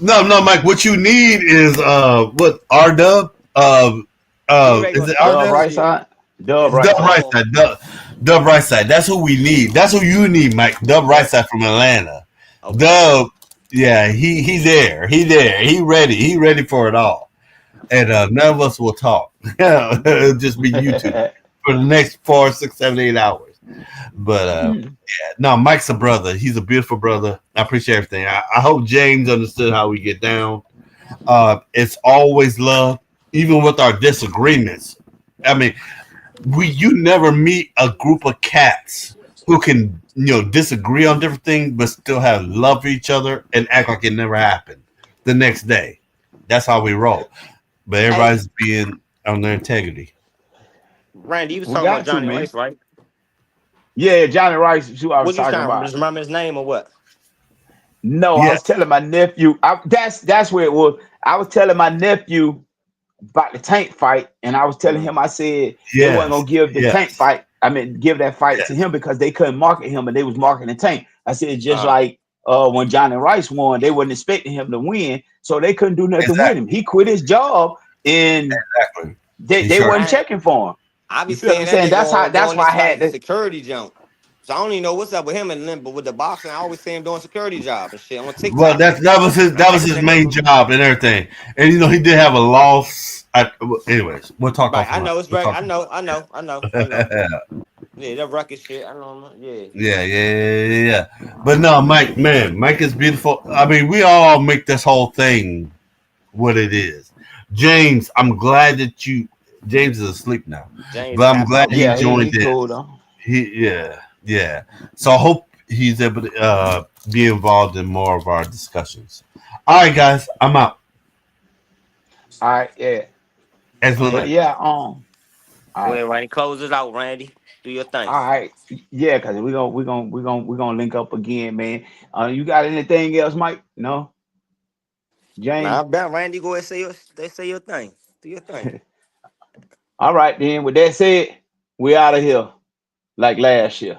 no, Mike. What you need is what R-Dub. D-Ray Is gonna it start Dub some R-Dub? right shit. side, Dub It's right Dub side. right Storm. side. Dub right side. That's who we need. That's who you need, Mike. Dub right Yep. side from Atlanta. Okay. Dub, yeah, he there. He there. He ready. He ready for it all. And none of us will talk. It'll just be you two for the next 4, 6, 7, 8 hours. But no, Mike's a brother. He's a beautiful brother. I appreciate everything. I hope James understood how we get down. It's always love, even with our disagreements. I mean, you never meet a group of cats who can disagree on different things but still have love for each other and act like it never happened the next day. That's how we roll. But Hey, everybody's being on their integrity. Randy, you was we talking about got to, Johnny man. Rice, right? Yeah, Johnny Rice is who I was What you talking trying to about. just remember his name or what? No, I was Yes, telling my nephew. That's where it was. I was telling my nephew about the tank fight, and I was telling Mm. him, I said they wasn't yes, gonna give the tank yes, fight. I mean, give that fight to yes, him because they couldn't market him, and they was marketing the tank. I said just Uh, like when Johnny Rice won, they wasn't expecting him to win, so they couldn't do nothing with him. exactly, He quit his job, and exactly. He they sure. wasn't I checking for him. I You be feel what I'm seeing that saying? nigga That's how. on That's doing why I this had like to. security jump. So I don't even know what's up with him and Limp, but with the boxing, I always see him doing security job and shit on Well, TikTok. that I'm was like, this his nigga, main job and everything. And he did have a loss. Anyways, we'll talk right? I offline. know it's We'll very. talk. I know. Yeah, that record shit. I know. Yeah. Yeah. But no, Mike, man, Mike is beautiful. I mean, we all make this whole thing what it is. James, I'm glad that you. James is asleep now, James but I'm tapped glad out he Yeah, early. he joined in. cool though. Yeah. So I hope he's able to be involved in more of our discussions. All right, guys, I'm out. All right, yeah, Excellent but night. yeah, all Go right. ahead, Randy. Close this out, Randy. Do your thing. All right, yeah, cause we gonna link up again, man. You got anything else, Mike? No, Nah, James. I bet Randy go ahead and say your thing. Do your thing. All right, then. With that said, we out of here like last year.